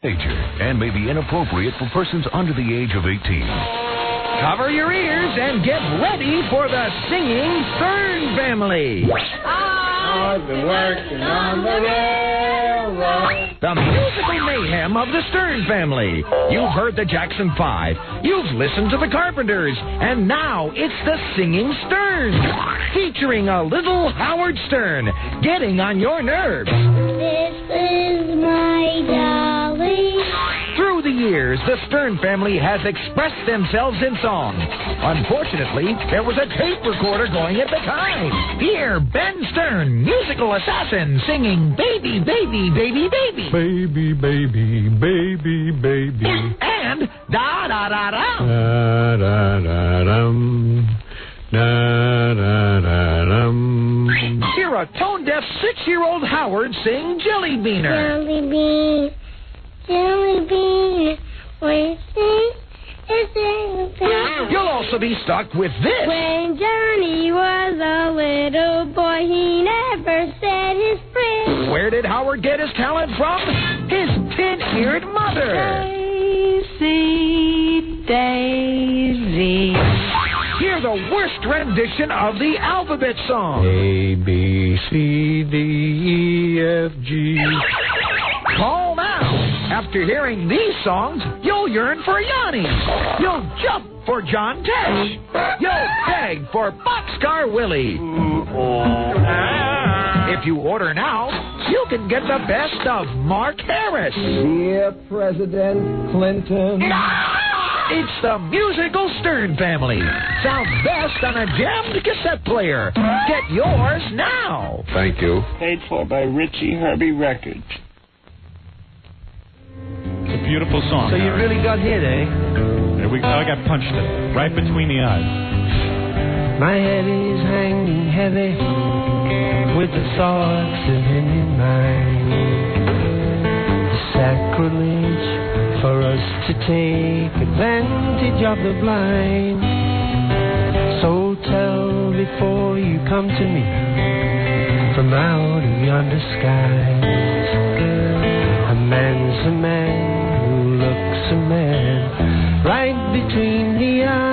and may be inappropriate for persons under the age of 18. Cover your ears and get ready for the singing Stern family. I've been working on the railroad. The musical mayhem of the Stern family. You've heard the Jackson 5. You've listened to the Carpenters. And now it's the Singing Sterns. Featuring a little Howard Stern getting on your nerves. This is my dolly. Through the years, the Stern family has expressed themselves in song. Unfortunately, there was a tape recorder going at the time. Here, Ben Stern, musical assassin, singing Baby, Baby, Baby, Baby. Baby, baby, baby, baby. And da-da-da-da. Da-da-da-dum. Da-da-da-dum. Hear a tone-deaf 6-year-old Howard sing Jelly Beaner. Jelly bean, jelly bean, we sing a jelly bean. You'll also be stuck with this. When Johnny was a little boy, he never said his prayers. Where did Howard get his talent from? His tin-eared mother. Daisy, Daisy. Hear the worst rendition of the alphabet song. A, B, C, D, E, F, G. Call now. After hearing these songs, you'll yearn for Yanni. You'll jump for John Tesh. You'll beg for Boxcar Willie. If you order now, you can get the best of Mark Harris. Dear President Clinton. It's the musical Stern family. Sounds best on a jammed cassette player. Get yours now. Thank you. Paid for by Richie Herbie Records. It's a beautiful song. So you Howard. really got hit, eh? There we go. I got punched right between the eyes. My head is hanging heavy with the thoughts of him in mind. Sacrilege for us to take advantage of the blind. So tell before you come to me from out of yonder skies. A man's a man who looks a man right between the eyes.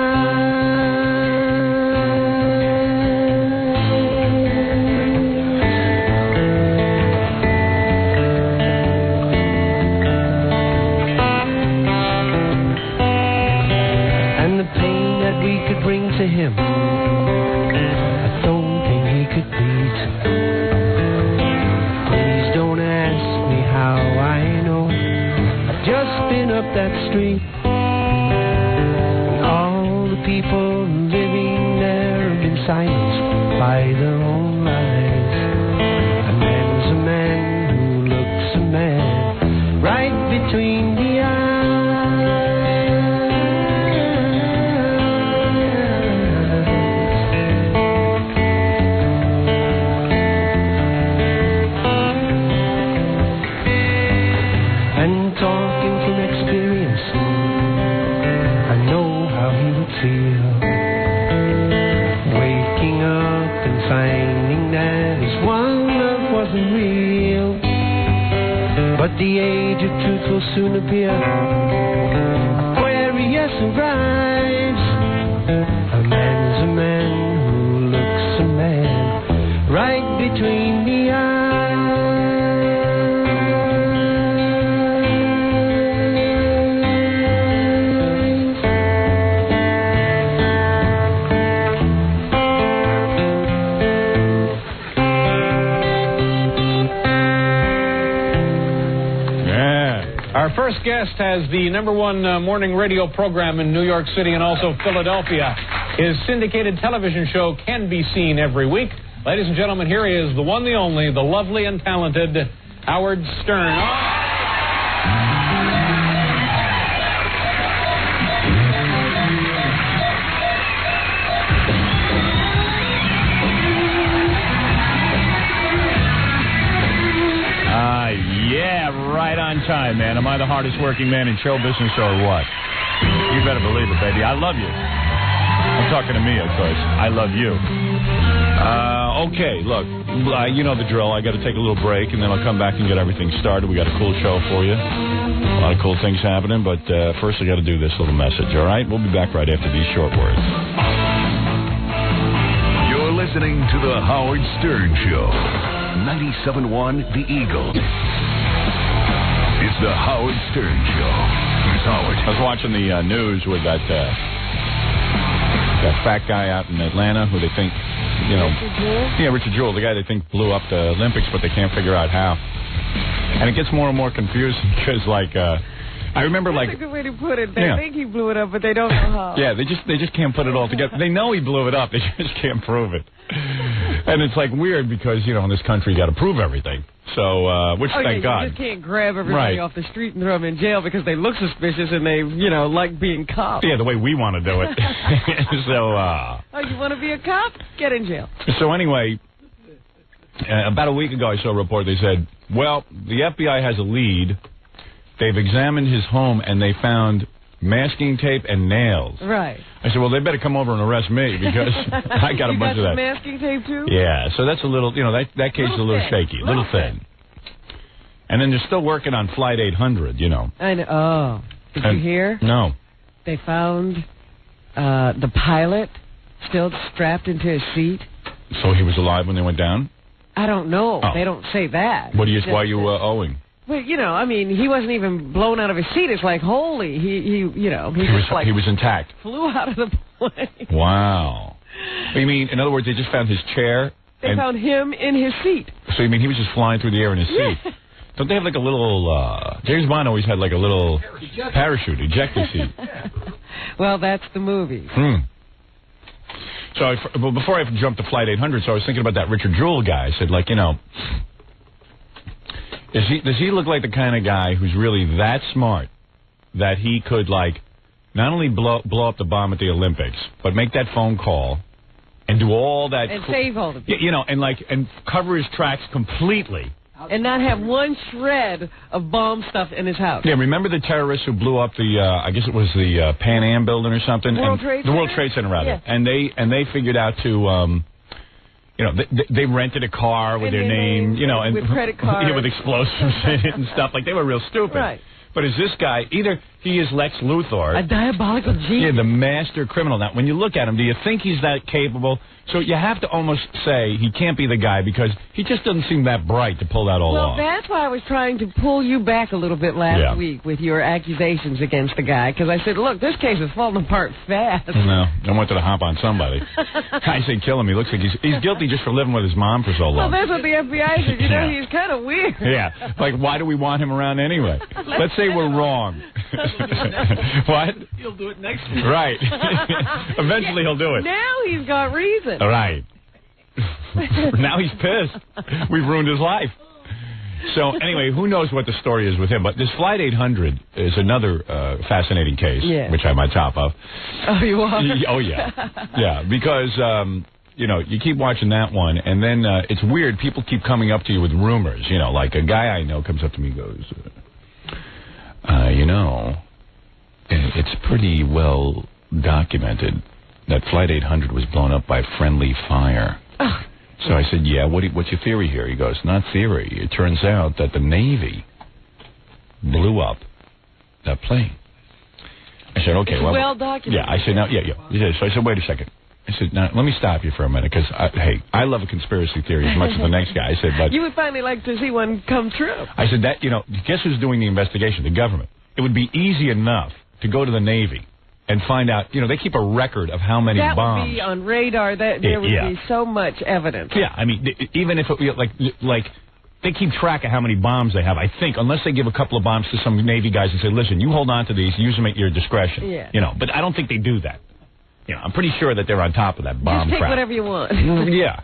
Could bring to him, I don't think he could beat. Please don't ask me how I know. I've just been up that street, and all the people living there have been silenced by their own lies. A man's a man who looks a man right between the eyes. Waking up and finding that his one love wasn't real. But the age of truth will soon appear. Aquarius arrives. A man's a man who looks a man right between the eyes. Our first guest has the #1 morning radio program in New York City and also Philadelphia. His syndicated television show can be seen every week. Ladies and gentlemen, here he is, the one, the only, the lovely and talented Howard Stern. Right on time, man. Am I the hardest working man in show business or what? You better believe it, baby. I love you. I'm talking to me, of course. I love you. Okay, look. You know the drill. I got to take a little break, and then I'll come back and get everything started. We got a cool show for you. A lot of cool things happening, but first I got to do this little message, all right? We'll be back right after these short words. You're listening to The Howard Stern Show. 97.1 The Eagle. It's The Howard Stern Show. Here's Howard. I was watching the news with that fat guy out in Atlanta who they think, Richard Jewell, the guy they think blew up the Olympics, but they can't figure out how. And it gets more and more confusing because, I remember, That's a good way to put it. They think he blew it up, but they don't know how. Yeah, they just can't put it all together. They know he blew it up. They just can't prove it. And it's weird because, in this country you got to prove everything. So, thank God. You just can't grab everybody off the street and throw them in jail because they look suspicious and they, like being cops. Yeah, the way we want to do it. So, you want to be a cop? Get in jail. So anyway, about a week ago I saw a report. They said, well, the FBI has a lead. They've examined his home and they found masking tape and nails. Right. I said, well, they better come over and arrest me because I got a bunch of that. You got masking tape too? Yeah, so that's a little, that case is a little shaky, a little thin. And then they're still working on Flight 800, I know. Oh, did you hear? No. They found the pilot still strapped into his seat. So he was alive when they went down? I don't know. Oh. They don't say that. Why are you owing? Well, he wasn't even blown out of his seat. It's holy. He was intact. Flew out of the plane. Wow. You mean, in other words, they just found his chair? They found him in his seat. So you mean he was just flying through the air in his seat? Don't they have a little, James Bond always had a little parachute, ejector seat. Well, that's the movie. So before I jumped to Flight 800, so I was thinking about that Richard Jewell guy. I said, does he look like the kind of guy who's really that smart that he could, not only blow up the bomb at the Olympics, but make that phone call and do all that... And save all the people. And cover his tracks completely. And not have one shred of bomb stuff in his house. Yeah, remember the terrorists who blew up the, I guess it was the Pan Am building or something? The World Trade Center, rather. Yeah. And they figured out to... they rented a car with their name, and with credit cards, with explosives in it and stuff. They were real stupid. Right. But is this guy, either he is Lex Luthor, a diabolical genius, the master criminal. Now, when you look at him, do you think he's that capable? So you have to almost say he can't be the guy because he just doesn't seem that bright to pull that all off. Well, that's why I was trying to pull you back a little bit last week with your accusations against the guy, because I said, look, this case is falling apart fast. No, I wanted to hop on somebody. I say kill him. He looks like he's guilty just for living with his mom for so long. Well, that's what the FBI said. He's kind of weird. Yeah, why do we want him around anyway? Let's say we're wrong. What? He'll do it next week. Right. Eventually he'll do it. Now he's got reason. All right. Now he's pissed. We've ruined his life. So, anyway, who knows what the story is with him. But this Flight 800 is another fascinating case, which I'm on top of. Oh, you are? Oh, yeah. Yeah, because, you keep watching that one, and then it's weird. People keep coming up to you with rumors. Like a guy I know comes up to me and goes, it's pretty well documented that Flight 800 was blown up by friendly fire. Oh. So I said, what's your theory here? He goes, not theory. It turns out that the Navy blew up that plane. I said, okay. Well documented. Yeah, I said, So I said, wait a second. I said, now, let me stop you for a minute, because, I love a conspiracy theory as much as the next guy. I said, but... You would finally like to see one come true. I said, guess who's doing the investigation? The government. It would be easy enough to go to the Navy and find out, they keep a record of how many bombs. That would be on radar. There would be so much evidence. Yeah, I mean, even if it, like, they keep track of how many bombs they have, I think, unless they give a couple of bombs to some Navy guys and say, listen, you hold on to these, use them at your discretion. Yeah. But I don't think they do that. I'm pretty sure that they're on top of that bomb Just take crap. whatever you want. Yeah.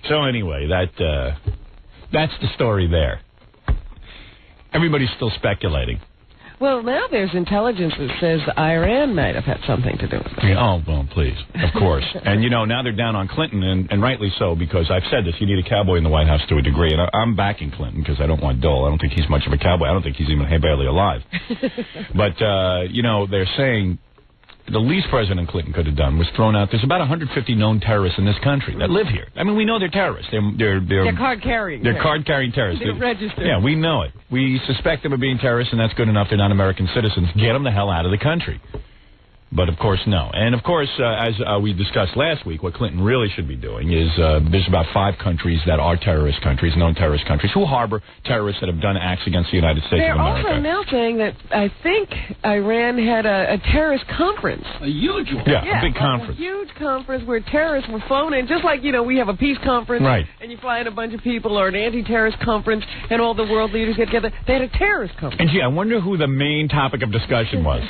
So anyway, that's the story there. Everybody's still speculating. Well, now there's intelligence that says Iran might have had something to do with it. Oh, well, please. Of course. And, now they're down on Clinton, and rightly so, because I've said this, you need a cowboy in the White House to a degree, and I'm backing Clinton because I don't want Dole. I don't think he's much of a cowboy. I don't think he's even barely alive. But, they're saying the least President Clinton could have done was thrown out. There's about 150 known terrorists in this country that live here. I mean, we know they're terrorists. They're card-carrying. They're card-carrying terrorists. They're registered. Yeah, we know it. We suspect them of being terrorists, and that's good enough. They're not American citizens. Get them the hell out of the country. But, of course, no. And, of course, as we discussed last week, what Clinton really should be doing is there's about 5 countries that are terrorist countries, known terrorist countries, who harbor terrorists that have done acts against the United States of America. They're also now saying that I think Iran had a terrorist conference. A huge one. Yeah, a big conference. A huge conference where terrorists were flown in, just like, we have a peace conference, right, and you fly in a bunch of people, or an anti-terrorist conference, and all the world leaders get together. They had a terrorist conference. And, gee, I wonder who the main topic of discussion was.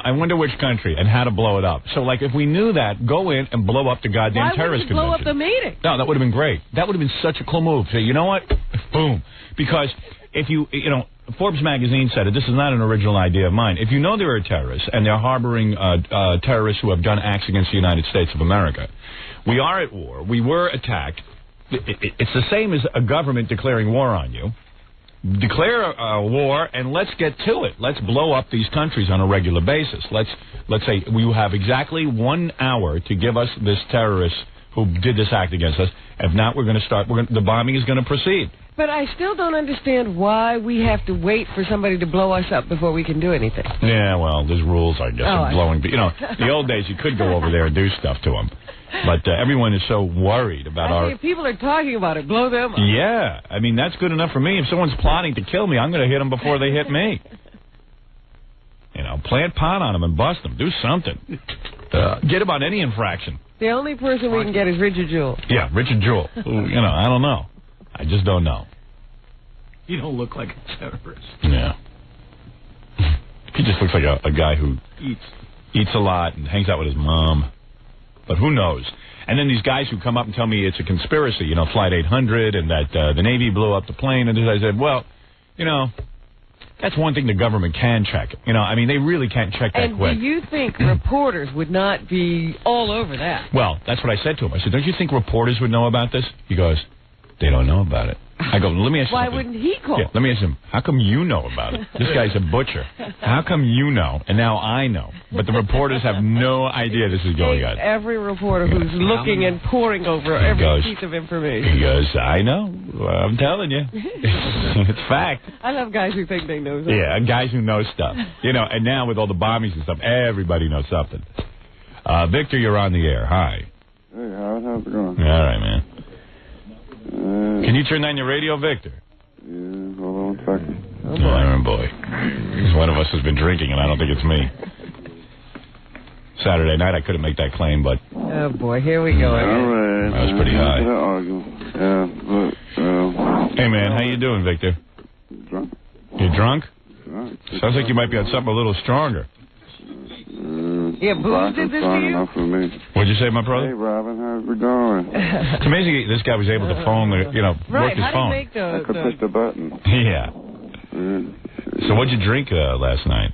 I wonder which country and how to blow it up. So, like, if we knew that, go in and blow up the goddamn terrorist convention. Why would you blow up the meeting? No, that would have been great. That would have been such a cool move. Say, you know what? Boom. Because if Forbes magazine said it. This is not an original idea of mine. If you know there are terrorists and they're harboring terrorists who have done acts against the United States of America, we are at war. We were attacked. It's the same as a government declaring war on you. Declare a war and let's get to it. Let's blow up these countries on a regular basis. Let's say you have exactly 1 hour to give us this terrorist who did this act against us. If not, we're going to start. The bombing is going to proceed. But I still don't understand why we have to wait for somebody to blow us up before we can do anything. Yeah, well, there's rules, I guess, of blowing. The old days you could go over there and do stuff to them. But everyone is so worried about if people are talking about it, blow them up. Yeah. I mean, that's good enough for me. If someone's plotting to kill me, I'm going to hit them before they hit me. Plant pot on them and bust them. Do something. Get about any infraction. The only person we can get is Richard Jewell. Yeah, Richard Jewell. I don't know. I just don't know. You don't look like a terrorist. Yeah. He just looks like a guy who eats a lot and hangs out with his mom. But who knows? And then these guys who come up and tell me it's a conspiracy, Flight 800, and that the Navy blew up the plane. And I said, well, that's one thing the government can check. I mean, they really can't check that quick. And do you think reporters would not be all over that? Well, that's what I said to him. I said, don't you think reporters would know about this? He goes, they don't know about it. I go, let me ask you Why something. wouldn't he call? Yeah, let me ask him, how come you know about it? This guy's a butcher. How come you know, and now I know? But the reporters have no idea this is going on. Every reporter who's looking and poring over every piece of information. He goes, I know. Well, I'm telling you. It's fact. I love guys who think they know something. Yeah, guys who know stuff. And now with all the bombings and stuff, everybody knows something. Victor, you're on the air. Hi. Hey, how's it going? All right, man. Can you turn down your radio, Victor? Yeah, hold on a second. Oh, boy. One of us has been drinking, and I don't think it's me. Saturday night, I couldn't make that claim, but... Oh, boy, here we go again. All right. I was pretty high. Hey, man, how you doing, Victor? Drunk. You drunk? Drunk. Sounds like you might be on something a little stronger. Yeah, booze did this to you? For me. What'd you say, my brother? Hey, Robin, how's it going? It's amazing this guy was able to phone, work his phone. I could push the button. Yeah. So what'd you drink last night?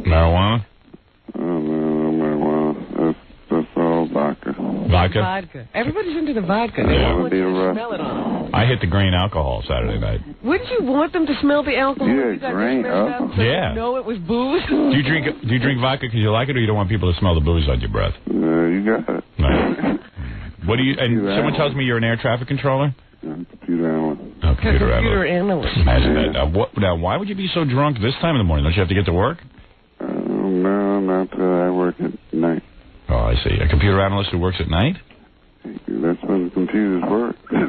Marijuana? Marijuana. That's all vodka. Vodka? Everybody's into the vodka. They don't want you to smell it on. I hit the grain alcohol Saturday night. Wouldn't you want them to smell the alcohol? Yeah, grain alcohol. So yeah. You know it was booze? Do you drink vodka because you like it, or you don't want people to smell the booze on your breath? You got it. Right. What do you? And someone tells me you're an air traffic controller. Computer analyst. Oh, computer analyst. Imagine that. Now, why would you be so drunk this time in the morning? Don't you have to get to work? No, not I work at night. Oh, I see. A computer analyst who works at night? That's when the computers work. Cool.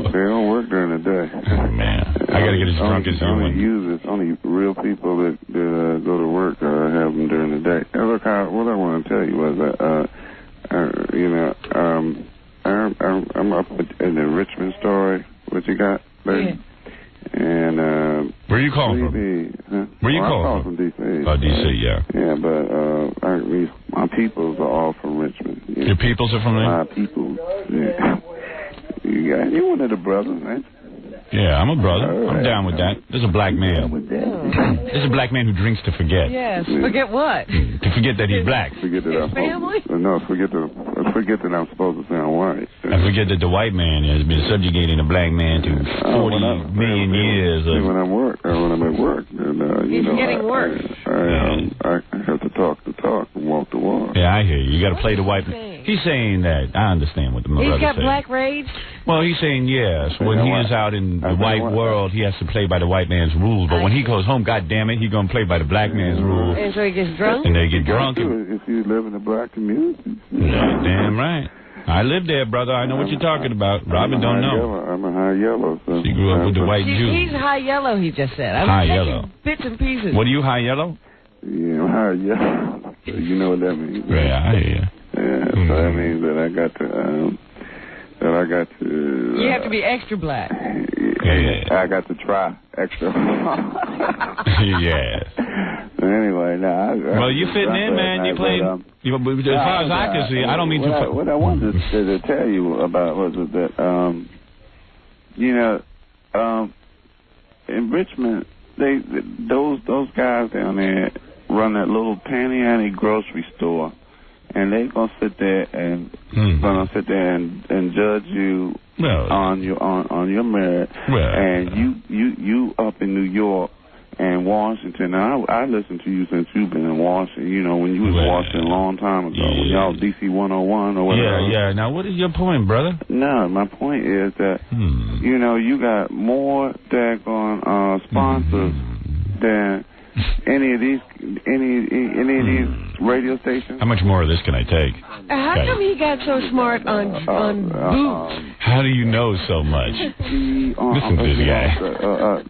They don't work during the day. Oh, man. I got to get as drunk as you. Only real people that go to work have them during the day. And look, what I want to tell you was that, I'm up in the Richmond story. What you got there? Yeah. And where are you calling from? Where are you calling from? D.C. Oh, D.C., yeah. Yeah, but my peoples are all from Richmond. Yeah. Your peoples are from there? My peoples. Yeah. You're one of the brothers, man. Yeah, I'm a brother. I'm down with that. There's a black man. There's a black man who drinks to forget. Yes. Forget what? To forget that he's black. Forget that his family? No, forget that forget that I'm supposed to sound white. I forget that the white man has been subjugating the black man to 40 million years. When I'm at work, and he's getting work. I have to talk and walk the walk. Yeah, I hear you. You got to play the white man. He's saying that. I understand what the brother He's got saying. black rage? Well, he's saying yes. When he is out in the white world, he has to play by the white man's rules. But when he goes home, God damn it, he's going to play by the black man's rules. And so he gets drunk? And they get drunk. If you live in the black community. Yeah, damn right. I live there, brother. I know what you're talking about. Robin don't know. I'm a high yellow. So she grew up with the white Jew. He's high yellow, he just said. I'm high taking yellow. bits and pieces. What are you, high yellow? Yeah, I'm high yellow. You know what that means? Yeah, I hear you. Yeah, so that means that I got to... You have to be extra black. Yeah. I got to try extra. Yes. Anyway, well, you fitting in, man. You playing... as far as I can see, I don't mean to... What I wanted to tell you about was that, in Richmond, those guys down there run that little panty grocery store, and they're gonna sit there and judge you on your merit. And you up in New York and Washington. Now, I listened to you since you've been in Washington. You know, when you was in Washington a long time ago, when y'all DC 101 or whatever. Yeah. Now, what is your point, brother? No, my point is that you got more daggone sponsors than any of these radio stations. How much more of this can I take? How come he got so smart on boots? How do you know so much? Listen to this guy.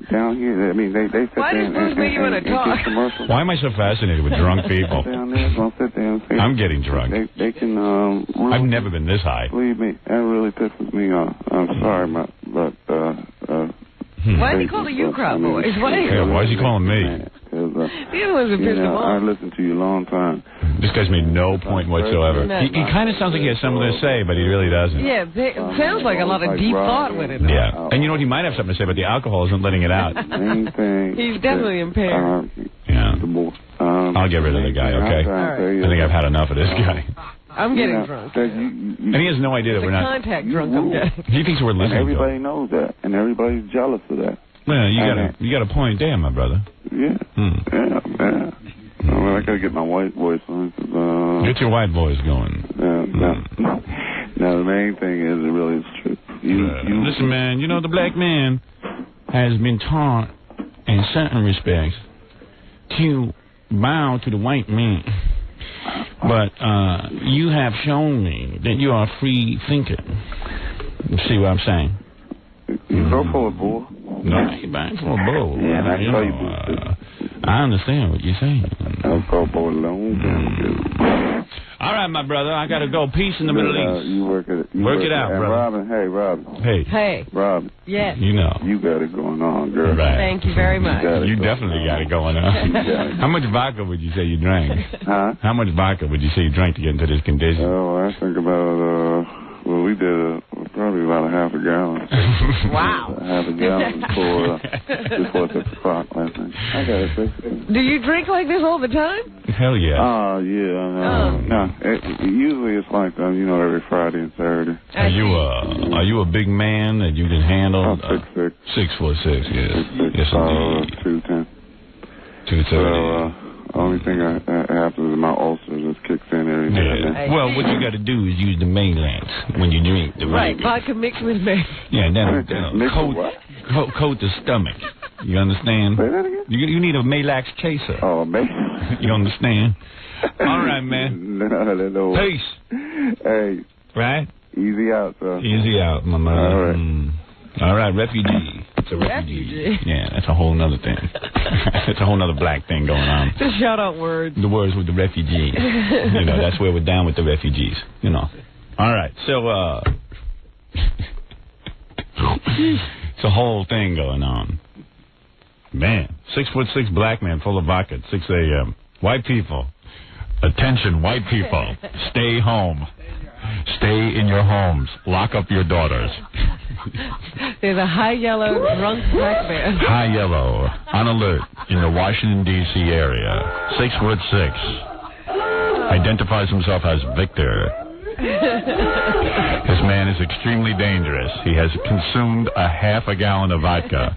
Down here, I mean, they sit Why there does make you want to talk? Why am I so fascinated with drunk people? Down there, gonna sit there and say, I'm getting drunk. They can. I've never been this high. Believe me, that really pisses me off. I'm sorry, but why is he calling you crowd boys? Why is he calling me? I listened to you a long time. This guy's made no point whatsoever. He kind of sounds like he has something to say, but he really doesn't. Yeah, it sounds like a lot of deep thought with it. Yeah. And you know what? He might have something to say, but the alcohol isn't letting it out. He's definitely impaired. Yeah. I'll get rid of the guy, okay? I think I've had enough of this guy. I'm getting drunk. And he has no idea that we're not... contact drunk I'm getting. He thinks we're listening. Everybody knows that, and everybody's jealous of that. Well, you got a point there, my brother. Yeah. Well, I got to get my white voice on. Get your white voice going. Now, the main thing is, it really is true. Listen, man, you know, the black man has been taught, in certain respects, to bow to the white man. But you have shown me that you are a free thinker. You see what I'm saying? You go for a bull. No, I ain't buying for a bull. Yeah, I tell you. I understand what you're saying. I'll go for a long time. All right, my brother, I got to go. Peace in the Middle East. You work it out, and brother. Robin. Hey. Robin. Yes. You know. You got it going on, girl. Right. Thank you very much. You definitely got it going on. How much vodka would you say you drank? Huh? How much vodka would you say you drank to get into this condition? Oh, I think about, we did probably about a half a gallon. Wow. Half a gallon before 6 o'clock last night. I got it. Do you drink like this all the time? Hell yeah. Oh, yeah. No, usually it's like, every Friday and Saturday. Are you a big man that you can handle? I'm 6'6". 6'6", yes. 6'6". Yes, indeed. 210. 230. Only thing that happens is my ulcer just kicks in every day. Well, what you got to do is use the Maylance when you drink the right. Vodka mixed with May. Yeah, that'll coat the stomach. You understand? Say that again? You need a Maylance chaser. Oh, man. You understand? All right, man. No. Peace. Hey. Right? Easy out, sir. Easy out, my man. All right. All right, refugee. It's a refugee. Yeah, that's a whole nother thing. That's a whole nother black thing going on. Just shout out words. The words with the refugees. That's where we're down with the refugees. All right, so it's a whole thing going on. Man, 6'6" black man full of vodka at 6 a.m. White people, attention, white people, stay home. Stay in your homes. Lock up your daughters. There's a high yellow drunk black man. High yellow, on alert in the Washington, D.C. area. 6'6". Identifies himself as Victor. This man is extremely dangerous. He has consumed a half a gallon of vodka.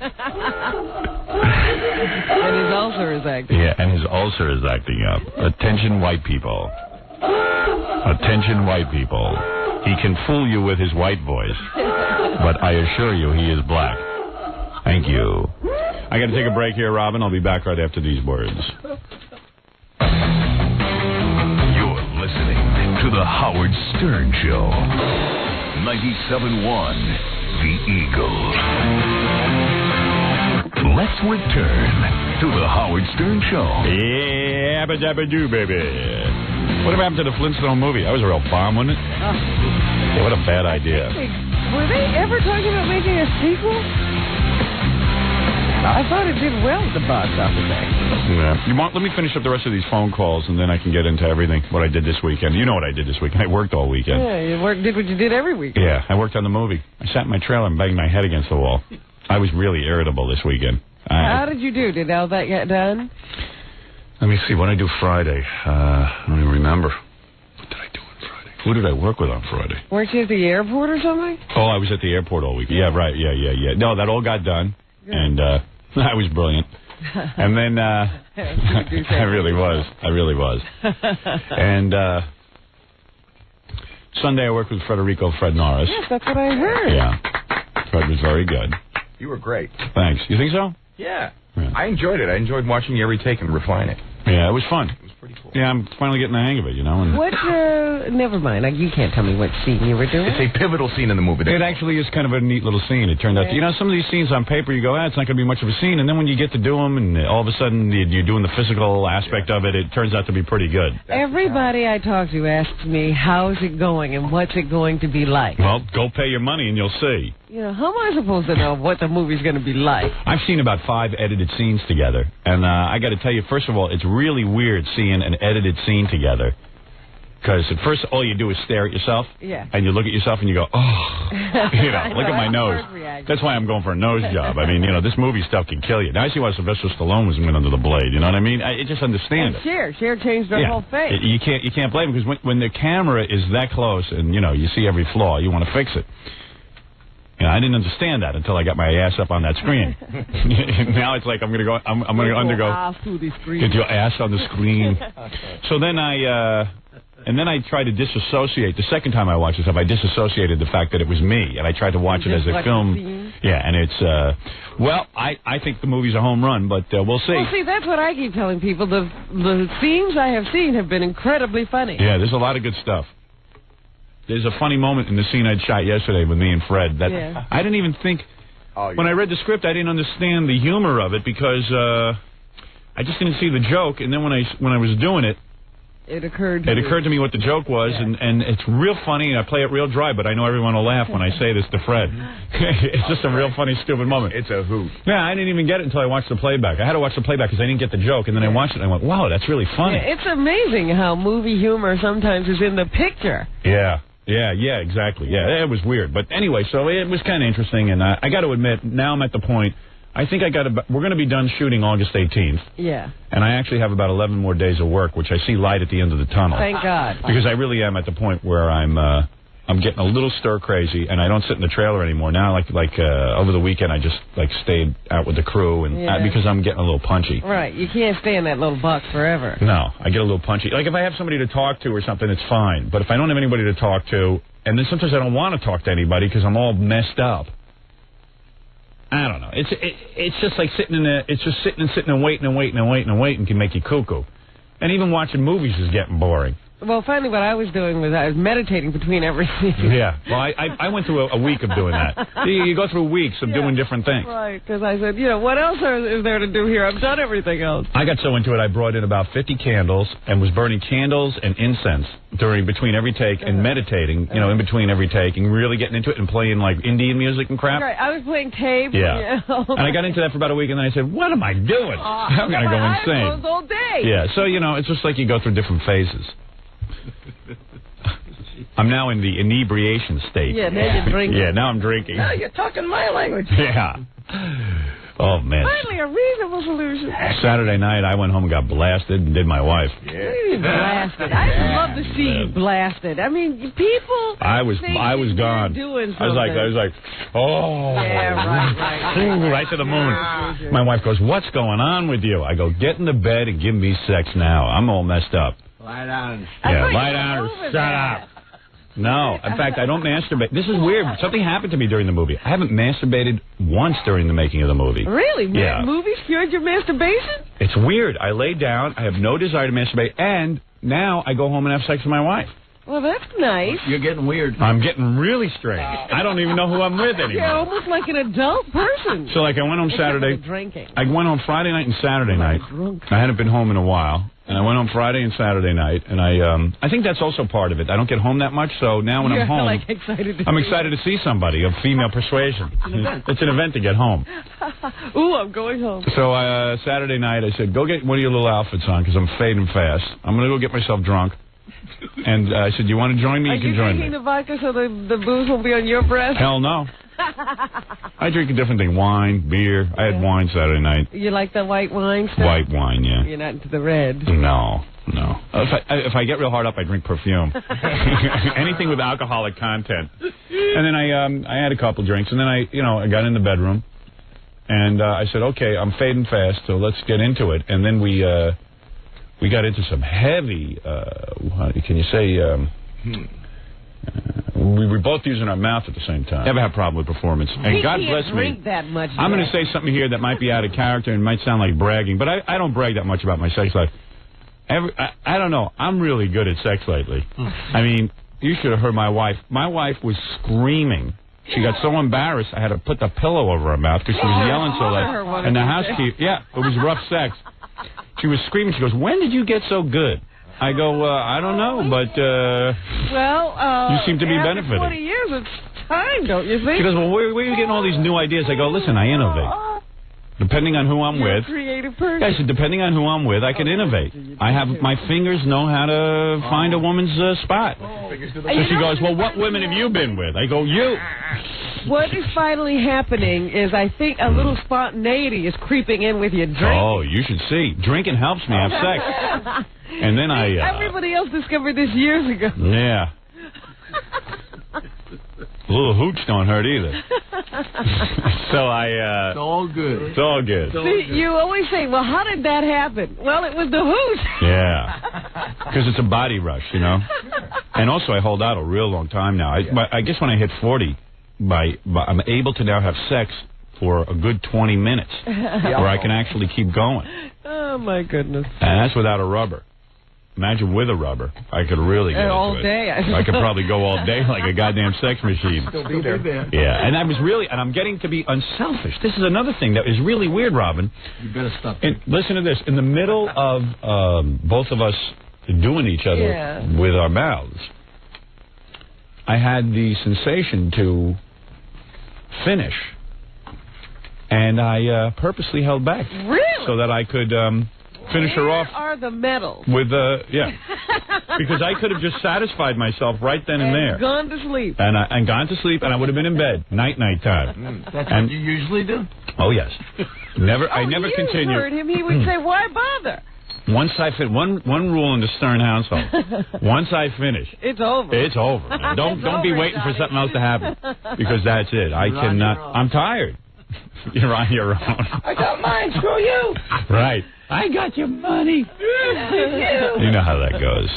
And his ulcer is acting. Yeah, and his ulcer is acting up. Attention, white people. Attention, white people. He can fool you with his white voice, but I assure you he is black. Thank you. I got to take a break here, Robin. I'll be back right after these words. You're listening to The Howard Stern Show. 97.1 The Eagle. Let's return to The Howard Stern Show. Yeah, abba-dabba-doo, baby. What happened to the Flintstone movie? That was a real bomb, wasn't it? Yeah, what a bad idea. Were they ever talking about making a sequel? I thought it did well at the box office, actually. Yeah. Let me finish up the rest of these phone calls, and then I can get into everything, what I did this weekend. You know what I did this weekend. I worked all weekend. Yeah, you did what you did every week. Yeah, I worked on the movie. I sat in my trailer and banged my head against the wall. I was really irritable this weekend. How did you do? Did all that get done? Let me see. What did I do Friday? I don't even remember. What did I do on Friday? Who did I work with on Friday? Weren't you at the airport or something? Oh, I was at the airport all week. Yeah, right. Yeah. No, that all got done. Good. And I was brilliant. And then I really was. And Sunday I worked with Fred Norris. Yes, that's what I heard. Yeah. Fred was very good. You were great. Thanks. You think so? Yeah. I enjoyed it. I enjoyed watching you every take and refine it. Yeah, it was fun. It was pretty cool. Yeah, I'm finally getting the hang of it, you know. And what, never mind. You can't tell me what scene you were doing. It's a pivotal scene in the movie. It actually is kind of a neat little scene. It turned out, you know, some of these scenes on paper, you go, it's not going to be much of a scene. And then when you get to do them, and all of a sudden you're doing the physical aspect of it, it turns out to be pretty good. Everybody I talk to asks me, how's it going and what's it going to be like? Well, go pay your money and you'll see. You know, how am I supposed to know what the movie's going to be like? I've seen about 5 edited scenes together. And I got to tell you, first of all, it's really weird seeing an edited scene together. Because at first, all you do is stare at yourself. Yeah. And you look at yourself and you go, oh. You know, look at my nose. That's why I'm going for a nose job. I mean, you know, this movie stuff can kill you. Now I see why Sylvester Stallone was went under the blade. You know what I mean? I just understand it. Cher changed her whole face. You can't blame it, because when the camera is that close and, you know, you see every flaw, you want to fix it. You know, I didn't understand that until I got my ass up on that screen. Now it's like I'm going to undergo. Get your ass on the screen. So then I tried to disassociate. The second time I watched this stuff, I disassociated the fact that it was me, and I tried to watch it as a film. Yeah, and it's I think the movie's a home run, but we'll see. Well, see, that's what I keep telling people. The scenes I have seen have been incredibly funny. Yeah, there's a lot of good stuff. There's a funny moment in the scene I'd shot yesterday with me and Fred that I didn't even think. When I read the script, I didn't understand the humor of it because I just didn't see the joke. And then when I was doing it, it occurred to me what the joke was, and it's real funny. I play it real dry, but I know everyone will laugh when I say this to Fred. It's just a real funny, stupid moment. It's a hoot. Yeah, I didn't even get it until I watched the playback. I had to watch the playback because I didn't get the joke, and then I watched it and I went, wow, that's really funny. Yeah, it's amazing how movie humor sometimes is in the picture. Yeah, exactly. Yeah, it was weird. But anyway, so it was kind of interesting, and I got to admit, now I'm at the point, I think we're going to be done shooting August 18th. Yeah. And I actually have about 11 more days of work, which I see light at the end of the tunnel. Thank God. Because I really am at the point where I'm getting a little stir crazy, and I don't sit in the trailer anymore. Now, like over the weekend, I just stayed out with the crew, and because I'm getting a little punchy. Right. You can't stay in that little box forever. No, I get a little punchy. Like if I have somebody to talk to or something, it's fine. But if I don't have anybody to talk to, and then sometimes I don't want to talk to anybody because I'm all messed up. I don't know. It's just like sitting and waiting can make you cuckoo. And even watching movies is getting boring. Well, finally, what I was doing was I was meditating between every scene. Yeah. Well, I went through a week of doing that. You go through weeks of doing different things. Right, because I said, what else is there to do here? I've done everything else. I got so into it, I brought in about 50 candles and was burning candles and incense between every take and meditating, in between every take and really getting into it and playing like Indian music and crap. Right. I was playing tape. Yeah. And I got into that for about a week, and then I said, what am I doing? I'm going to go insane. All day. Yeah. So, it's just like you go through different phases. I'm now in the inebriation state. Yeah, now you're drinking. Yeah, now I'm drinking. Now you're talking my language. Yeah. Oh, man. Finally, a reasonable solution. Saturday night, I went home and got blasted and did my wife. Yeah. Blasted. I'd love to see you blasted. I mean, people. I was gone. Doing I was like, oh. Yeah, right. Right to the moon. My wife goes, what's going on with you? I go, get in the bed and give me sex now. I'm all messed up. Lie down. Yeah, lie down or shut up. No. In fact, I don't masturbate. This is weird. Something happened to me during the movie. I haven't masturbated once during the making of the movie. Really? Yeah. Movies cured your masturbation? It's weird. I lay down. I have no desire to masturbate. And now I go home and have sex with my wife. Well, that's nice. You're getting weird. I'm getting really strange. I don't even know who I'm with anymore. You're almost like an adult person. So, like, I went home Saturday. Drinking. I went home Friday night and Saturday night. I hadn't been home in a while. And I went home Friday and Saturday night, and I think that's also part of it. I don't get home that much, so now when I'm home, like excited I'm excited to see somebody of female persuasion. It's an event to get home. Ooh, I'm going home. So Saturday night, I said, go get one of your little outfits on, because I'm fading fast. I'm going to go get myself drunk. And I said, you want to join me? You can join me. Are you drinking the vodka so the booze will be on your breath? Hell no. I drink a different thing. Wine, beer. I had wine Saturday night. You like the white wine stuff? White wine, yeah. You're not into the red? No. If I get real hard up, I drink perfume. Anything with alcoholic content. And then I had a couple drinks, and then I got in the bedroom, and I said, okay, I'm fading fast, so let's get into it. And then we got into some heavy, can you say, we were both using our mouth at the same time. Never had a problem with performance. And God bless me. Drink that much. I'm going to say something here that might be out of character and might sound like bragging, but I don't brag that much about my sex life. I don't know. I'm really good at sex lately. I mean, you should have heard my wife. My wife was screaming. She got so embarrassed, I had to put the pillow over her mouth because she was yelling so loud. And the housekeeper, it was rough sex. She was screaming. She goes, when did you get so good? I go, I don't know, but you seem to be benefiting. 20 years, it's time, don't you think? She goes, well, where are you getting all these new ideas? I go, listen, I innovate. Depending on who I'm You're with. a creative person. I said, depending on who I'm with, I can innovate. I have, my fingers know how to find a woman's spot. So she goes, well, what women have you been with? I go, you. What is finally happening is I think a little spontaneity is creeping in with your drink. Oh, you should see. Drinking helps me have sex. And then everybody else discovered this years ago. Yeah. A little hooch don't hurt either. So it's all good. It's all good. See, you always say, well, how did that happen? Well, it was the hooch. Yeah. Because it's a body rush, And also, I hold out a real long time now. I guess when I hit 40, I'm able to now have sex for a good 20 minutes where I can actually keep going. Oh, my goodness. And that's without a rubber. Imagine with a rubber. I could really get all into day. I could probably go all day like a goddamn sex machine. Still be there. Yeah, and I'm getting to be unselfish. This is another thing that is really weird, Robin. You better stop. Listen to this. In the middle of both of us doing each other with our mouths, I had the sensation to finish, and I purposely held back. Really? So that I could finish her off. Where are the medals? With because I could have just satisfied myself right then and there. Gone to sleep. And gone to sleep, and I would have been in bed night time. That's what you usually do. Oh yes. I never continue. You heard him. He would say, "Why bother?" Once I fit one rule in the Stern household. Once I finish, it's over. It's over. Man. Don't be waiting for something else to happen, because that's it. I cannot. I'm tired. You're on your own. I got mine. Screw you. Right. I got your money. You know how that goes.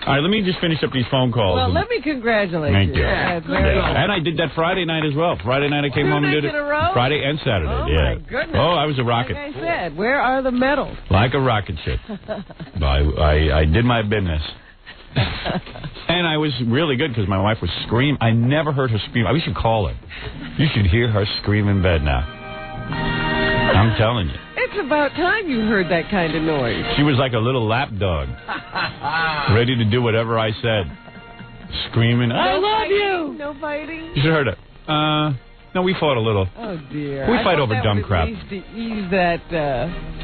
All right, let me just finish up these phone calls. Well, let me congratulate you. Thank you. Yeah. And I did that Friday night as well. Friday night I came home and did it. 2 nights in a row? Friday and Saturday. Oh, my goodness. Oh, I was a rocket. Like I said, where are the medals? Like a rocket ship. I did my business. And I was really good because my wife was screaming. I never heard her scream. We should call her. You should hear her scream in bed now. I'm telling you. It's about time you heard that kind of noise. She was like a little lap dog, ready to do whatever I said, screaming, I love you. No fighting? You should have heard it. No, we fought a little. Oh, dear. We fight over dumb crap. To ease that,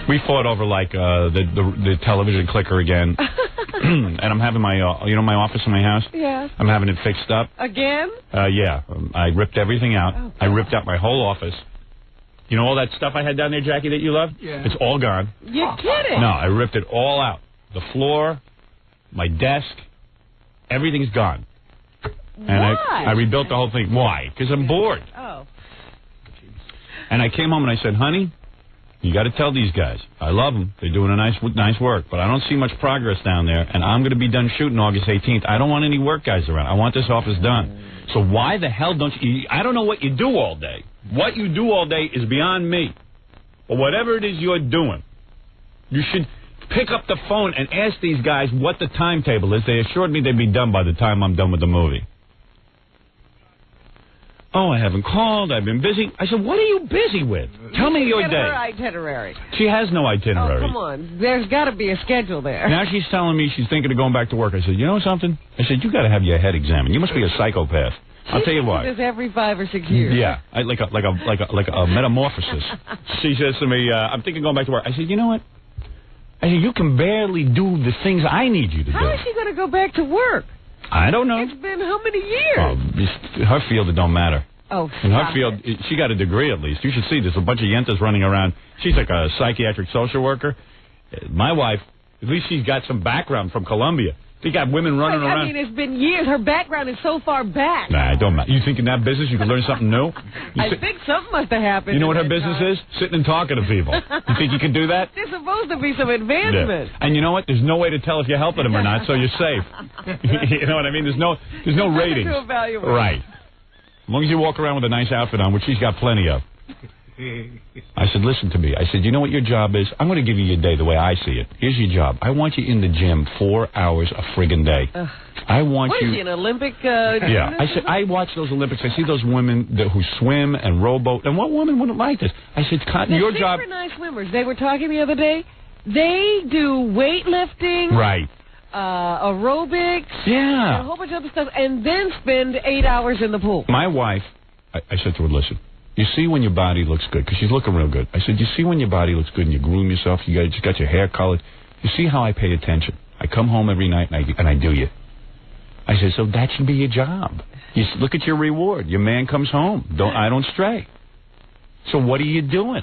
We fought over, like, the television clicker again. And I'm having my, my office in my house? Yeah. I'm having it fixed up. Again? Yeah. I ripped everything out. Oh, I ripped out my whole office. You know all that stuff I had down there, Jackie, that you love? Yeah. It's all gone. You're kidding. No, I ripped it all out. The floor, my desk, everything's gone. And Why? I rebuilt the whole thing. Why? Because I'm bored. Oh. And I came home and I said, honey, you got to tell these guys. I love them. They're doing a nice work. But I don't see much progress down there. And I'm going to be done shooting August 18th. I don't want any work guys around. I want this office done. So why the hell don't you... I don't know what you do all day. What you do all day is beyond me. But whatever it is you're doing, you should pick up the phone and ask these guys what the timetable is. They assured me they'd be done by the time I'm done with the movie. Oh, I haven't called. I've been busy. I said, what are you busy with? Tell me your day. Her itinerary. She has no itinerary. Oh, come on. There's got to be a schedule there. Now she's telling me she's thinking of going back to work. I said, you know something? I said, you got to have your head examined. You must be a psychopath. I'll tell you what. This every 5 or 6 years. Yeah, like a metamorphosis. She says to me, I'm thinking of going back to work. I said, you know what? I said, you can barely do the things I need you to do. How is she going to go back to work? I don't know. It's been how many years? Her field, it don't matter. Oh, in her field, she got a degree at least. You should see, there's a bunch of yentas running around. She's like a psychiatric social worker. My wife, at least she's got some background from Columbia. They got women running around. I mean, it's been years. Her background is so far back. Nah, it don't matter. You think in that business you can learn something new? I think something must have happened. You know what her business is? Sitting and talking to people. You think you can do that? There's supposed to be some advancement. Yeah. And you know what? There's no way to tell if you're helping them or not, so you're safe. You know what I mean? There's no ratings. To evaluate. Right. As long as you walk around with a nice outfit on, which she's got plenty of. I said, listen to me. I said, you know what your job is? I'm going to give you your day the way I see it. Here's your job. I want you in the gym 4 hours a friggin' day. I want what you... What is he, an Olympic yeah. I said, I watch those Olympics. I see those women who swim and rowboat. And what woman wouldn't like this? I said, your job... They're nice swimmers. They were talking the other day. They do weightlifting. Right. Aerobics. Yeah. And a whole bunch of other stuff. And then spend 8 hours in the pool. My wife, I said to her, listen... You see when your body looks good, because she's looking real good. I said, you see when your body looks good and you groom yourself, you got your hair colored. You see how I pay attention. I come home every night and I do you. I said, so that should be your job. You look at your reward. Your man comes home. I don't stray. So what are you doing?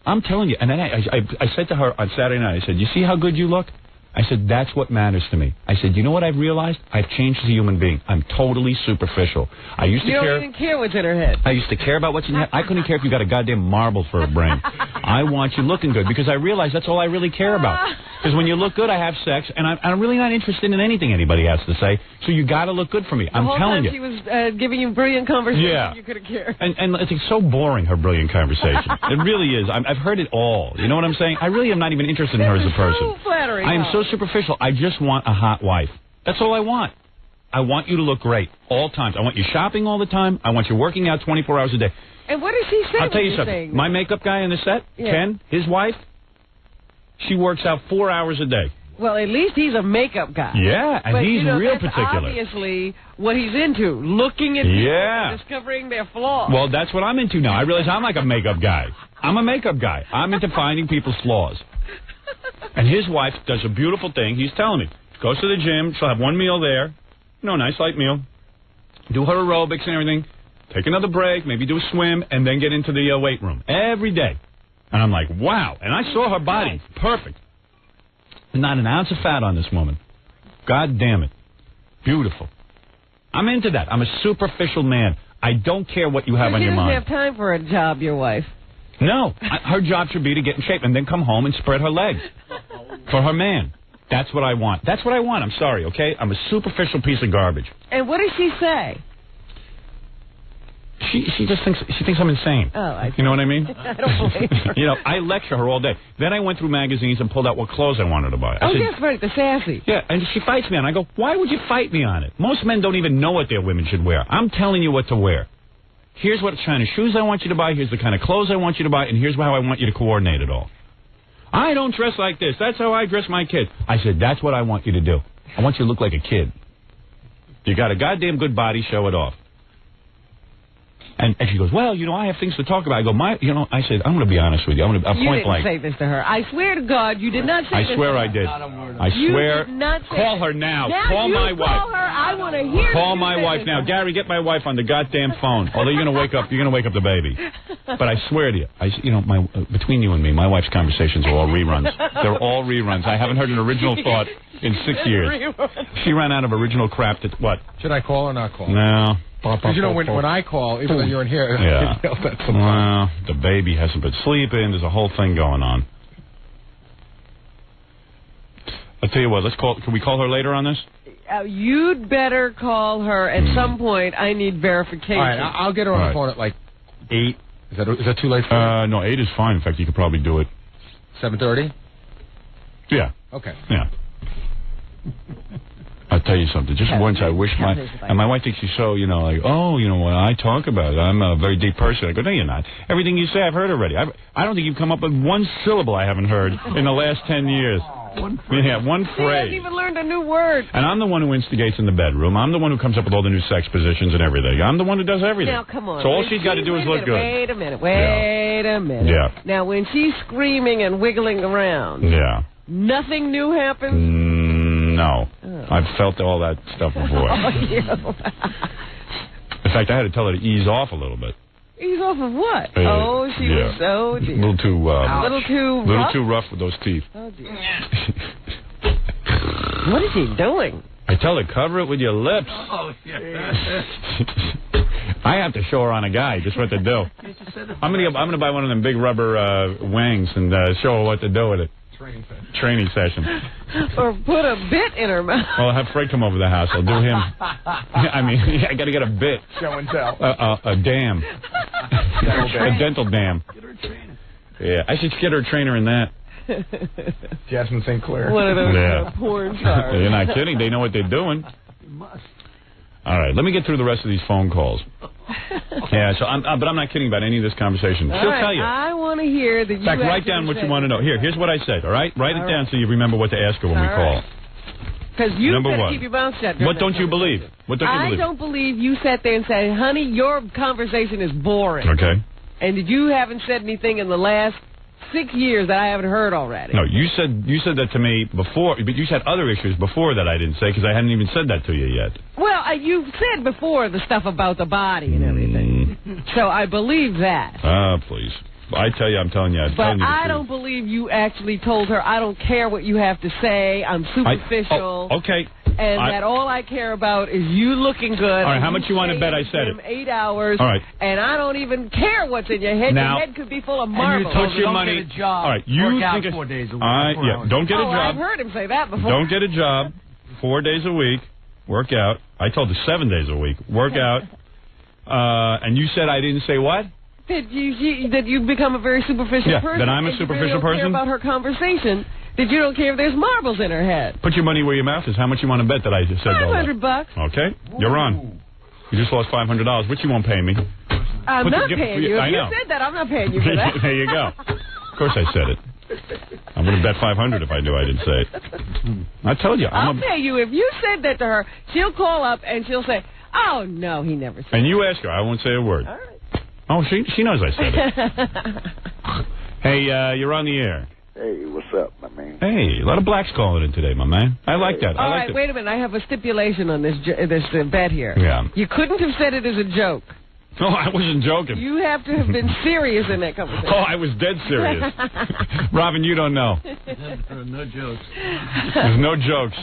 I'm telling you. And then I said to her on Saturday night, I said, you see how good you look? I said, that's what matters to me. I said, you know what I've realized? I've changed as a human being. I'm totally superficial. I used to care. You don't even care what's in her head. I used to care about what's in her head. I couldn't care if you got a goddamn marble for a brain. I want you looking good because I realize that's all I really care about. Because when you look good, I have sex, and I'm really not interested in anything anybody has to say. So you got to look good for me. I'm telling you. The whole time she was giving you brilliant conversation, yeah. You couldn't care. And it's so boring, her brilliant conversation. It really is. I've heard it all. You know what I'm saying? I really am not even interested in her as a person. So flattering. I am so superficial. I just want a hot wife. That's all I want. I want you to look great all times. I want you shopping all the time. I want you working out 24 hours a day. And what does he say? I'll tell you something. My makeup guy on the set, Ken, his wife, she works out 4 hours a day. Well, at least he's a makeup guy. Yeah, and but, he's real that's particular. Obviously, what he's into, looking at people and discovering their flaws. Well, that's what I'm into now. I realize I'm like a makeup guy. I'm a makeup guy. I'm into finding people's flaws. And his wife does a beautiful thing. He's telling me. Goes to the gym. She'll have one meal there. Nice light meal. Do her aerobics and everything. Take another break. Maybe do a swim. And then get into the weight room. Every day. And I'm like, wow. And I saw her body. Perfect. Not an ounce of fat on this woman. God damn it. Beautiful. I'm into that. I'm a superficial man. I don't care what you have on your mind. She doesn't have time for a job, your wife. No. Her job should be to get in shape and then come home and spread her legs for her man. That's what I want. That's what I want. I'm sorry, okay? I'm a superficial piece of garbage. And what does she say? She just thinks I'm insane. Oh, you know what I mean? I don't believe her. You know, I lecture her all day. Then I went through magazines and pulled out what clothes I wanted to buy. I said, yes, right, the sassy. Yeah, and she fights me on it. I go, why would you fight me on it? Most men don't even know what their women should wear. I'm telling you what to wear. Here's what kind of shoes I want you to buy. Here's the kind of clothes I want you to buy. And here's how I want you to coordinate it all. I don't dress like this. That's how I dress my kids. I said, that's what I want you to do. I want you to look like a kid. You got a goddamn good body, show it off. And she goes, well, you know, I have things to talk about. I go, I said, I'm going to be honest with you. I'm going to point blank. You didn't say this to her. I swear to God, you did not say this to her. I swear I did. I swear. You did not say call her now. Call my wife. Call her. I want to hear. Call my wife now. Gary, get my wife on the goddamn phone. Although you're going to wake up the baby. But I swear to you, between you and me, my wife's conversations are all reruns. They're all reruns. I haven't heard an original thought in 6 years. She ran out of original crap. What? Should I call or not call? No. Because, you know, when I call, even though you're in here, yeah. I can tell that sometimes. Well, the baby hasn't been sleeping. There's a whole thing going on. I'll tell you what, can we call her later on this? You'd better call her at some point. I need verification. All right, I'll get her on the phone at like 8. Is that too late for you? No, 8 is fine. In fact, you could probably do it. 7:30? Yeah. Okay. Yeah. I'll tell you something. Just once, I wish my wife thinks she's so, when I talk about it, I'm a very deep person. I go, no, you're not. Everything you say, I've heard already. I don't think you've come up with one syllable I haven't heard in the last 10 years. One phrase. Yeah, one phrase. She hasn't even learned a new word. And I'm the one who instigates in the bedroom. I'm the one who comes up with all the new sex positions and everything. I'm the one who does everything. Now, come on. So all she's got to do is look good. Wait a minute. Yeah. Now, when she's screaming and wiggling around, nothing new happens? No. Oh. I've felt all that stuff before. In fact, I had to tell her to ease off a little bit. Ease off of what? She was so dear. A little too rough with those teeth. Oh, dear. What is he doing? I tell her, cover it with your lips. Oh, yeah. I have to show her on a guy just what to do. I'm gonna buy one of them big rubber wangs and show her what to do with it. Training session. Or put a bit in her mouth. Well, I'll have Fred come over to the house. I'll do him. I got to get a bit. Show and tell. A dam. A dental dam. Get her a trainer. Yeah, I should get her a trainer in that. Jasmine St. Clair. One of those porn stars. You're not kidding. They know what they're doing. You must. All right, let me get through the rest of these phone calls. Yeah, but I'm not kidding about any of this conversation. She'll tell you. I want to hear that you. In fact, write down what you want to know. Here's what I said. All right, write it down so you remember what to ask her when we call. Because you better keep your mouth shut. What don't you believe? I don't believe you sat there and said, "Honey, your conversation is boring." Okay. And you haven't said anything in the last 6 years that I haven't heard already. No, you said that to me before, but you said other issues before that I didn't say because I hadn't even said that to you yet. Well, you said before the stuff about the body and everything, so I believe that. Please. I tell you, I'm telling you. But I don't believe you actually told her, I don't care what you have to say, I'm superficial. Okay. And that all I care about is you looking good. All right, how much you want to bet I said it? 8 hours. All right. And I don't even care what's in your head. Now, your head could be full of marbles. Put your money. Don't get a job. All right, you work out think 4 days a week. Don't get a job. I've heard him say that before. Don't get a job. 4 days a week. Work out. I told her 7 days a week. Work out. And you said I didn't say what? That you've become a very superficial person. That I'm a superficial person? Care about her conversation. That you don't care if there's marbles in her head. Put your money where your mouth is. How much you want to bet that I just said $500. Okay. You're on. You just lost $500, which you won't pay me. I'm not paying you. If you said that, I'm not paying you for that. There you go. Of course I said it. I would have bet $500 if I knew I didn't say it. I told you. I'll pay you. If you said that to her, she'll call up and she'll say, oh, no, he never said And you ask her. I won't say a word. All right. Oh, she knows I said it. Hey, you're on the air. Hey, what's up, my man? Hey, a lot of blacks calling in today, my man. I like that. All right, wait a minute. I have a stipulation on this bet here. Yeah. You couldn't have said it as a joke. No, I wasn't joking. You have to have been serious in that conversation. Oh, I was dead serious. Robin, you don't know. No jokes. There's no jokes.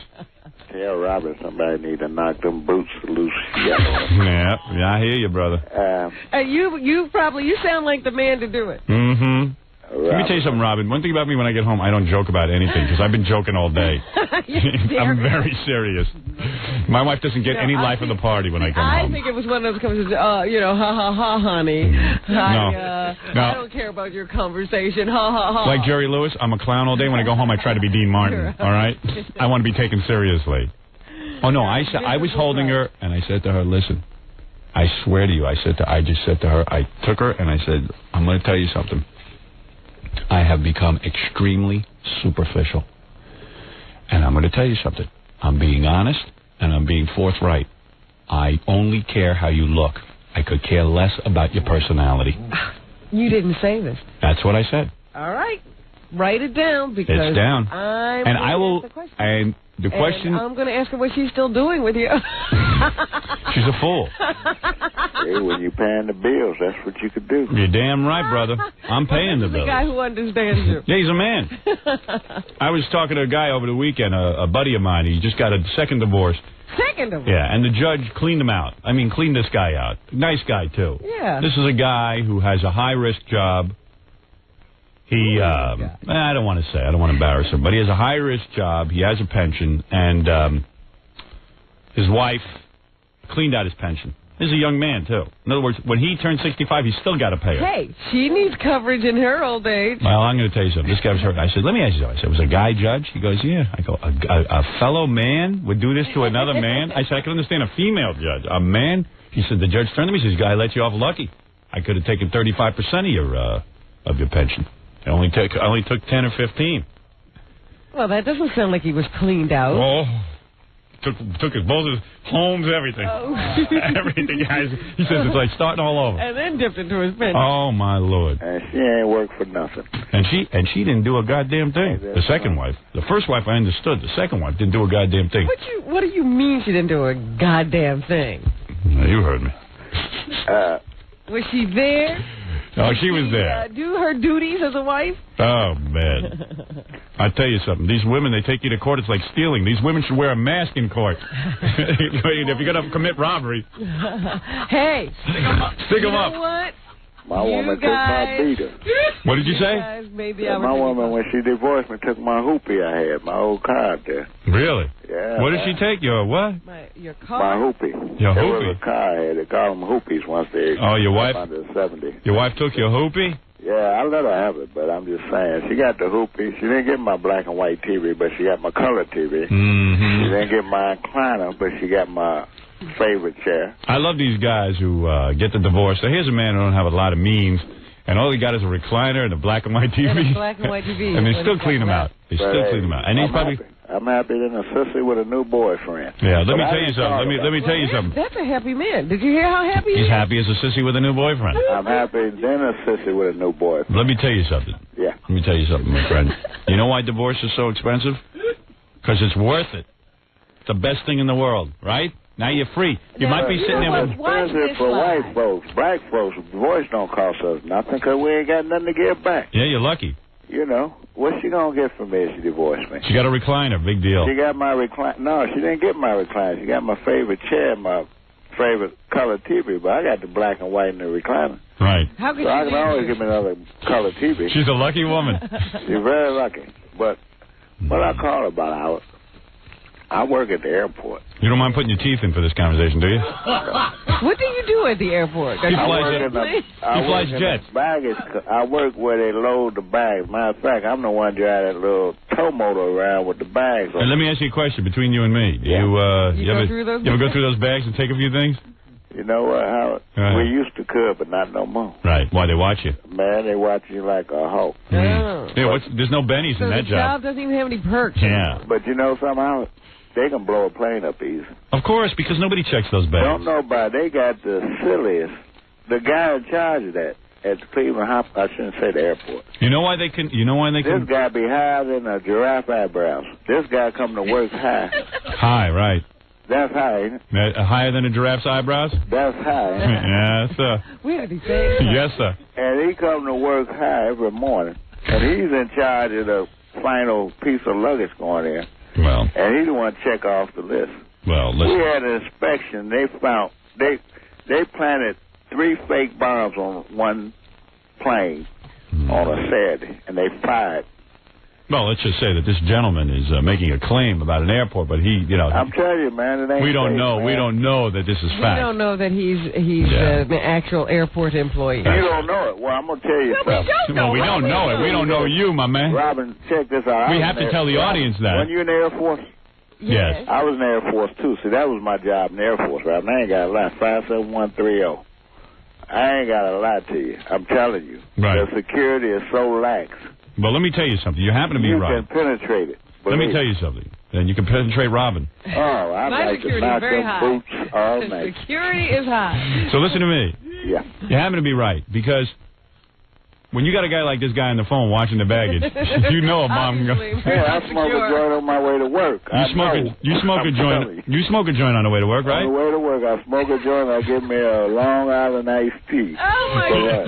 Tell Robin somebody need to knock them boots loose. Yeah, I hear you, brother. You sound like the man to do it. Mm-hmm. Let me tell you something, Robin. One thing about me when I get home, I don't joke about anything because I've been joking all day. I'm very serious. My wife doesn't get any life of the party when I come home. I think it was one of those conversations, ha, ha, ha, honey. I don't care about your conversation, ha, ha, ha. Like Jerry Lewis, I'm a clown all day. When I go home, I try to be Dean Martin, all right? I want to be taken seriously. Oh, no, I was holding her, and I said to her, listen, I swear to you, I just said to her, I took her, and I said, I'm going to tell you something. I have become extremely superficial. And I'm going to tell you something. I'm being honest, and I'm being forthright. I only care how you look. I could care less about your personality. You didn't say this. That's what I said. All right. Write it down because it's down. I'm and I will. The question. And the question. And I'm going to ask her what she's still doing with you. She's a fool. Hey, when you're paying the bills, that's what you could do. You're damn right, brother. I'm paying the bills. The guy who understands you. Yeah, he's a man. I was talking to a guy over the weekend, a buddy of mine. He just got a second divorce. Second divorce? Yeah, and the judge cleaned him out. I mean, cleaned this guy out. Nice guy, too. Yeah. This is a guy who has a high-risk job. He, I don't want to say, I don't want to embarrass him, but he has a high-risk job. He has a pension, and his wife cleaned out his pension. This is a young man, too. In other words, when he turned 65, he's still got to pay her. Hey, she needs coverage in her old age. Well, I'm going to tell you something. This guy was hurt. I said, let me ask you something. I said, was a guy judge? He goes, yeah. I go, a fellow man would do this to another man? I said, I can understand a female judge. A man? He said, the judge turned to me and says, guy let you off lucky. I could have taken 35% of your pension. I only took 10 or 15. Well, that doesn't sound like he was cleaned out. Oh, took both his homes, everything. Oh. Everything, guys. He says it's like starting all over. And then dipped into his pension. Oh, my Lord. And she ain't worked for nothing. And she didn't do a goddamn thing. The second wife. The first wife I understood. The second wife didn't do a goddamn thing. What do you mean she didn't do a goddamn thing? You heard me. Was she there? Oh, she was there. Do her duties as a wife? Oh, man. I tell you something. These women, they take you to court. It's like stealing. These women should wear a mask in court. If you're going to commit robbery. Hey. Stick them up. You know what? My woman took my beater. What did you say? My woman, when she divorced me, took my hoopie I had, my old car out there. Really? Yeah. What did she take? Your what? Your car? My hoopie. Your hoopie? It was a car I had. They call them hoopies once they... Oh, your wife? Under 70. Your wife took your hoopie? Yeah, I let her have it, but I'm just saying. She got the hoopie. She didn't get my black and white TV, but she got my color TV. Mm-hmm. She didn't get my recliner, but she got my favorite chair. I love these guys who get the divorce. So here's a man who don't have a lot of means, and all he got is a recliner and a black and white TV. And a black and white TV. And they still clean him out. They still clean him out. And he's probably... I'm happy than a sissy with a new boyfriend. Yeah, let me tell you something. Let me tell you something. That's a happy man. Did you hear how happy he is? He's happy as a sissy with a new boyfriend. I'm happy than a sissy with a new boyfriend. Let me tell you something. Yeah. Let me tell you something, my friend. You know why divorce is so expensive? Because it's worth it. It's the best thing in the world, right? Now you're free. You might be sitting there with... It's expensive for white folks. Black folks, divorce don't cost us nothing because we ain't got nothing to give back. Yeah, you're lucky. You know, what's she going to get from me if she divorced me? She got a recliner. Big deal. She got my recliner. No, she didn't get my recliner. She got my favorite chair, my favorite color TV, but I got the black and white and the recliner. Right. How could so I can always get me another color TV. She's a lucky woman. She's very lucky. But what I call about I work at the airport. You don't mind putting your teeth in for this conversation, do you? What do you do at the airport? He flies jets. Baggage. I work where they load the bags. Matter of fact, I'm the one driving that little tow motor around with the bags on. And let me ask you a question between you and me. Yeah. You ever go through those bags and take a few things? You know what, Howard? We used to could, but not no more. Right. Why, they watch you? Man, they watch you like a hawk. Mm. Yeah, there's no bennies in that job. The job doesn't even have any perks. Yeah. But you know somehow they can blow a plane up easy. Of course, because nobody checks those bags. Don't nobody. They got the silliest. The guy in charge of that at the Cleveland I shouldn't say the airport. You know why they can? This guy be higher than a giraffe eyebrows. This guy come to work high. High, right. That's high, ain't it? Higher than a giraffe's eyebrows? That's high. Yes, sir. Where did he say? Yes, sir. And he come to work high every morning. And he's in charge of the final piece of luggage going in. Well. And he the one check off the list. Well, listen. We had an inspection. They found, they planted 3 fake bombs on one plane on a Saturday. And they fired. Well, let's just say that this gentleman is making a claim about an airport, but he, I'm telling you, man, it ain't we don't safe, know. Man. We don't know that this is fact. We don't know that he's an actual airport employee. You don't know it. Well, I'm gonna tell you something. Well, we don't know it. We don't know you, my man. Robin, check this out. We have to tell the audience that. When you in the Air Force? Yes. I was in the Air Force too. See, that was my job in the Air Force, Robin. I ain't got to lie. 57130. I ain't got to lie to you. I'm telling you. Right. The security is so lax. Well, let me tell you something. You happen to be right. You can penetrate it. Let me tell you something. Then you can penetrate Robin. Oh, I like to knock them boots all night. Security is high. So listen to me. Yeah. You happen to be right, because when you got a guy like this guy on the phone watching the baggage, you know a bomb. Hey, I smoke a joint on my way to work. You smoke a joint. You smoke a joint on the way to work, right? On the way to work, I smoke a joint. I get me a Long Island iced tea. Oh my God!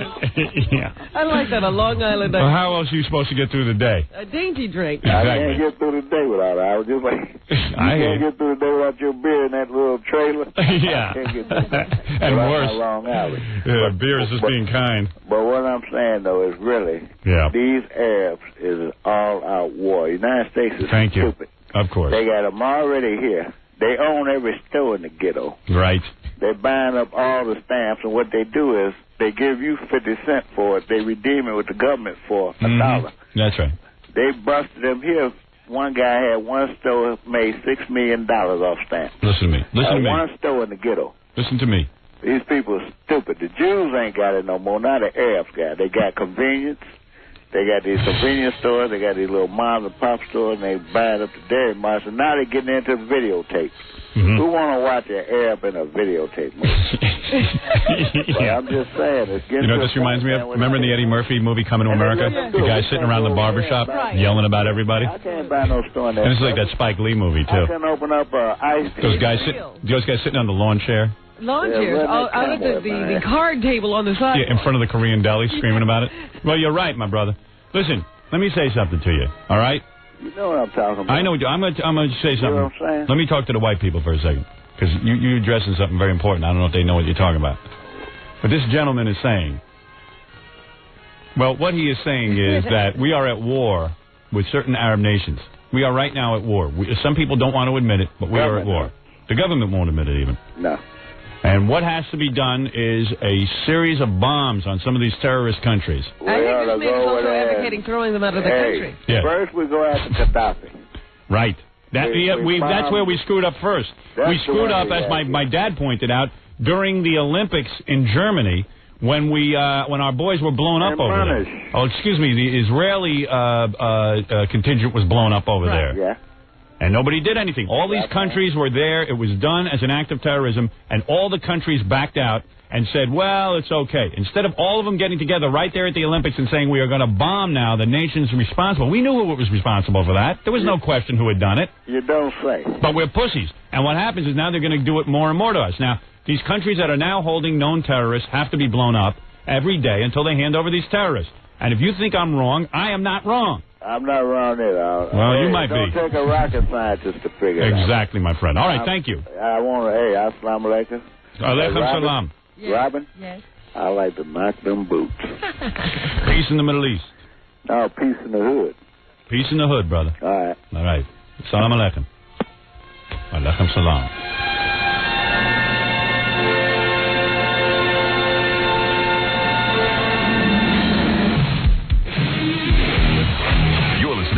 Yeah. I like that, a Long Island iced tea. Well, how else are you supposed to get through the day? A dainty drink. Exactly. I can't get through the day without it. I was just like, you can't get through the day without your beer in that little trailer. Yeah. I can't get through the day And worse. Long Island. Yeah, beer is just being kind. But what I'm saying though is really. Yeah. These Arabs is an all-out war. The United States is stupid. Of course. They got them already here. They own every store in the ghetto. Right. They're buying up all the stamps, and what they do is they give you 50 cents for it. They redeem it with the government for $1. That's right. They busted them here. One guy had one store made $6 million off stamps. Listen to me. Listen to me. One store in the ghetto. Listen to me. These people are stupid. The Jews ain't got it no more. Now the Arabs got it. They got convenience. They got these convenience stores. They got these little mom and pop stores, and they buying up the dairy marts. And now they're getting into videotape. Who want to watch an Arab in a videotape movie? Yeah. I'm just saying. It's getting what this reminds me of? Remember in the Eddie Murphy movie Coming to America? The guy sitting around the barbershop yelling about everybody? I can't buy no store in that. And it's like that Spike Lee movie, too. I can open up ice Those guys sitting on the lawn chair. Lawn chairs. Out of the card table on the side. Yeah, in front of the Korean deli, screaming about it. Well, you're right, my brother. Listen, let me say something to you, all right? You know what I'm talking about. I know. I'm going to say something. You know what I'm saying? Let me talk to the white people for a second, because you're addressing something very important. I don't know if they know what you're talking about. But this gentleman is saying, well, what he is saying is that we are at war with certain Arab nations. We are right now at war. Some people don't want to admit it, but we are at war. The government won't admit it even. No. And what has to be done is a series of bombs on some of these terrorist countries. I think this man is also advocating throwing them out of the country. Yeah. First we go after Gaddafi. Right. That's where we screwed up first. We screwed up, as my dad pointed out, during the Olympics in Germany when our boys were blown up over there. Oh, excuse me, the Israeli contingent was blown up over there. Yeah. And nobody did anything. All these countries were there. It was done as an act of terrorism, and all the countries backed out and said, well, it's okay. Instead of all of them getting together right there at the Olympics and saying, we are going to bomb now the nations responsible. We knew who was responsible for that. There was no question who had done it. You don't say. But we're pussies. And what happens is now they're going to do it more and more to us. Now, these countries that are now holding known terrorists have to be blown up every day until they hand over these terrorists. And if you think I'm wrong, I am not wrong. I'm not wrong either. Well, you might be. Don't take a rocket scientist to figure it out. Exactly, my friend. All right, thank you. I want to, assalamu alaikum. Alaikum salam. Yes. Robin? Yes. I like to knock them boots. Peace in the Middle East. No, peace in the hood. Peace in the hood, brother. All right. All right. Salam alaikum. Alaikum salam.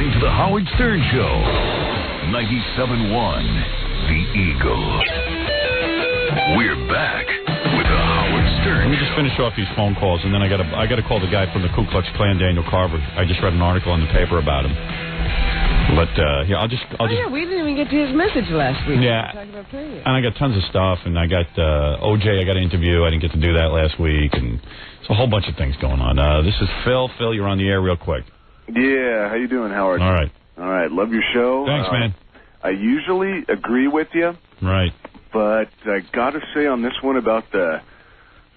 To the Howard Stern Show, 97.1 The Eagle. We're back with the Howard Stern Show. Let me just finish off these phone calls, and then I got to call the guy from the Ku Klux Klan, Daniel Carver. I just read an article in the paper about him. But yeah, I'll just. We didn't even get to his message last week. Yeah, and I got tons of stuff, and I got OJ. I got an interview. I didn't get to do that last week, and it's a whole bunch of things going on. This is Phil. Phil, you're on the air, real quick. Yeah, how you doing, Howard? All right. All right, love your show. Thanks, man. I usually agree with you. Right. But I got to say on this one about the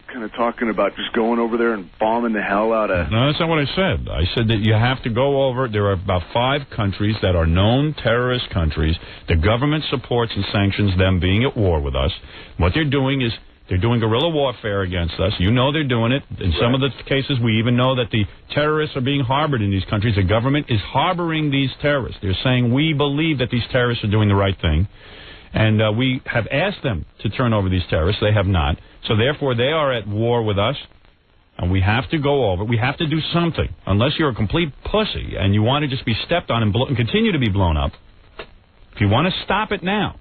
kind of talking about just going over there and bombing the hell out of... No, that's not what I said. I said that you have to go over... There are about 5 countries that are known terrorist countries. The government supports and sanctions them being at war with us. What they're doing is... They're doing guerrilla warfare against us. You know they're doing it. In some of the cases, we even know that the terrorists are being harbored in these countries. The government is harboring these terrorists. They're saying, we believe that these terrorists are doing the right thing. And we have asked them to turn over these terrorists. They have not. So, therefore, they are at war with us. And we have to go over. We have to do something. Unless you're a complete pussy and you want to just be stepped on and continue to be blown up, if you want to stop it now,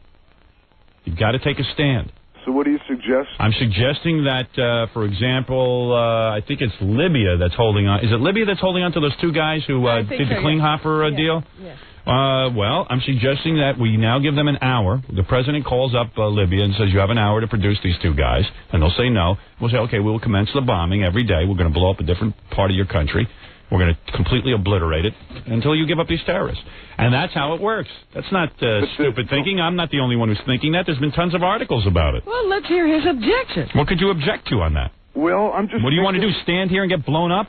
you've got to take a stand. So what do you suggest? I'm suggesting that, for example, I think it's Libya that's holding on. Is it Libya that's holding on to those two guys who did the Klinghoffer deal? Yes. Well, I'm suggesting that we now give them an hour. The president calls up Libya and says, you have an hour to produce these two guys. And they'll say no. We'll say, okay, we will commence the bombing every day. We're going to blow up a different part of your country. We're going to completely obliterate it until you give up these terrorists. And that's how it works. That's not stupid thinking. I'm not the only one who's thinking that. There's been tons of articles about it. Well, let's hear his objection. What could you object to on that? Well, I'm just... What do you want to do, stand here and get blown up?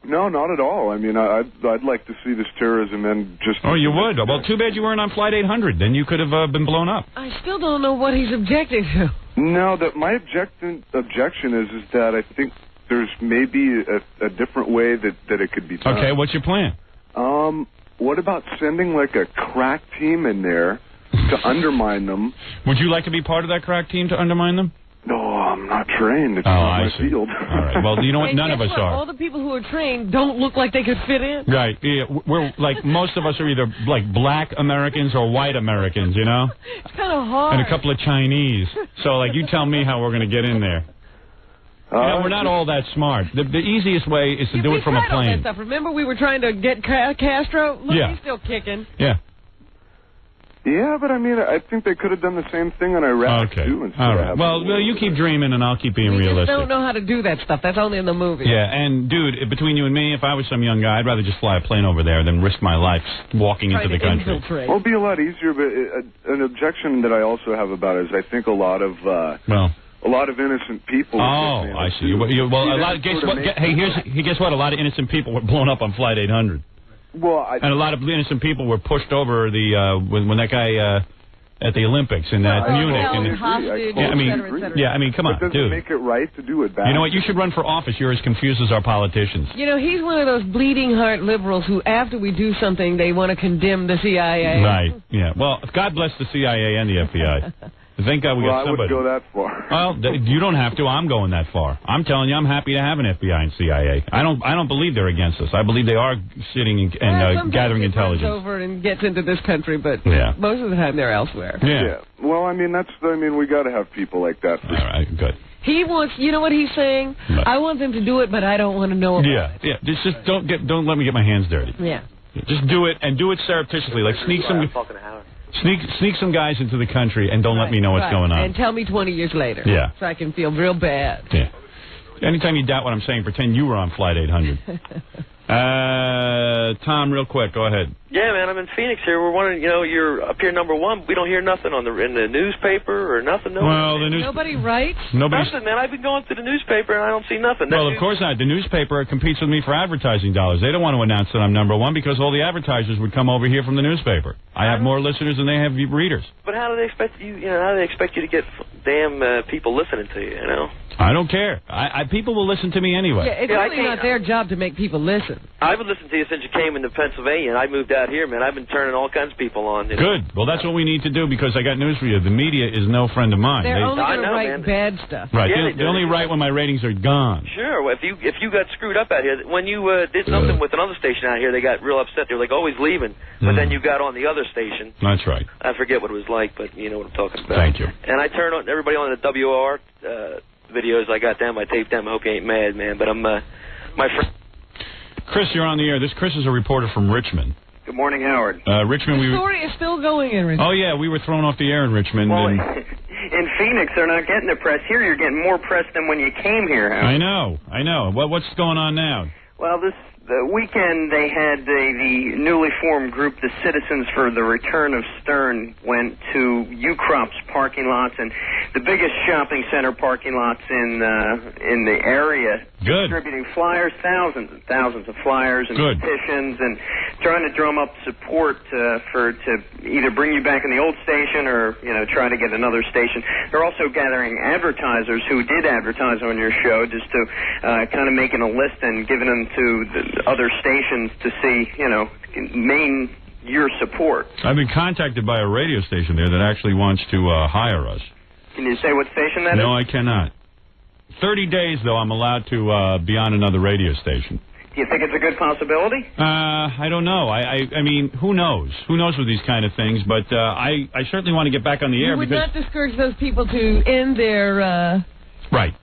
No, not at all. I mean, I'd like to see this terrorism end just... Oh, you would? Well, too bad you weren't on Flight 800. Then you could have been blown up. I still don't know what he's objecting to. No, my objection is that I think there's maybe a different way that it could be done. Okay, what's your plan? What about sending like a crack team in there to undermine them? Would you like to be part of that crack team to undermine them? No, I'm not trained. It's not my field. All right. Well, you know what? None of us are. All the people who are trained don't look like they could fit in. Right. Yeah, we're like, most of us are either like black Americans or white Americans, you know? It's kind of hard. And a couple of Chinese. So, like, you tell me how we're going to get in there. We're not all that smart. The easiest way is to do it from a plane. All that stuff. Remember we were trying to get Castro? Look, yeah. He's still kicking. Yeah. Yeah, but I mean, I think they could have done the same thing in Iraq, too. All right. Well, you keep dreaming, and I'll keep being realistic. We just don't know how to do that stuff. That's only in the movie. Yeah, and, dude, between you and me, if I was some young guy, I'd rather just fly a plane over there than risk my life walking into the country. Well, it'll be a lot easier, but an objection that I also have about it is I think a lot of innocent people... Oh, I see. Well, guess what? A lot of innocent people were blown up on Flight 800. Well, and a lot of innocent people were pushed over the when that guy at the Olympics in Munich. I mean, come on, dude. Does it make it right to do it back? You know what? You should run for office. You're as confused as our politicians. You know, he's one of those bleeding heart liberals who, after we do something, they want to condemn the CIA. Right. Yeah. Well, God bless the CIA and the FBI. Thank God we got somebody. I wouldn't go that far. Well, you don't have to. I'm going that far. I'm telling you, I'm happy to have an FBI and CIA. I don't believe they're against us. I believe they are sitting and gathering intelligence. Over and gets into this country, but yeah. Most of the time they're elsewhere. Yeah. Well, I mean, we got to have people like that. All right. Good. He wants, you know what he's saying? Right. I want them to do it, but I don't want to know about it. Yeah. Just don't let me get my hands dirty. Yeah. Just do it, and do it surreptitiously. Like sneak some guys into the country and don't let me know what's going on. And tell me 20 years later. Yeah. So I can feel real bad. Yeah. Anytime you doubt what I'm saying, pretend you were on Flight 800. Tom, real quick, go ahead. Yeah, man, I'm in Phoenix here. We're wondering, you're up here #1. We don't hear nothing in the newspaper or nothing. Nobody writes? Nothing, man. I've been going through the newspaper and I don't see nothing. Well, of course not. The newspaper competes with me for advertising dollars. They don't want to announce that I'm #1 because all the advertisers would come over here from the newspaper. I have more listeners than they have readers. But how do they expect you? How do they expect you to get damn people listening to you? I don't care. People will listen to me anyway. Yeah, it's really not their job to make people listen. I've been listening to you since you came into Pennsylvania, and I moved out here, man. I've been turning all kinds of people on. Good. Well, that's what we need to do because I got news for you. The media is no friend of mine. They're only going to write bad stuff. Right. Yeah, they only write when my ratings are gone. Sure. Well, if you got screwed up out here, when you did something with another station out here, they got real upset. They were like always leaving, but then you got on the other station. That's right. I forget what it was like, but you know what I'm talking about. Thank you. And I turn on everybody on the WOR videos. I got them. I taped them. I hope you ain't mad, man. But I'm my friend. Chris, you're on the air. Chris is a reporter from Richmond. Good morning, Howard. Richmond. The story is still going in Richmond. Oh yeah, we were thrown off the air in Richmond. Well, in Phoenix, they're not getting the press. Here, you're getting more press than when you came here, Howard. I know. What's going on now? Well, the weekend they had the newly formed group, the Citizens for the Return of Stern, went to Ucrop's parking lots and the biggest shopping center parking lots in the area. Good. Distributing flyers, thousands and thousands of flyers and petitions, and trying to drum up support to either bring you back in the old station or try to get another station. They're also gathering advertisers who did advertise on your show, just to kind of making a list and giving them to the other stations to see, main your support. I've been contacted by a radio station there that actually wants to hire us. Can you say what station that is? No, I cannot. 30 days, though, I'm allowed to be on another radio station. Do you think it's a good possibility? I don't know. I mean, who knows? Who knows with these kind of things? But I certainly want to get back on the air. You would not discourage those people to end their... Right.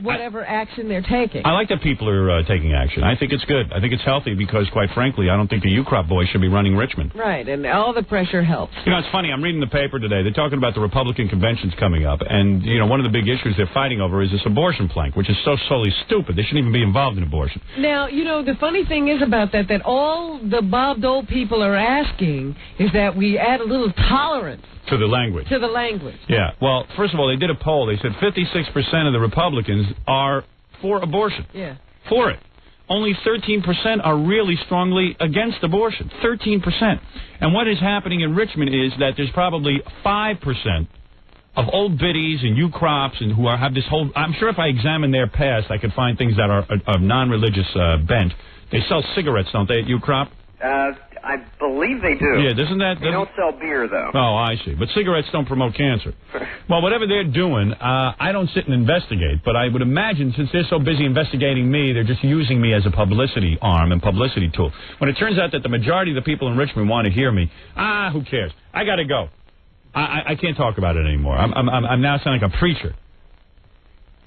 whatever action they're taking. I like that people are taking action. I think it's good. I think it's healthy because, quite frankly, I don't think the U-Crop boys should be running Richmond. Right, and all the pressure helps. You know, it's funny. I'm reading the paper today. They're talking about the Republican conventions coming up, and, you know, one of the big issues they're fighting over is this abortion plank, which is so solely stupid. They shouldn't even be involved in abortion. Now, you know, the funny thing is about that all the Bob Dole people are asking is that we add a little tolerance. To the language. To the language. Yeah. Well, first of all, they did a poll. They said 56% of the Republicans are for abortion. Yeah. For it. Only 13% are really strongly against abortion. 13%. And what is happening in Richmond is that there's probably 5% of old biddies and U-Crops and who have this whole... I'm sure if I examine their past, I could find things that are of non-religious bent. They sell cigarettes, don't they, at U-Crop? I believe they do. Yeah, doesn't that... They don't sell beer, though. Oh, I see. But cigarettes don't promote cancer. Well, whatever they're doing, I don't sit and investigate, but I would imagine since they're so busy investigating me, they're just using me as a publicity arm and publicity tool. When it turns out that the majority of the people in Richmond want to hear me, who cares? I got to go. I can't talk about it anymore. I'm now sounding like a preacher.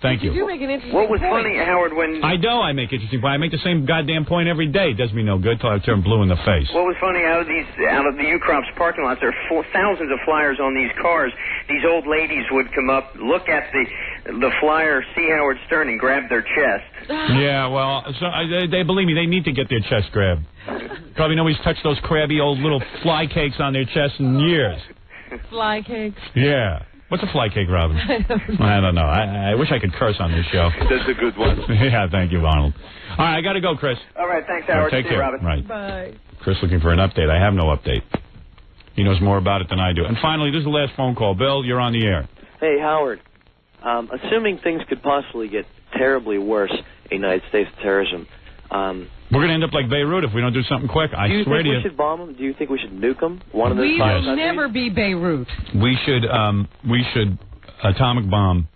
Thank you. You do make an interesting What was point. funny, Howard, when... I know I make interesting points. I make the same goddamn point every day. It does me no good till I turn blue in the face. What was funny, out of the U-Crops parking lots, there are thousands of flyers on these cars. These old ladies would come up, look at the flyer, see Howard Stern, and grab their chest. Yeah, well, so they believe me. They need to get their chest grabbed. Probably nobody's touched those crabby old little fly cakes on their chests in years. Fly cakes? Yeah. What's a fly cake, Robin? I don't know. I wish I could curse on this show. That's a good one. Yeah, thank you, Arnold. All right, I got to go, Chris. All right, thanks, Howard. Take care. Robin. Right. Bye. Chris looking for an update. I have no update. He knows more about it than I do. And finally, this is the last phone call. Bill, you're on the air. Hey, Howard. Assuming things could possibly get terribly worse in the United States of terrorism, we're going to end up like Beirut if we don't do something quick. I swear to you. Do you think we should bomb them? Do you think we should nuke them? One of those we will never be Beirut. We should atomic bomb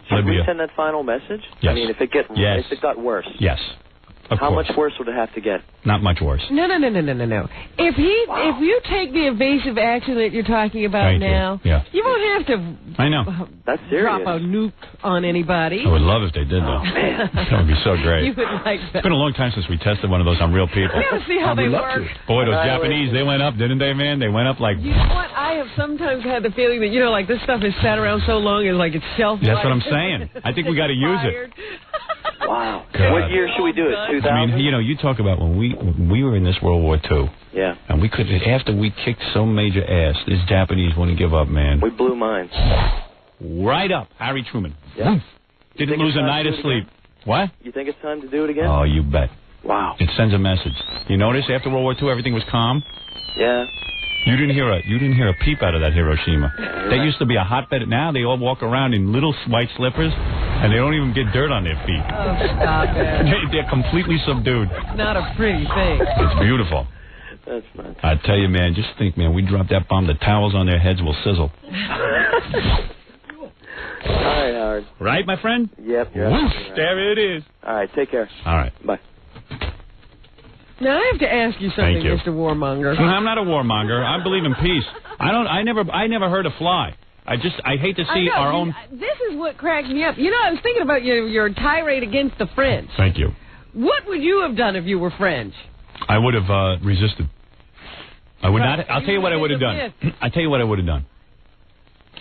Libya. Should we send that final message? Yes. I mean, if it got worse. Yes. How much worse would it have to get? Not much worse. No. If you take the evasive action that you're talking about now, you won't have to. I know. That's serious. Drop a nuke on anybody. I would love if they did, though. That would be so great. You would like that. It's been a long time since we tested one of those on real people. We got to see how they work. Boy, those Japanese, they went up, didn't they, man? They went up like... You know what? I have sometimes had the feeling that, like this stuff has sat around so long, it's like it's shelf life. That's what I'm saying. I think we got to use it. Wow. God. What year should we do it? 2000? I mean, you talk about when we were in this World War II. Yeah. And we could, after we kicked so major ass, these Japanese wouldn't give up, man. We blew mines. Right up. Harry Truman. Yeah. Didn't lose a night of sleep. What? You think it's time to do it again? Oh, you bet. Wow. It sends a message. You notice after World War II, everything was calm? Yeah. You didn't hear a peep out of that Hiroshima. That used to be a hotbed. Now they all walk around in little white slippers, and they don't even get dirt on their feet. Oh, stop it. They're completely subdued. Not a pretty thing. It's beautiful. That's nuts. I tell you, man, just think, man, we drop that bomb, the towels on their heads will sizzle. All right, Howard. Right, my friend? Yep. Whoosh, there it is. All right, take care. All right. Bye. Now, I have to ask you something, Mr. Warmonger. No, I'm not a warmonger. I believe in peace. I never hurt a fly. I hate to see our own... This is what cracks me up. I was thinking about your tirade against the French. Thank you. What would you have done if you were French? I would have resisted. I would not... I'll tell you what I would have done. I'll tell you what I would have done.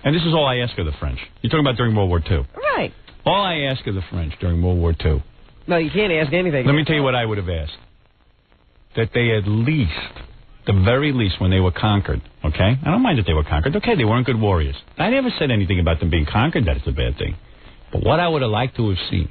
And this is all I ask of the French. You're talking about during World War II. Right. All I ask of the French during World War II... No, you can't ask anything. Let me tell you what I would have asked. That they at least, the very least, when they were conquered, okay? I don't mind that they were conquered. Okay, they weren't good warriors. I never said anything about them being conquered that it's a bad thing. But what I would have liked to have seen,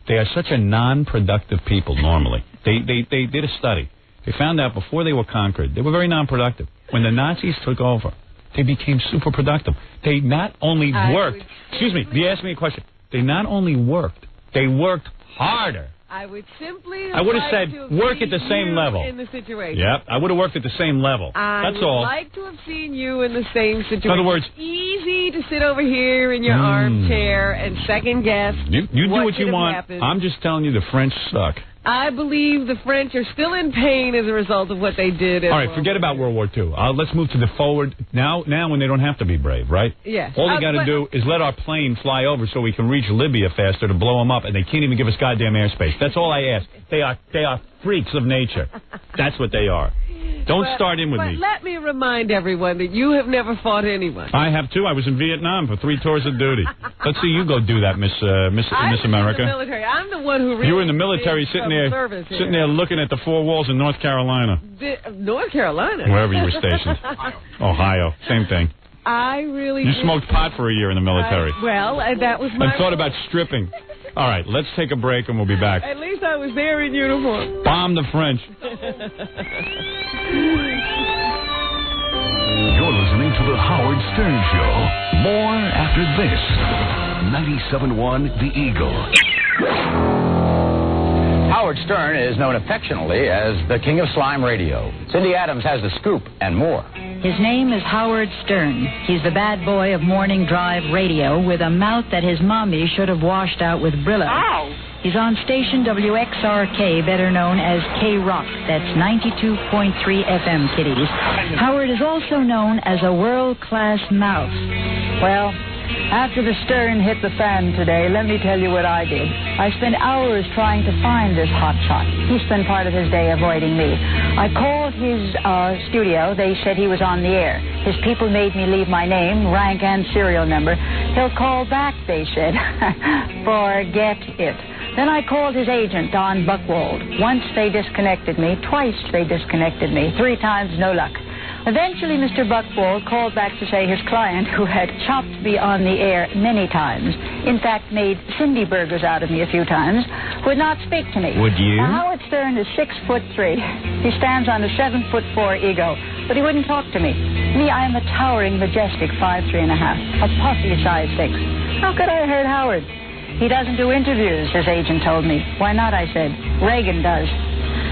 they are such a non-productive people normally. They did a study. They found out before they were conquered, they were very non-productive. When the Nazis took over, they became super productive. They not only worked... Excuse me, you asked me a question. They not only worked, they worked harder. I would simply I would have said work at the same level. In the situation. Yep, I would have worked at the same level. That's all. I would like to have seen you in the same situation. In other words, easy to sit over here in your armchair and second guess. You do what you want. Happened. I'm just telling you the French suck. I believe the French are still in pain as a result of what they did. All right, forget about World War II. Let's move to the forward. Now when they don't have to be brave, right? Yes. All they got to do is let our plane fly over so we can reach Libya faster to blow them up, and they can't even give us goddamn airspace. That's all I ask. They are freaks of nature. That's what they are. Don't start in with me. But let me remind everyone that you have never fought anyone. I have too. I was in Vietnam for 3 tours of duty. Let's see you go do that, Miss America. In the military. I'm the one who really you were in the military sitting there looking at the 4 walls in North Carolina. North Carolina? Wherever you were stationed. Ohio. Same thing. I really You smoked pot for a year in the military. That was my... And thought about stripping. All right, let's take a break and we'll be back. At least I was there in uniform. Bomb the French. You're listening to The Howard Stern Show. More after this. 97.1 The Eagle. Howard Stern is known affectionately as the King of Slime Radio. Cindy Adams has the scoop and more. His name is Howard Stern. He's the bad boy of morning drive radio with a mouth that his mommy should have washed out with Brillo. Ow. He's on station WXRK, better known as K-Rock. That's 92.3 FM, kiddies. Howard is also known as a world-class mouse. Well, after the Stern hit the fan today, let me tell you what I did. I spent hours trying to find this hotshot. He spent part of his day avoiding me. I called his studio. They said he was on the air. His people made me leave my name, rank, and serial number. He'll call back, they said. Forget it. Then I called his agent, Don Buchwald. Once they disconnected me. Twice they disconnected me. 3 times, no luck. Eventually, Mr. Buchwald called back to say his client, who had chopped me on the air many times, in fact made Cindy burgers out of me a few times, would not speak to me. Would you? Now, Howard Stern is 6'3". He stands on a 7'4" ego, but he wouldn't talk to me. Me, I am a towering, majestic 5'3½", a puffy size 6. How could I hurt Howard? He doesn't do interviews, his agent told me. Why not, I said. Reagan does.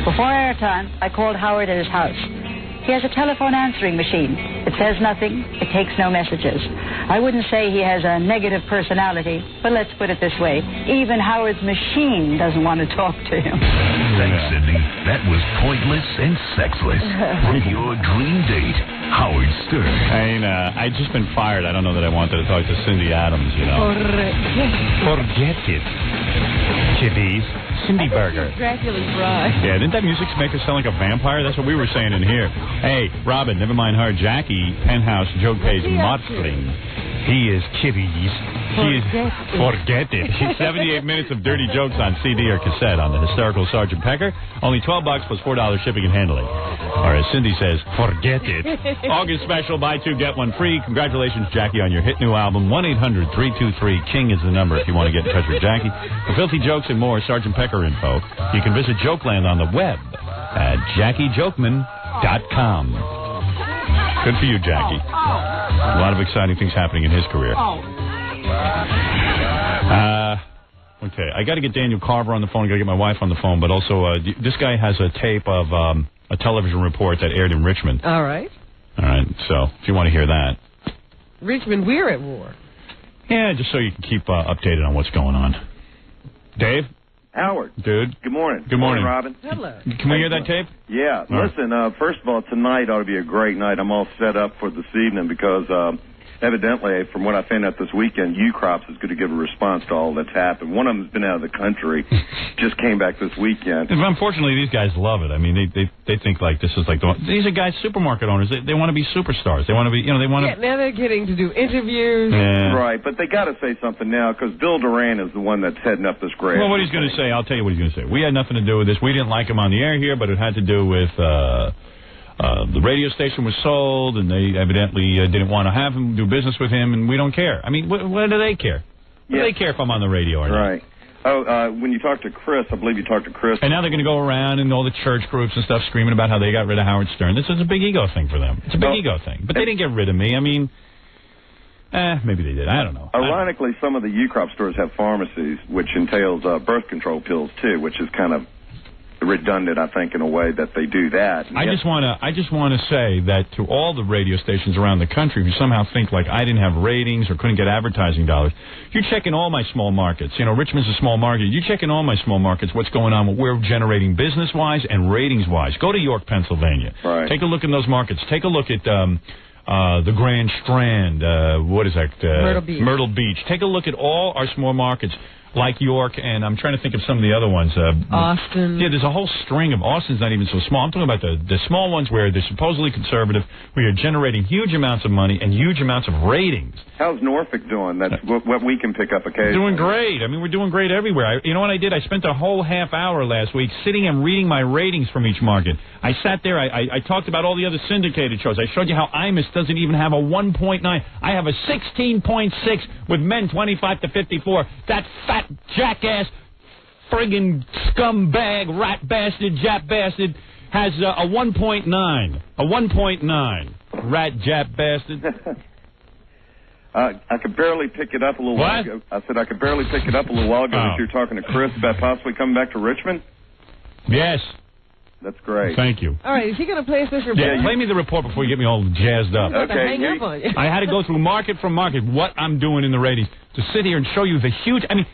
Before airtime, I called Howard at his house. He has a telephone answering machine. It says nothing. It takes no messages. I wouldn't say he has a negative personality, but let's put it this way. Even Howard's machine doesn't want to talk to him. Thanks, Cindy. That was pointless and sexless. With your dream date, Howard Stern. I'd just been fired. I don't know that I wanted to talk to Cindy Adams, you know. Forget it. Kiddies. Cindy Burger. Dracula's bride. Yeah, didn't that music make her sound like a vampire? That's what we were saying in here. Hey, Robin, never mind her. Jackie, Penthouse, joke pays Mottling. He is kiddies. Forget it. 78 minutes of dirty jokes on CD or cassette on the hysterical Sergeant Pecker. Only $12 plus $4 shipping and handling. Or as Cindy says, forget it. August special, buy 2, get 1 free. Congratulations, Jackie, on your hit new album. 1-800-323-KING is the number if you want to get in touch with Jackie. For filthy jokes and more Sergeant Pecker info, you can visit Jokeland on the web at JackieJokeman.com. Good for you, Jackie. A lot of exciting things happening in his career. Okay, I got to get Daniel Carver on the phone. I got to get my wife on the phone. But also, this guy has a tape of a television report that aired in Richmond. All right. So if you want to hear that. Richmond, we're at war. Yeah, just so you can keep updated on what's going on. Dave? Howard. Dude. Good morning. Good morning. Robin. Hello. Can we hear that tape? Yeah. Listen, first of all, tonight ought to be a great night. I'm all set up for this evening because evidently, from what I found out this weekend, U-Crops is going to give a response to all that's happened. One of them's been out of the country, just came back this weekend. And unfortunately, these guys love it. I mean, they think like this is like these are guys, supermarket owners. They want to be superstars. They want to be, they want to. Yeah, now they're getting to do interviews. Yeah. Right, but they got to say something now because Bill Duran is the one that's heading up this grant. Well, what he's going to say, I'll tell you what he's going to say. We had nothing to do with this. We didn't like him on the air here, but it had to do with. The radio station was sold, and they evidently didn't want to have him do business with him, and we don't care. I mean, what do they care? What do they care if I'm on the radio or not? Right. Oh, when you talked to Chris, I believe you talked to Chris. And now they're going to go around and all the church groups and stuff screaming about how they got rid of Howard Stern. This is a big ego thing for them. It's a big ego thing. But they didn't get rid of me. I mean, maybe they did. I don't know. Ironically, some of the U-Crop stores have pharmacies, which entails birth control pills, too, which is kind of redundant, I think, in a way that they do that. I just want to say that to all the radio stations around the country who somehow think like I didn't have ratings or couldn't get advertising dollars, you're checking all my small markets. You know, Richmond's a small market. You're checking all my small markets, what's going on, what we're generating business-wise and ratings-wise. Go to York, Pennsylvania. Right. Take a look in those markets. Take a look at the Grand Strand. What is that? Myrtle Beach. Take a look at all our small markets. Like York, and I'm trying to think of some of the other ones. Austin. Yeah, there's a whole string of... Austin's not even so small. I'm talking about the small ones where they're supposedly conservative, where you're generating huge amounts of money and huge amounts of ratings. How's Norfolk doing? That's what we can pick up occasionally. Doing great. I mean, we're doing great everywhere. You know what I did? I spent a whole half hour last week sitting and reading my ratings from each market. I sat there. I talked about all the other syndicated shows. I showed you how Imus doesn't even have a 1.9. I have a 16.6 with men 25 to 54. That fat jackass, friggin' scumbag, rat bastard, jap bastard has a 1.9. A 1.9. Rat jap bastard. I could barely pick it up a little while ago. I said I could barely pick it up a little while ago that you were talking to Chris about possibly coming back to Richmond. Yes. That's great. Thank you. All right, is he going to play us this report? Yeah, play me the report before you get me all jazzed up. Okay. Hang up on you. I had to go through market for market what I'm doing in the ratings to sit here and show you the huge... I mean,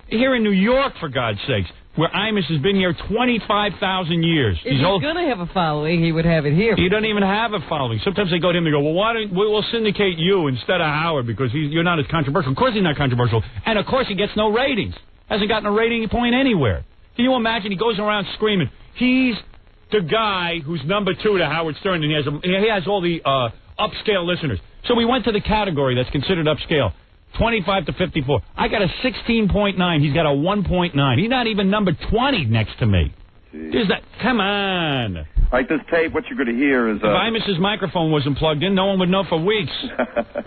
here in New York, for God's sakes, where Imus has been here 25,000 years. If he's going to have a following, he would have it here. He doesn't even have a following. Sometimes they go to him and go, well, why don't we'll syndicate you instead of Howard because you're not as controversial. Of course he's not controversial. And, of course, he gets no ratings. Hasn't gotten a rating point anywhere. Can you imagine? He goes around screaming, he's the guy who's number 2 to Howard Stern, and he has all the upscale listeners. So we went to the category that's considered upscale. 25 to 54. I got a 16.9. He's got a 1.9. He's not even number 20 next to me. Is that? Come on. Like this tape, what you're going to hear is... If Imus's microphone wasn't plugged in, no one would know for weeks.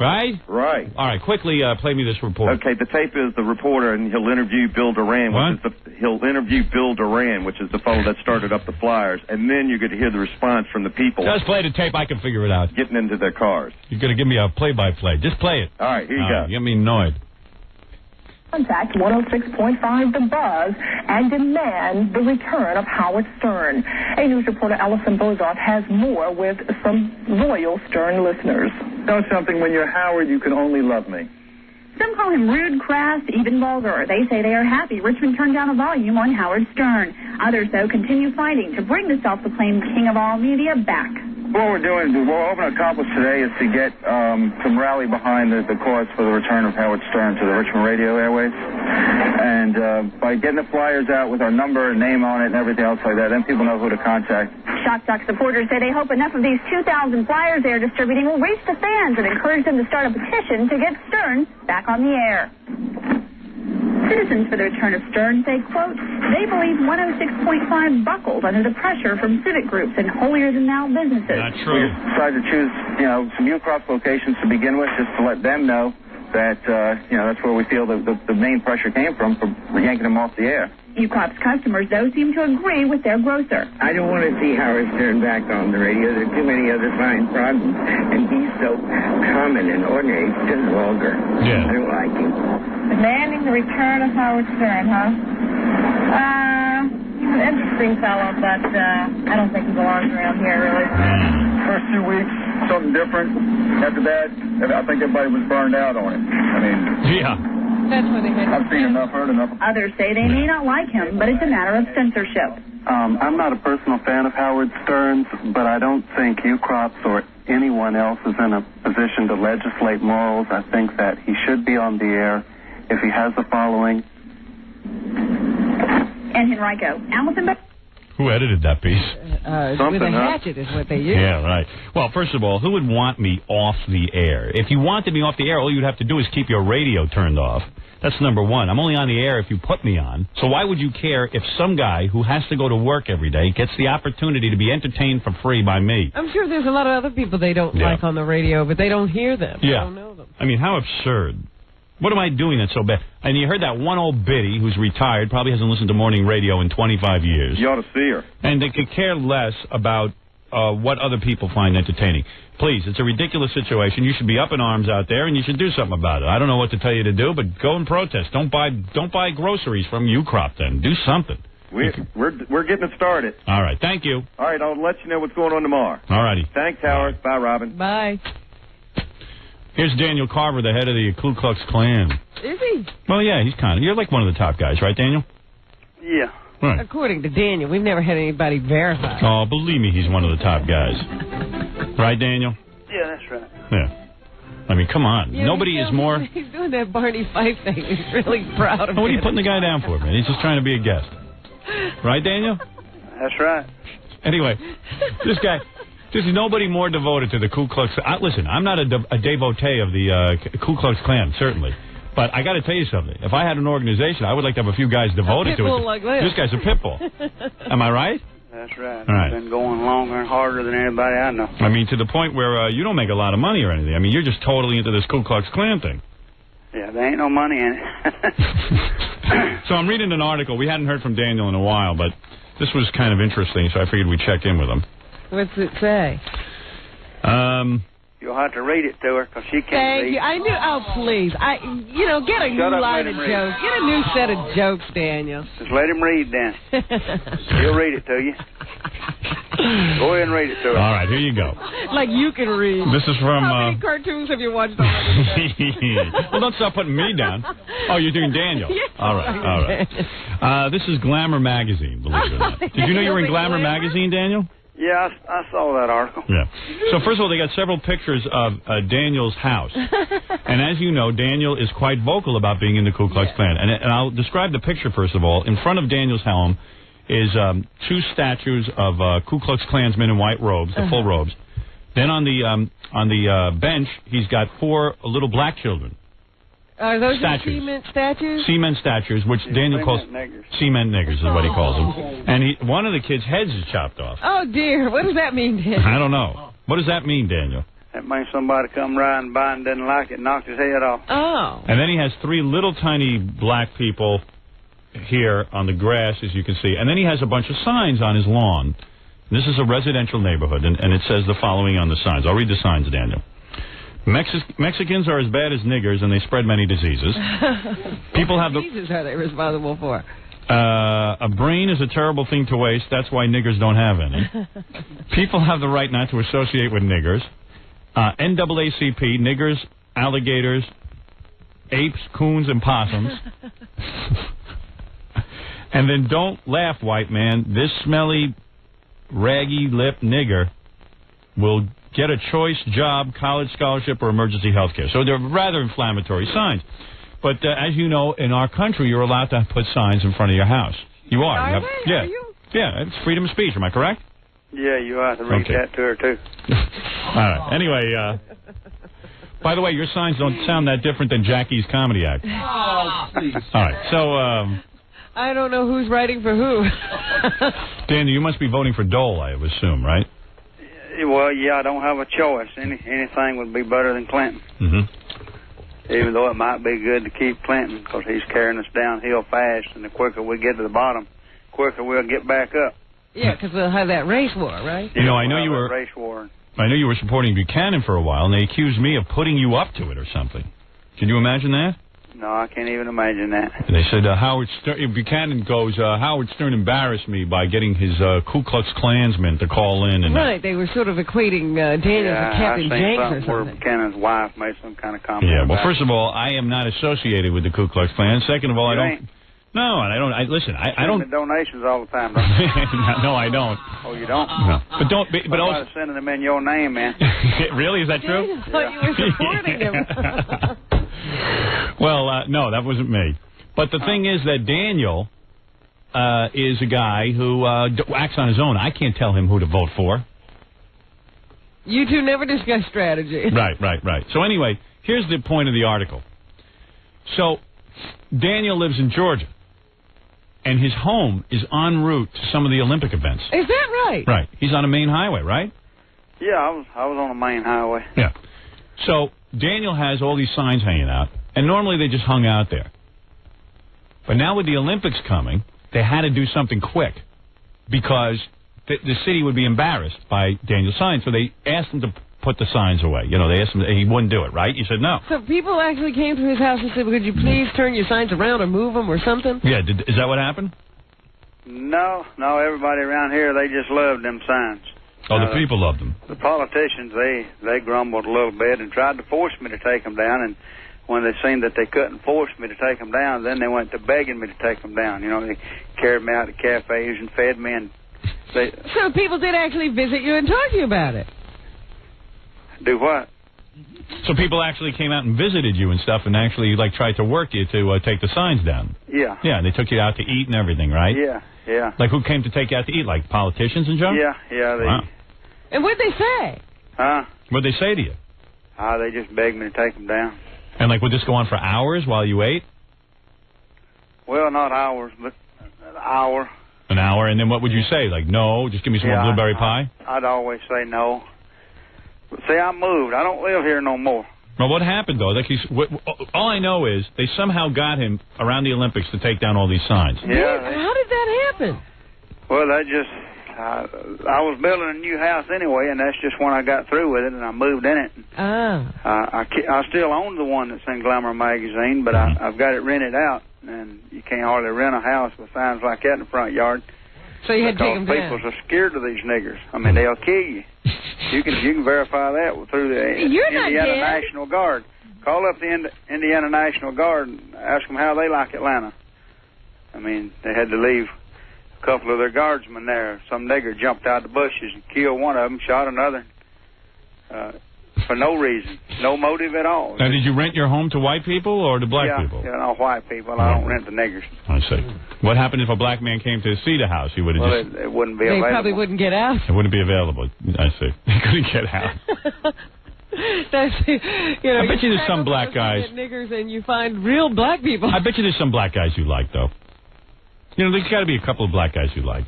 Right? Right. All right, quickly play me this report. Okay, the tape is the reporter, and he'll interview Bill Duran. He'll interview Bill Duran, which is the fellow that started up the Flyers, and then you're going to hear the response from the people. Just play the tape. I can figure it out. Getting into their cars. You're going to give me a play-by-play. Just play it. All right, here you go. Get me annoyed. Contact 106.5 The Buzz and demand the return of Howard Stern. A news reporter, Allison Bozarth, has more with some loyal Stern listeners. Know something, when you're Howard, you can only love me. Some call him rude, crass, even vulgar. They say they are happy Richmond turned down a volume on Howard Stern. Others, though, continue fighting to bring the self-proclaimed king of all media back. What we're doing, what we're hoping to accomplish today is to get some rally behind the cause for the return of Howard Stern to the Richmond radio airways. And by getting the flyers out with our number and name on it and everything else like that, then people know who to contact. Shock Jock supporters say they hope enough of these 2,000 flyers they are distributing will reach the fans and encourage them to start a petition to get Stern back on the air. Citizens for the return of Stern say, quote, they believe 106.5 buckled under the pressure from civic groups and holier-than-thou businesses. Not true. We decided to choose, some U-Crop locations to begin with, just to let them know that, that's where we feel the main pressure came from for yanking them off the air. U-Crop's customers, though, seem to agree with their grocer. I don't want to see Howard Stern back on the radio. There are too many other fine problems, and he's so common and ordinary, just vulgar. Yeah. I don't like him. Demanding the return of Howard Stern, huh? He's an interesting fellow, but I don't think he belongs around here, really. First 2 weeks, something different. After that, I think everybody was burned out on it. Yeah. That's what they had. I've seen enough, heard enough. Others say they may not like him, but it's a matter of censorship. I'm not a personal fan of Howard Stern's, but I don't think U-Crops or anyone else is in a position to legislate morals. I think that he should be on the air if he has a following. And Henrico, Allison. Who edited that piece? With a hatchet is what they use. Yeah, right. Well, first of all, who would want me off the air? If you wanted me off the air, all you'd have to do is keep your radio turned off. That's number one. I'm only on the air if you put me on. So why would you care if some guy who has to go to work every day gets the opportunity to be entertained for free by me? I'm sure there's a lot of other people they don't like on the radio, but they don't hear them. Yeah. They don't know them. I mean, how absurd. What am I doing that's so bad? And you heard that one old biddy who's retired, probably hasn't listened to morning radio in 25 years. You ought to see her. And they could care less about what other people find entertaining. Please, it's a ridiculous situation. You should be up in arms out there, and you should do something about it. I don't know what to tell you to do, but go and protest. Don't buy groceries from U-Crop then. Do something. We're getting it started. All right. Thank you. All right. I'll let you know what's going on tomorrow. All righty. Thanks, Howard. Bye, Robin. Bye. Here's Daniel Carver, the head of the Ku Klux Klan. Is he? Well, yeah, he's kind of. You're like one of the top guys, right, Daniel? Yeah. Right. According to Daniel, we've never had anybody verify. Oh, believe me, he's one of the top guys. Right, Daniel? Yeah, that's right. Yeah. I mean, come on. Yeah, Nobody is more... He's doing that Barney Fife thing. He's really proud of it. What are you putting the guy down for, man? He's just trying to be a guest. Right, Daniel? That's right. Anyway, this guy... There's nobody more devoted to the Ku Klux... listen, I'm not a devotee of the Ku Klux Klan, certainly. But I got to tell you something. If I had an organization, I would like to have a few guys devoted to it. Like this. This guy's a pit bull. Am I right? That's right. All right. Been going longer and harder than anybody I know. I mean, to the point where you don't make a lot of money or anything. I mean, you're just totally into this Ku Klux Klan thing. Yeah, there ain't no money in it. So I'm reading an article. We hadn't heard from Daniel in a while, but this was kind of interesting, so I figured we'd check in with him. What's it say? You'll have to read it to her, because she can't Thank read. you. I knew. Oh, please. Get a new line of jokes. Get a new set of jokes, Daniel. Just let him read, then. He'll read it to you. Go ahead and read it to her. All right, here you go. Like you can read. This is from... How many cartoons have you watched already? Well, don't stop putting me down. Oh, you're doing Daniel. Yes, all right. This is Glamour Magazine, believe it or not. Did you know you were in Glamour Magazine, Daniel? Yeah, I saw that article. Yeah. So, first of all, they got several pictures of Daniel's house. And as you know, Daniel is quite vocal about being in the Ku Klux Klan. And I'll describe the picture, first of all. In front of Daniel's home is two statues of Ku Klux Klansmen in white robes, the full robes. Then on the bench, he's got four little black children. Are those statues. Cement statues? Cement statues, which Daniel calls cement niggers, is what he calls them. And one of the kids' heads is chopped off. Oh, dear. What does that mean, Daniel? I don't know. What does that mean, Daniel? That means somebody come riding by and didn't like it and knocked his head off. Oh. And then he has three little tiny black people here on the grass, as you can see. And then he has a bunch of signs on his lawn. This is a residential neighborhood, and it says the following on the signs. I'll read the signs, Daniel. Mexicans are as bad as niggers, and they spread many diseases. People have diseases are they responsible for? A brain is a terrible thing to waste. That's why niggers don't have any. People have the right not to associate with niggers. NAACP, niggers, alligators, apes, coons, and possums. And then don't laugh, white man. This smelly, raggy-lipped nigger will get a choice job, college scholarship, or emergency health care. So they're rather inflammatory signs. But as you know, in our country, you're allowed to put signs in front of your house. You are. Are they? Yeah. Are you? Yeah, it's freedom of speech. Am I correct? Yeah, you have to read that to her, too. All right. Anyway, by the way, your signs don't sound that different than Jackie's comedy act. Oh, please. All right. So, I don't know who's writing for who. Danny, you must be voting for Dole, I would assume, right? Well, yeah, I don't have a choice. Anything would be better than Clinton. Mm-hmm. Even though it might be good to keep Clinton, because he's carrying us downhill fast, and the quicker we get to the bottom, the quicker we'll get back up. Yeah, because we'll have that race war, right? You know, I know you were race war. I know you were supporting Buchanan for a while, and they accused me of putting you up to it or something. Can you imagine that? No, I can't even imagine that. And they said Howard Stern, Buchanan goes, Howard Stern embarrassed me by getting his Ku Klux Klansmen to call in. And right, they were sort of equating Daniel to Captain Jenks or something. Where Buchanan's wife made some kind of comment. Yeah, well, first of all, I am not associated with the Ku Klux Klan. Second of all, I don't. No, and I don't. Listen, I don't. Send the donations all the time, don't you? No, I don't. Oh, you don't? No, but don't. But also sending them in your name, man. Really? Is that true? I thought you were supporting him. Well, no, that wasn't me. But the thing is that Daniel is a guy who acts on his own. I can't tell him who to vote for. You two never discuss strategy. Right. So anyway, here's the point of the article. So Daniel lives in Georgia, and his home is en route to some of the Olympic events. Is that right? Right. He's on a main highway, right? Yeah, I was on a main highway. Yeah. So Daniel has all these signs hanging out, and normally they just hung out there. But now with the Olympics coming, they had to do something quick because the city would be embarrassed by Daniel's signs. So they asked him to put the signs away. You know, they asked him, he wouldn't do it, right? He said no. So people actually came to his house and said, "Would you please turn your signs around or move them or something?" Yeah, is that what happened? No, everybody around here, they just loved them signs. Oh, the people loved them. The politicians, they grumbled a little bit and tried to force me to take them down, and when they seen that they couldn't force me to take them down, then they went to begging me to take them down. You know, they carried me out to cafes and fed me, and So people did actually visit you and talk to you about it? Do what? So people actually came out and visited you and stuff and actually, like, tried to work you to take the signs down? Yeah. Yeah, and they took you out to eat and everything, right? Yeah. Like, who came to take you out to eat? Like, politicians and junk? Yeah. Wow. And what'd they say? Huh? What'd they say to you? They just begged me to take them down. And, like, would this go on for hours while you ate? Well, not hours, but an hour. An hour, and then what would you say? Like, no, just give me some more blueberry pie? I'd always say no. But see, I moved. I don't live here no more. Well, what happened, though? Like all I know is they somehow got him around the Olympics to take down all these signs. Yeah. How did that happen? Well, they just... I was building a new house anyway, and that's just when I got through with it, and I moved in it. I still own the one that's in Glamour magazine, but I've got it rented out, and you can't hardly rent a house with signs like that in the front yard. So you had to take them down. People are scared of these niggers. I mean, they'll kill you. You can verify that through the Indiana National Guard. Call up the Indiana National Guard and ask them how they like Atlanta. I mean, they had to leave a couple of their guardsmen there. Some nigger jumped out the bushes and killed one of them, shot another, for no reason, no motive at all. Now, did you rent your home to white people or to black people? Yeah, no, white people. I don't rent the niggers. I see. What happened if a black man came to see the house? He would have just... It wouldn't be available. They probably wouldn't get out. It wouldn't be available. I see. They couldn't get out. I bet you there's some black guys. Niggers and you find real black people. I bet you there's some black guys you like, though. You know, there's got to be a couple of black guys you like.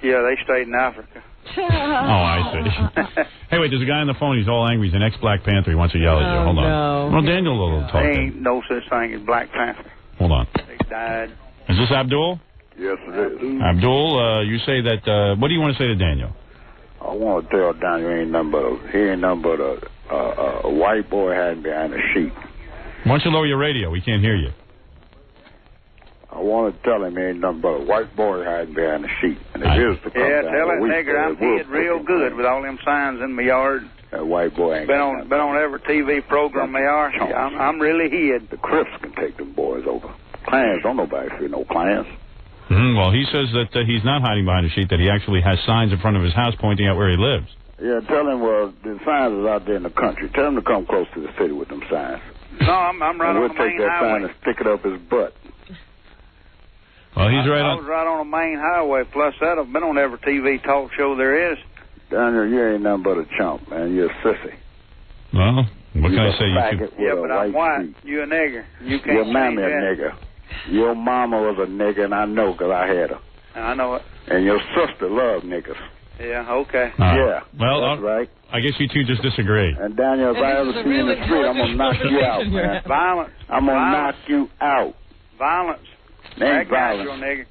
Yeah, they stayed in Africa. Oh, I see. Hey, wait, there's a guy on the phone. He's all angry. He's an ex-Black Panther. He wants to yell at you. Hold on. No. Well, Daniel will talk. There ain't no such thing as Black Panther. Hold on. They died. Is this Abdul? Yes, it is. Abdul, you say that, what do you want to say to Daniel? I want to tell Daniel he ain't nothing but a white boy hiding behind a sheet. Why don't you lower your radio? We can't hear you. I want to tell him he ain't nothing but a white boy hiding behind a sheet. And it is to come Yeah, down tell that a week, nigger I'm hid real good with all them signs in my yard. That white boy ain't been on every TV program they are. I'm really hid. The Crips can take them boys over. Klans, don't nobody fear no Klans. Well, he says that he's not hiding behind a sheet, that he actually has signs in front of his house pointing out where he lives. Yeah, tell him, the signs is out there in the country. Tell him to come close to the city with them signs. No, I'm right on the main highway. We'll take that sign and stick it up his butt. Well, he's right I was right on the main highway. Plus that, I've been on every TV talk show there is. Daniel, you ain't nothing but a chump, man. You're a sissy. Well, what can I say? Yeah, but I'm white. You a nigger. You can't Your mammy a nigger. Your mama was a nigger, and I know because I had her. I know it. And your sister loved niggers. Yeah, okay. Yeah, well, that's right. I guess you two just disagree. And Daniel, if I ever see you in the street, I'm going to knock you out, man. Violence. I'm going to knock you out. Violence. Ain't violence. You nigger.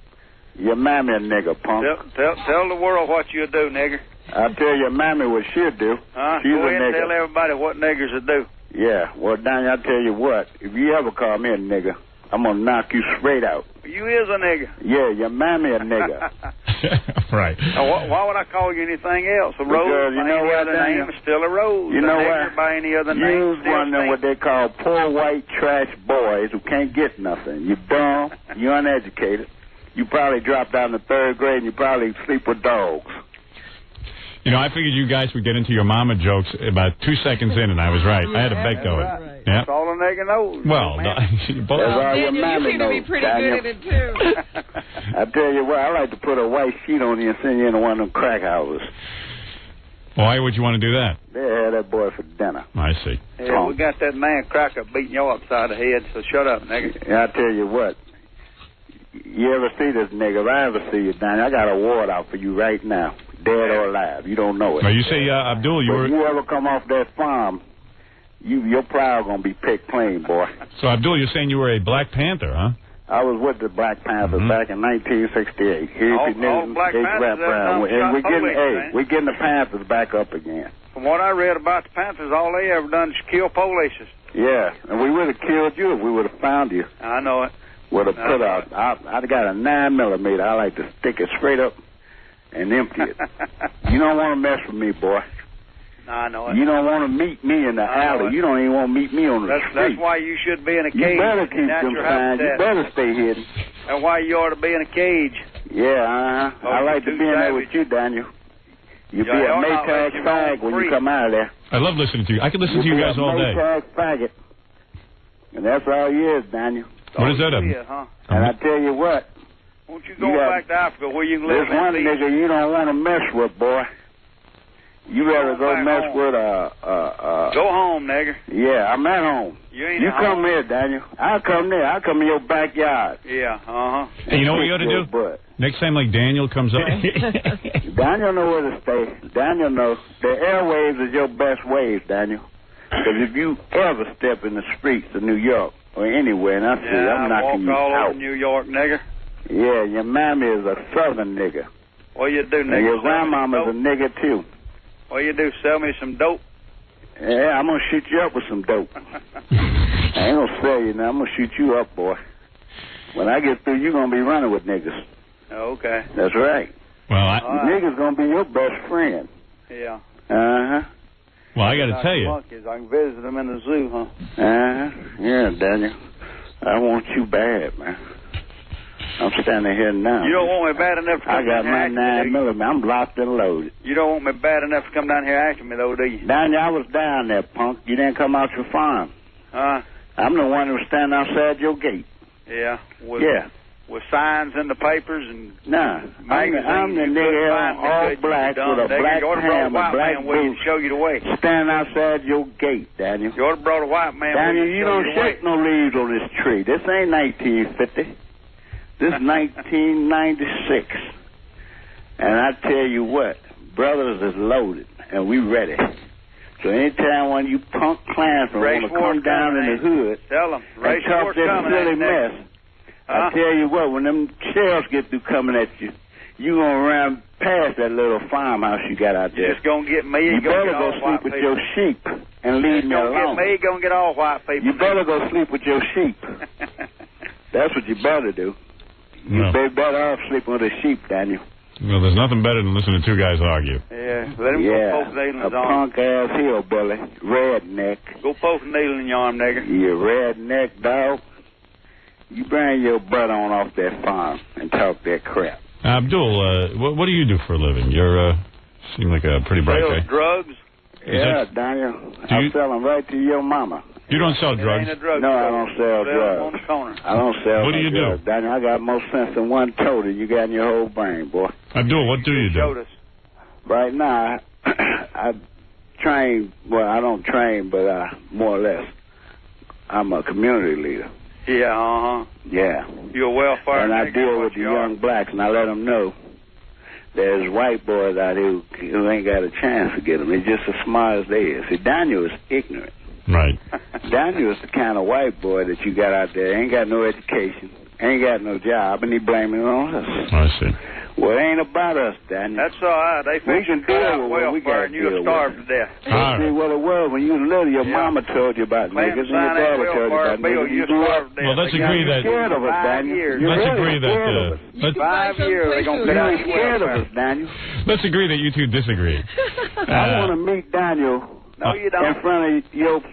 Your mammy a nigger, punk. Tell the world what you do, nigger. I'll tell your mammy what she'll do. She's Go ahead and tell everybody what niggers will do. Yeah, well, Daniel, I'll tell you what. If you ever call me a nigger, I'm going to knock you straight out. You is a nigger. Yeah, your mammy a nigger. Right. Why would I call you anything else? A rose because you by know any what, other name is still a rose. You know what? By any other name. You was one of them what they call poor white trash boys who can't get nothing. You dumb. You uneducated. You probably dropped out in the 3rd grade and you probably sleep with dogs. You know, I figured you guys would get into your mama jokes about 2 seconds in, and I was right. I had a bet going. Right. Yeah. That's all a nigger knows. Well, Daniel, you seem to be pretty good at it, too. I tell you what, I like to put a white sheet on you and send you into one of them crack houses. Why would you want to do that? They had that boy for dinner. I see. Yeah, we got that man Cracker beating you upside the head, so shut up, nigger. Yeah, I tell you what. You ever see this nigga? If I ever see you, Danny, I got a award out for you right now. Dead or alive. You don't know it. Now, you say, Abdul, if you ever come off that farm, your pride going to be picked clean, boy. So, Abdul, you're saying you were a Black Panther, huh? I was with the Black Panthers back in 1968. Here all Black Panthers we're getting the Panthers back up again. From what I read about the Panthers, all they ever done is kill police. Yeah, and we would have killed you if we would have found you. I know it. with a put out. I got a 9mm. I like to stick it straight up and empty it. You don't want to mess with me, boy. No, I know it. You don't want to meet me in the alley. You don't even want to meet me on the street. That's why you should be in a cage. You better keep them signs. You better stay hidden. That's why you ought to be in a cage. Yeah, I like to be in there with you, Daniel. You be a Maytag fag when you come out of there. I love listening to you. I could listen to you guys all day. Maytag faggot. And that's all you is, Daniel. What is that? And I tell you what. Won't you go back to Africa where you can live? There's one nigga you don't want to mess with, boy. You better go mess with Go home, nigger. Yeah, I'm at home. You come here, Daniel. I'll come there. I'll come in your backyard. Yeah, Hey, you know what you ought to do? Next time, like, Daniel comes up. Daniel knows where to stay. Daniel knows. The airwaves is your best waves, Daniel. Because if you ever step in the streets of New York or anywhere, and I'm knocking you out. Walk all over out. New York, nigger. Yeah, your mammy is a southern nigger. What you do, nigger? And your grandmama's a nigger, too. What you do, sell me some dope? Yeah, I'm going to shoot you up with some dope. I ain't going to sell you now. I'm going to shoot you up, boy. When I get through, you're going to be running with niggas. Okay. That's right. Well, niggas going to be your best friend. Yeah. Uh-huh. Well, I got to tell you. Monkeys. I can visit them in the zoo, huh? Uh-huh. Yeah, Daniel. I want you bad, man. I'm standing here now. You don't want me bad enough to come down here? I got my 9mm. I'm locked and loaded. You don't want me bad enough to come down here after me, though, do you? Daniel, I was down there, punk. You didn't come out your farm. I'm the one who was standing outside your gate. Yeah. With signs in the papers and magazines. I'm the nigga all black with a black ham, a black boot. Show you the way. Standing outside your gate, Daniel. You ought to brought a white man. Daniel, you don't shake no leaves on this tree. This ain't 1950. This is 1996. And I tell you what, brothers is loaded, and we ready. So anytime one of you punk Klansmen want to come down in the hood and talk this silly mess, I tell you what, when them shells get through coming at you, you going to run past that little farmhouse you got out there. Just going to get me. You better go sleep with your sheep and leave me alone. Get me, going to get all white people. You better go sleep with your sheep. That's what you better do. You better off sleeping with a sheep, Daniel. Well, there's nothing better than listening to two guys argue. Yeah, let him go poke needle in his arm. A punk-ass hillbilly, redneck. Go poke a needle in your arm, nigger. You redneck dog. You bring your butt on off that farm and talk that crap. Abdul, what do you do for a living? You seem like a pretty bright guy. Drugs? Yeah, Daniel. I sell them right to your mama. You don't sell drugs? No, I don't sell drugs. On the corner. I don't sell What do you drugs. do? Daniel, I got more sense than one toe that you got in your whole brain, boy. Abdul, what do you do? Right now, I train. Well, I don't train, but more or less, I'm a community leader. Yeah, Yeah. You're a welfare. And I deal with the young blacks, and I let them know there's white boys out here who ain't got a chance to get them. They're just as smart as they is. See, Daniel is ignorant. Right. Daniel is the kind of white boy that you got out there. Ain't got no education, ain't got no job, and he blaming it on us. I see. Well, it ain't about us, Daniel. That's all right. We can deal with what we got to deal with. You'll starve to death. See what it was when you was little. Your mama told you about niggas, and your daddy told you about niggas. You starved to death. Well, let's agree that. Scared of us, Daniel. Let's agree that. 5 years they're gonna put out scared of us, Daniel. Let's agree that you two disagree. I want to meet Daniel. No, you don't. In front of your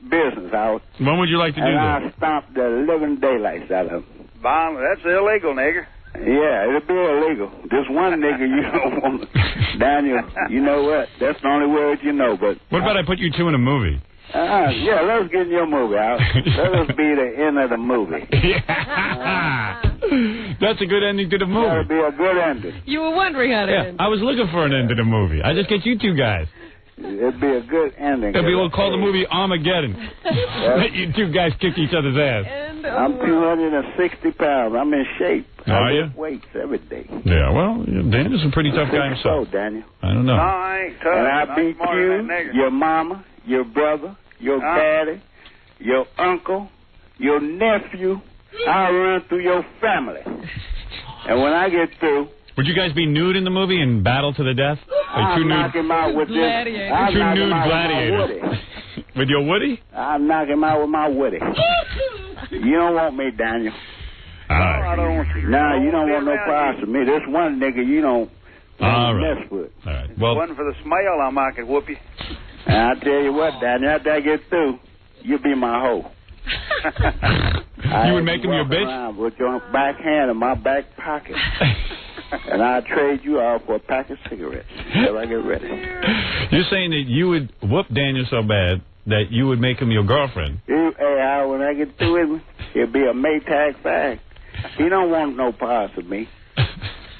business house. When would you like to do that? And I'll stomp the living daylights out of him. That's illegal, nigger. Yeah, it'll be illegal. This one nigga you don't want to. Daniel, you know what? That's the only word you know, but... What about I put you two in a movie? Yeah, let's get your movie out. Let us be the end of the movie. That's a good ending to the movie. That'll be a good ending. You were wondering how to end. I was looking for an end to the movie. I just get you two guys. It'd be a good ending. We'll call the movie Armageddon. Let you two guys kick each other's ass. I'm 260 pounds. I'm in shape. Are you? Weights every day. Yeah, well, Daniel's a pretty tough guy himself. So, Daniel. I don't know. No, I ain't tough. And I beat you, your mama, your brother, your daddy, your uncle, your nephew. I'll run through your family. And when I get through... Would you guys be nude in the movie and battle to the death? I'll knock him out with this. Two nude gladiators. With your Woody? I'll knock him out with my Woody. You You don't want me, Daniel. I don't want you. No, you don't want no prize from me. This one nigga you don't mess with. All right. Well, if it wasn't for the smell, I could whoop you. And I tell you what, Daniel, after I get through, you'll be my hoe. You would make him your bitch? With your back hand in my back pocket. And I'll trade you off for a pack of cigarettes until I get ready. You're saying that you would whoop Daniel so bad that you would make him your girlfriend? Hey, when I get through with him, he'll be a Maytag fag. He don't want no parts of me.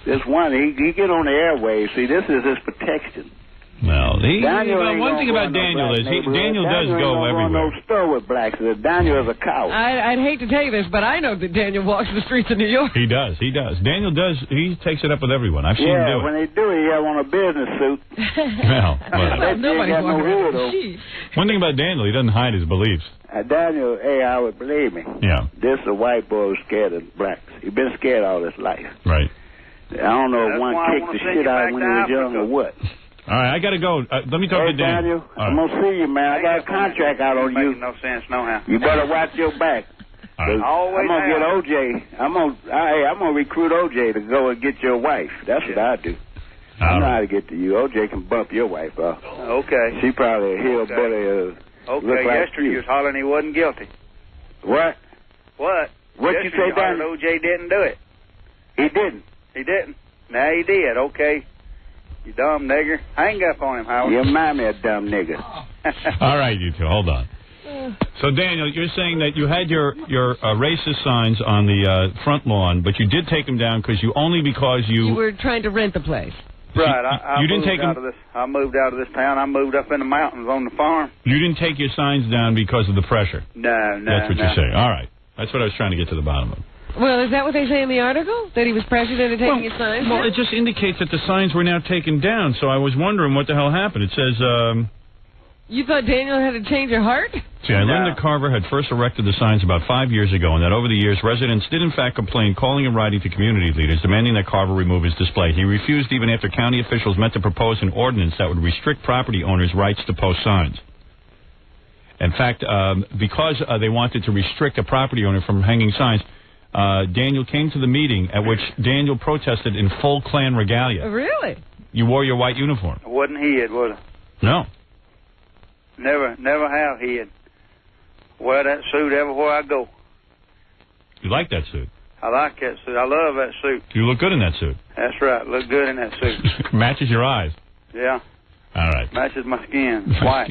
This one, he get on the airwaves. See, this is his protection. Well, one thing about Daniel is Daniel does go everywhere. No store with blacks. Daniel is a coward. I'd hate to tell you this, but I know that Daniel walks the streets of New York. He does. Daniel does. He takes it up with everyone. I've seen him do it. When they do, he have on a business suit. Well, nobody's walking around. One thing about Daniel, he doesn't hide his beliefs. Daniel, I would believe me. Yeah. This is a white boy who's scared of blacks. He's been scared all his life. Right. I don't know if one kicked the shit out when he was young or what. All right, I got to go. Let me talk to Daniel. I'm going to see you, man. I got a contract out on you. No sense, no how. You better watch your back. Always I'm going to get OJ. I'm going to recruit OJ to go and get your wife. That's what I do. I know how to get to you. OJ can bump your wife off. Okay. She probably a hillbilly. Okay, yesterday you was hollering he wasn't guilty. What? What? What you say, Daniel? OJ didn't do it. He didn't. He didn't. Now he did. Okay. You dumb nigger. Hang up on him, Howard. You remind me of dumb nigger. All right, you two. Hold on. So, Daniel, you're saying that you had your racist signs on the front lawn, but you did take them down because you were trying to rent the place. Right. You didn't take them. I moved out of this town. I moved up in the mountains on the farm. You didn't take your signs down because of the pressure. No. That's what you're saying. All right. That's what I was trying to get to the bottom of. Well, is that what they say in the article? That he was pressured into taking his signs down? Well, it just indicates that the signs were now taken down, so I was wondering what the hell happened. It says, You thought Daniel had a change of heart? See, Linda Carver had first erected the signs about 5 years ago, and that over the years, residents did in fact complain, calling and writing to community leaders, demanding that Carver remove his display. He refused even after county officials met to propose an ordinance that would restrict property owners' rights to post signs. In fact, because they wanted to restrict a property owner from hanging signs, Daniel came to the meeting at which Daniel protested in full Klan regalia. Really? You wore your white uniform. I wasn't hid, was I? No. Never have hid. Wear that suit everywhere I go. You like that suit? I like that suit. I love that suit. You look good in that suit. That's right. Look good in that suit. Matches your eyes. Yeah. All right. Matches my skin. White.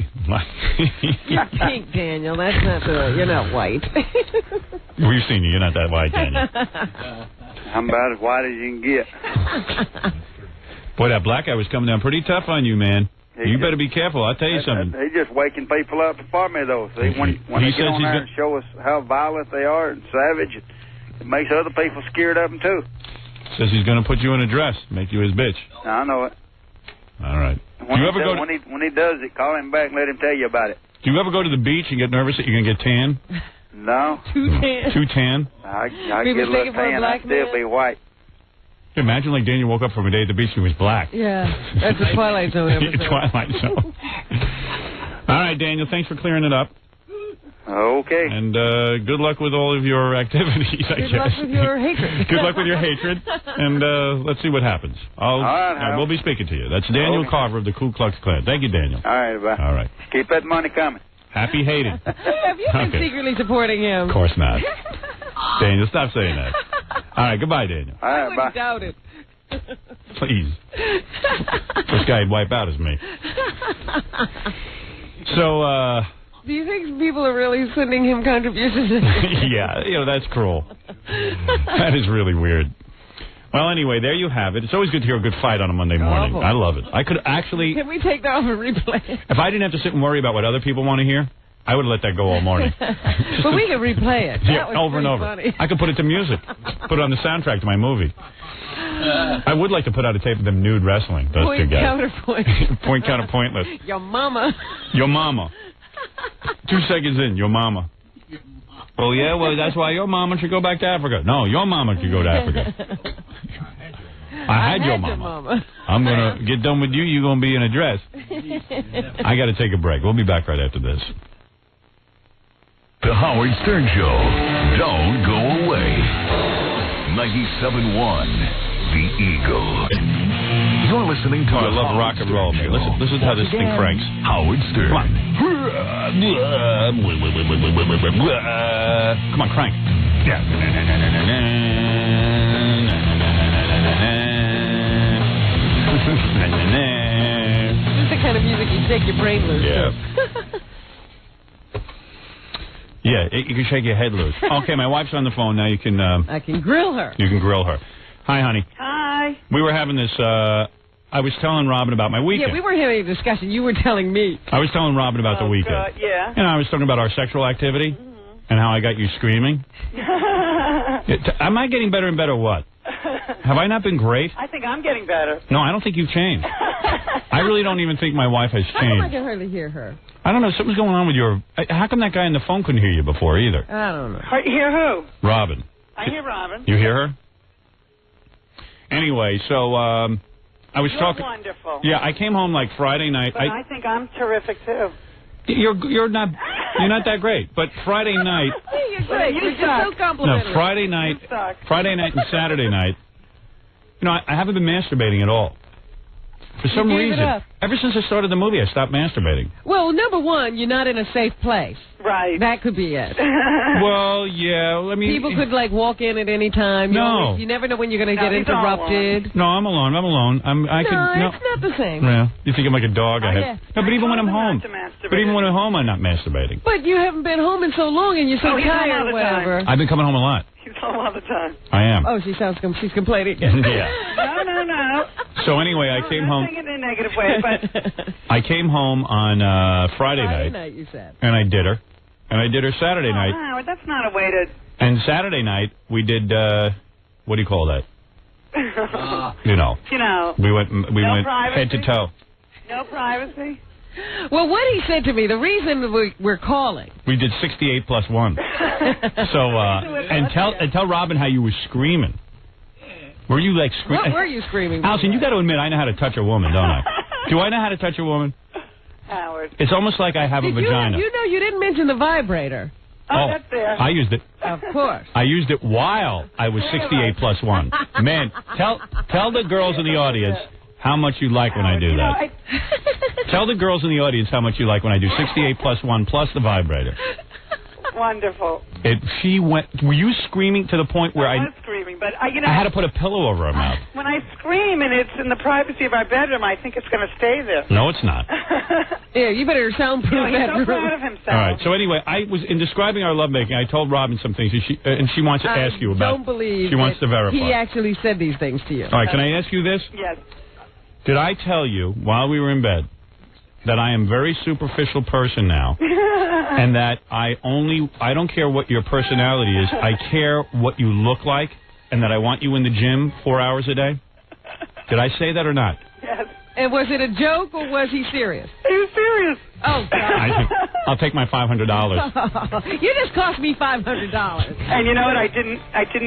You're pink, Daniel. That's not you're not white. We've seen you. You're not that white, Daniel. I'm about as white as you can get. Boy, that black guy was coming down pretty tough on you, man. You better be careful. I'll tell you something. He's just waking people up for me, though. See, when they get on there and show us how violent they are and savage, it makes other people scared of them, too. Says he's going to put you in a dress, make you his bitch. I know it. All right. When he does it, call him back and let him tell you about it. Do you ever go to the beach and get nervous that you're going to get tan? No. Too tan? Too tan? I get a little tan. I'd still be white. Imagine like Daniel woke up from a day at the beach and he was black. Yeah, that's a Twilight Zone episode. Twilight Zone. All right, Daniel, thanks for clearing it up. Okay. And good luck with all of your activities, I guess. Good luck with your hatred. Good luck with your hatred. And let's see what happens. We'll be speaking to you. That's Daniel Carver of the Ku Klux Klan. Thank you, Daniel. All right, bye. All right. Keep that money coming. Happy hating. Have you been secretly supporting him? Of course not. Daniel, stop saying that. All right, goodbye, Daniel. All right, I wouldn't doubt it. Please. First guy he'd wipe out is me. So, do you think people are really sending him contributions? Yeah, that's cruel. That is really weird. Well, anyway, there you have it. It's always good to hear a good fight on a Monday morning. I love it. I could actually... Can we take that off and replay it? If I didn't have to sit and worry about what other people want to hear, I would let that go all morning. But we could replay it. Yeah, over and over. Funny. I could put it to music. Put it on the soundtrack to my movie. I would like to put out a tape of them nude wrestling, those two guys. Counterpoint. Point, counterpointless. Your mama. Your mama. 2 seconds in, your mama. Oh, yeah? Well, that's why your mama should go back to Africa. No, your mama should go to Africa. I had your mama. I'm going to get done with you. You're going to be in a dress. I got to take a break. We'll be back right after this. The Howard Stern Show. Don't go away. 97.1 The Eagle. You're listening to I love rock and roll, man. Listen to how this thing cranks. Howard Stern. Come on, crank. Yeah. This is the kind of music you shake your brain loose. Yeah. Yeah, you can shake your head loose. Okay, my wife's on the phone now. You can. I can grill her. You can grill her. Hi, honey. Hi. We were having this. I was telling Robin about my weekend. Yeah, we were having a discussion. You were telling me. I was telling Robin about the weekend. Yeah. And I was talking about our sexual activity and how I got you screaming. Am I getting better and better? What? Have I not been great? I think I'm getting better. No, I don't think you've changed. I really don't even think my wife has How come I changed. can hardly hear her? I don't know. Something's going on with your... How come that guy on the phone couldn't hear you before either? I don't know. Hear who? Robin. I hear Robin. You hear her? Anyway, so I was talking... Wonderful. Yeah, I came home like Friday night. But I think I'm terrific too. You're not that great. But Friday night... You're great. You're just so complimentary. No, Friday night and Saturday night, you know, I haven't been masturbating at all. For some reason. Ever since I started the movie, I stopped masturbating. Well, number one, you're not in a safe place. Right. That could be it. Well, yeah, I mean... People could, like, walk in at any time. No. You never know when you're going to get interrupted. No, I'm alone. It's not the same. Yeah. You think I'm like a dog? Yeah. No, but even when I'm home. But even when I'm home, I'm not masturbating. But you haven't been home in so long and you're so tired or whatever. I've been coming home a lot. He's home all the time. I am. Oh, she's complaining again. Yeah. No. So anyway, I came home. I'm not saying it in a negative way, but... I came home on Friday night. Friday night, you said. And I did her. And I did her Saturday night. Wow, that's not a way to... And Saturday night, we did, what do you call that? You know. We went privacy? head to toe. No privacy? Well, what he said to me, the reason we're calling. We did 68 plus 1. So, and tell Robin how you were screaming. Were you like screaming? What were you screaming? Allison, you got to admit, I know how to touch a woman, don't I? Do I know how to touch a woman? Howard. It's almost like I have a vagina. You know, you didn't mention the vibrator. Oh, that's there. I used it. Of course. I used it while I was 68 plus 1. Man, tell the girls in the audience how much you like when I do that. Tell the girls in the audience how much you like when I do 68 plus 1 plus the vibrator. Wonderful. Were you screaming to the point where I was screaming, but I had to put a pillow over her mouth. When I scream and it's in the privacy of our bedroom, I think it's going to stay there. No, it's not. Yeah, you better soundproof that room. He's so proud of himself. All right. So anyway, in describing our lovemaking, I told Robin some things, and she wants to ask you about. I don't believe. She wants to verify. He actually said these things to you. All right. Can I ask you this? Yes. Did I tell you while we were in bed that I am a very superficial person now, and that I don't care what your personality is, I care what you look like, and that I want you in the gym 4 hours a day? Did I say that or not? Yes. And was it a joke or was he serious? He was serious. Oh, God. I'll take my $500. You just cost me $500. And you know what? I didn't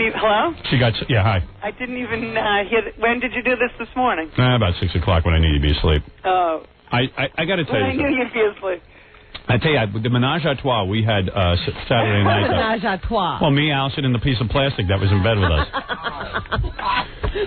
even... Hello? Hi. I didn't even hear... When did you do this morning? About 6 o'clock when I need to be asleep. Oh. I got to tell you I knew you'd be asleep. I tell you, the menage a trois we had Saturday night. Menage a trois. Well, me, Allison, and the piece of plastic that was in bed with us.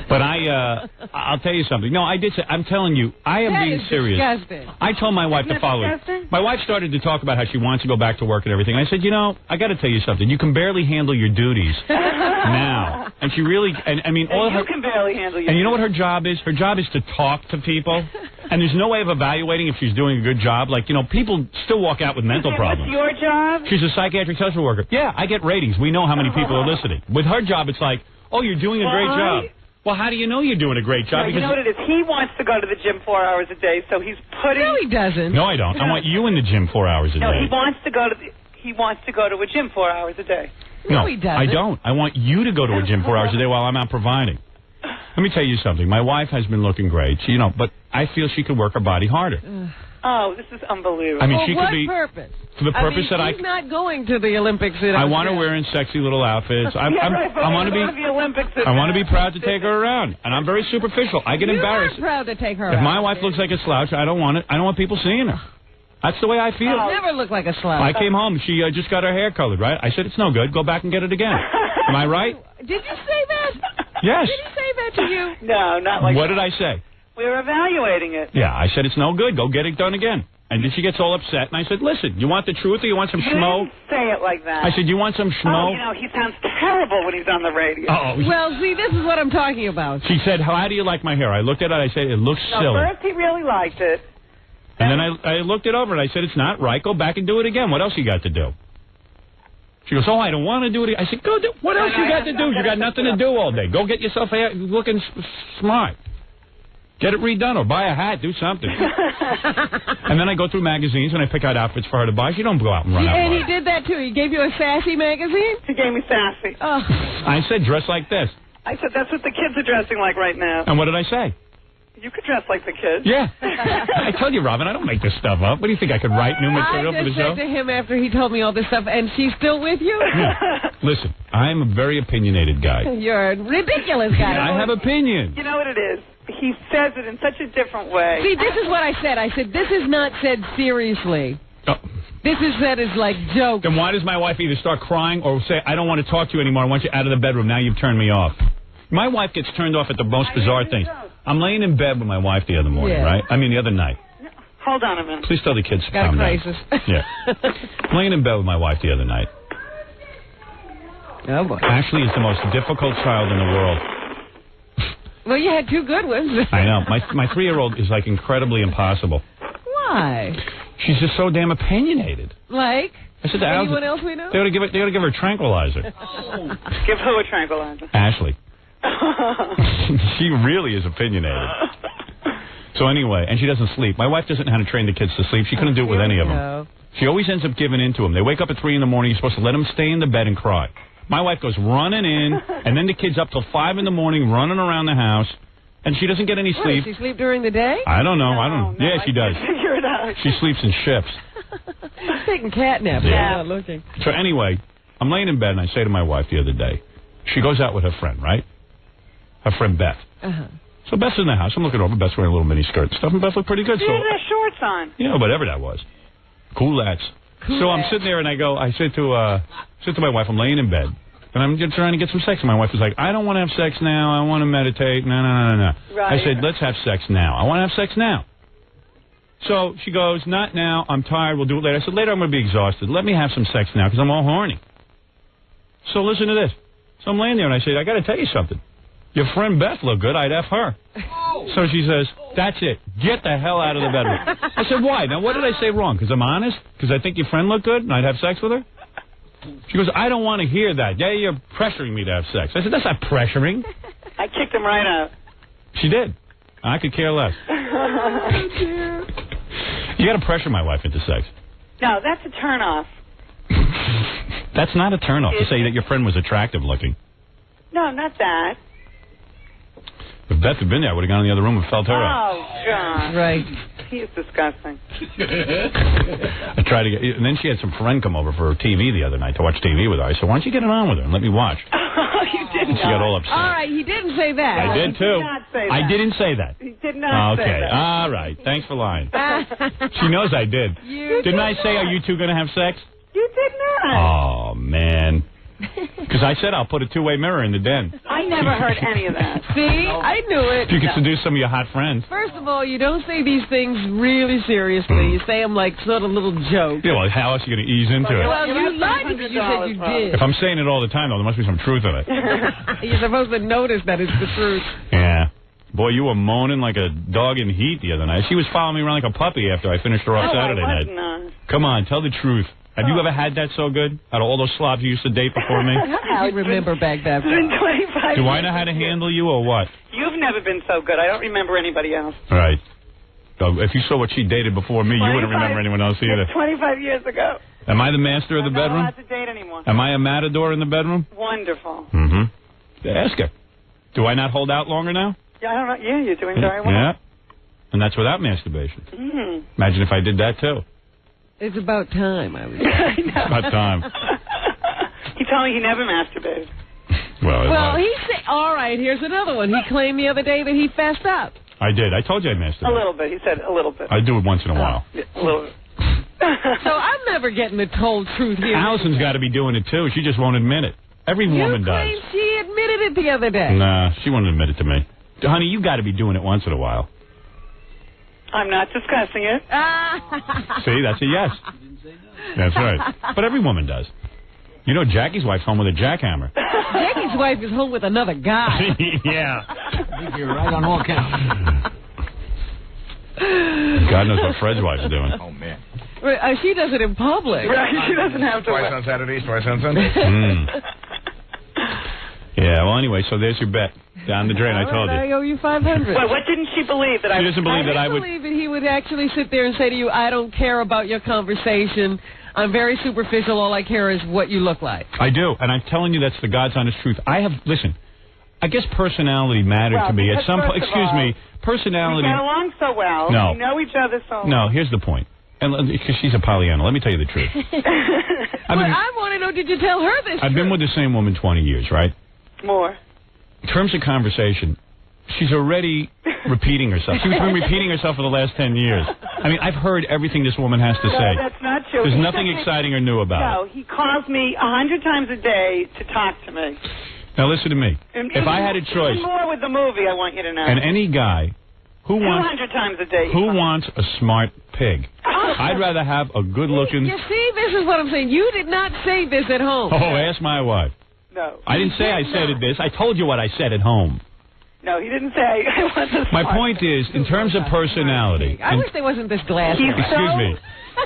But I'll tell you something. No, I did say, I'm telling you, I am being serious. Disgusting. I told my wife the following. My wife started to talk about how she wants to go back to work and everything. I said, I got to tell you something. You can barely handle your duties now. And she really, I mean, all you can barely handle your And you know what her job is? Her job is to talk to people. And there's no way of evaluating if she's doing a good job. Like, people still walk out with mental problems. What's your job? She She's a psychiatric social worker. Yeah, I get ratings. We know how many people are listening. With her job, it's like, oh, you're doing a great job. Well, how do you know you're doing a great job? No, you know what it is? He wants to go to the gym 4 hours a day, so he's putting... No, he doesn't. No, I don't. I want you in the gym 4 hours a day. No, he wants to go to a gym 4 hours a day. No, he doesn't. I don't. I want you to go to a gym 4 hours a day while I'm out providing. Let me tell you something. My wife has been looking great. She, but I feel she could work her body harder. Oh, this is unbelievable. I mean, she could be... For what purpose? For the purpose that she's not going to the Olympics. I want her wearing sexy little outfits. I want to be proud to take her around, and I'm very superficial. I get embarrassed. You're proud to take her. If my wife looks like a slouch, I don't want it. I don't want people seeing her. That's the way I feel. You never look like a slouch. I came home. She just got her hair colored, right? I said, it's no good. Go back and get it again. Am I right? Did you say that? Yes. Did he say that to you? No, not like What that. did I say? We were evaluating it. Yeah, I said, it's no good. Go get it done again. And then she gets all upset, and I said, listen, you want the truth or you want some schmo? Didn't say it like that. I said, you want some schmo? Oh, he sounds terrible when he's on the radio. Oh. Well, see, this is what I'm talking about. She said, how do you like my hair? I looked at it, I said, it looks silly. First he really liked it. And then I looked it over, and I said, it's not right. Go back and do it again. What else you got to do? She goes, I don't want to do it. I said, go do what else you got to do? You got nothing to do all day. Go get yourself hair looking smart. Get it redone or buy a hat. Do something. And then I go through magazines and I pick out outfits for her to buy. She don't go out and run out. And he did that, too. He gave you a Sassy magazine? He gave me Sassy. Oh. I said, dress like this. I said, that's what the kids are dressing like right now. And what did I say? You could dress like the kids. Yeah. I told you, Robin, I don't make this stuff up. What do you think? I could write new material for the show? I just said to him after he told me all this stuff, and she's still with you? Yeah. Listen, I'm a very opinionated guy. You're a ridiculous guy. I have opinions. You know what it is? He says it in such a different way. See, this is what I said. I said, this is not said seriously. Oh. This is said as like joke. Then why does my wife either start crying or say, I don't want to talk to you anymore. I want you out of the bedroom. Now you've turned me off. My wife gets turned off at the most bizarre things. I'm laying in bed with my wife the other morning, right? I mean, the other night. Hold on a minute. Please tell the kids to Got calm a down. crisis. Yeah. I'm laying in bed with my wife the other night. Oh, boy. Ashley is the most difficult child in the world. Well, you had two good ones. I know. My 3-year-old is, like, incredibly impossible. Why? She's just so damn opinionated. Like? I said to anyone else we know? They ought to give her a tranquilizer. Give who a tranquilizer? Ashley. She really is opinionated. So anyway, and she doesn't sleep. My wife doesn't know how to train the kids to sleep. She couldn't do it with any of them. She always ends up giving in to them. They wake up at 3 in the morning. You're supposed to let them stay in the bed and cry. My wife goes running in, and then the kids up till 5 in the morning running around the house, and she doesn't get any sleep. Does she sleep during the day? I don't know. No, yeah, she does. Figure it out. She sleeps in shifts. She's taking catnap. Yeah. Not looking. So anyway, I'm laying in bed, and I say to my wife the other day, she goes out with her friend, right? Her friend Beth. Uh-huh. So Beth's in the house. I'm looking over. Beth's wearing a little mini skirt and stuff, and Beth looked pretty good. She has shorts on. You know, whatever that was. Cool-ats. So I'm sitting there, and I said to my wife, I'm laying in bed, and I'm just trying to get some sex. And my wife was like, I don't want to have sex now. I want to meditate. No. Right. I said, let's have sex now. I want to have sex now. So she goes, not now. I'm tired. We'll do it later. I said, later I'm going to be exhausted. Let me have some sex now because I'm all horny. So listen to this. So I'm laying there, and I said, I got to tell you something. Your friend Beth looked good. I'd F her. So she says, that's it. Get the hell out of the bedroom. I said, why? Now, what did I say wrong? Because I'm honest? Because I think your friend looked good and I'd have sex with her? She goes, I don't want to hear that. Yeah, you're pressuring me to have sex. I said, that's not pressuring. I kicked him right out. She did. I could care less. Oh, dear. You got to pressure my wife into sex. No, that's a turn-off. That's not a turn-off to say that your friend was attractive looking. No, not that. If Beth had been there, I would have gone in the other room and felt her up. Oh, John. Right. He is disgusting. I tried to get, and then she had some friend come over for TV the other night to watch TV with her. I said, why don't you get it on with her and let me watch? Oh, you did And she got all upset. All right, he didn't say that. I did, too. He did not say that. I didn't say that. He did not say Okay, that. all right. Thanks for lying. She knows I did. Didn't I say, are you two going to have sex? You did not. Oh, man. Because I said I'll put a two-way mirror in the den. I never heard any of that. See? I knew it. You can seduce some of your hot friends. First of all, you don't say these things really seriously. You say them like sort of little jokes. Yeah, well, how else are you going to ease into it? Well, you lied because you said you did. If I'm saying it all the time, though, there must be some truth in it. You're supposed to notice that it's the truth. Yeah. Boy, you were moaning like a dog in heat the other night. She was following me around like a puppy after I finished her off Saturday night. Come on, tell the truth. Have you ever had that so good? Out of all those slobs you used to date before me? I remember back that It's been 25 Do I know how to handle you or what? You've never been so good. I don't remember anybody else. Right. So if you saw what she dated before me, you wouldn't remember anyone else either. 25 years ago. Am I the master of the bedroom? I'm not allowed to date anymore. Am I a matador in the bedroom? Wonderful. Mm-hmm. Ask her. Do I not hold out longer now? Yeah, I don't know. Yeah, you're doing very well. Yeah. And that's without masturbation. Imagine if I did that, too. It's about time, I would say. I know. About time. He told me he never masturbated. Well, he said, all right, here's another one. He claimed the other day that he fessed up. I did. I told you I masturbated. A little bit. He said a little bit. I do it once in a while. Yeah, a little bit. So I'm never getting the told truth here. Allison's got to be doing it, too. She just won't admit it. Every woman does. She admitted it the other day. Nah, she won't admit it to me. Honey, you got to be doing it once in a while. I'm not discussing it. See, that's a yes. That's right. But every woman does. You know, Jackie's wife's home with a jackhammer. Jackie's wife is home with another guy. Yeah. I think you're right on all counts. God knows what Fred's wife's doing. Oh, man. She does it in public. Right, she doesn't have to. Twice on Saturdays, twice on Sundays. Yeah, well, anyway, so there's your bet. Down the drain, I told you. I owe you $500. Well, what didn't she believe that I? She doesn't believe that I would. believe that he would actually sit there and say to you, "I don't care about your conversation. I'm very superficial. All I care is what you look like." I do, and I'm telling you that's the God's honest truth. Listen, I guess personality mattered to me at some point. Excuse me, personality. We get along so well. No. We know each other so well. No, here's the point. And because she's a Pollyanna, let me tell you the truth. I want to know, did you tell her this? I've been with the same woman 20 years, right? More. In terms of conversation, she's already repeating herself. She's been repeating herself for the last 10 years. I mean, I've heard everything this woman has to say. No, that's not true. There's nothing exciting or new about it. No, he calls me 100 times a day to talk to me. Now, listen to me. If I had a choice... Even more with the movie, I want you to know. And any guy who wants... 200 times a day. Who wants a smart pig? I'd rather have a good-looking... You see, this is what I'm saying. You did not say this at home. Oh, ask my wife. No. I didn't say I said this. I told you what I said at home. No, he didn't say I want the My point is, in terms of personality... I wish there wasn't this glass. Excuse me.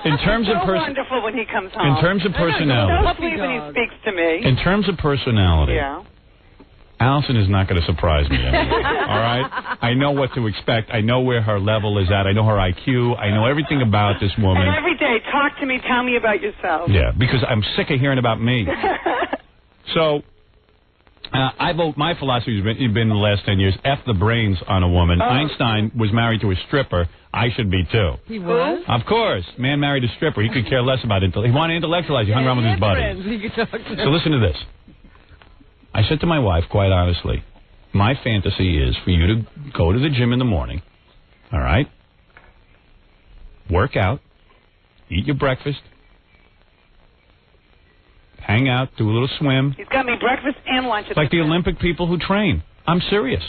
In terms of wonderful when he comes home. In terms of personality... So sweet when he speaks to me. In terms of personality... Yeah. Allison is not going to surprise me anymore. All right? I know what to expect. I know where her level is at. I know her IQ. I know everything about this woman. And every day, talk to me. Tell me about yourself. Yeah, because I'm sick of hearing about me. So, my philosophy has been the last 10 years, F the brains on a woman. Einstein was married to a stripper. I should be, too. He was? Of course. Man married a stripper. He could care less about it. He wanted to intellectualize. He hung around with his buddies. So listen to this. I said to my wife, quite honestly, my fantasy is for you to go to the gym in the morning, all right, work out, eat your breakfast, hang out, do a little swim. He's got me breakfast and lunch. Like the Olympic people who train. I'm serious.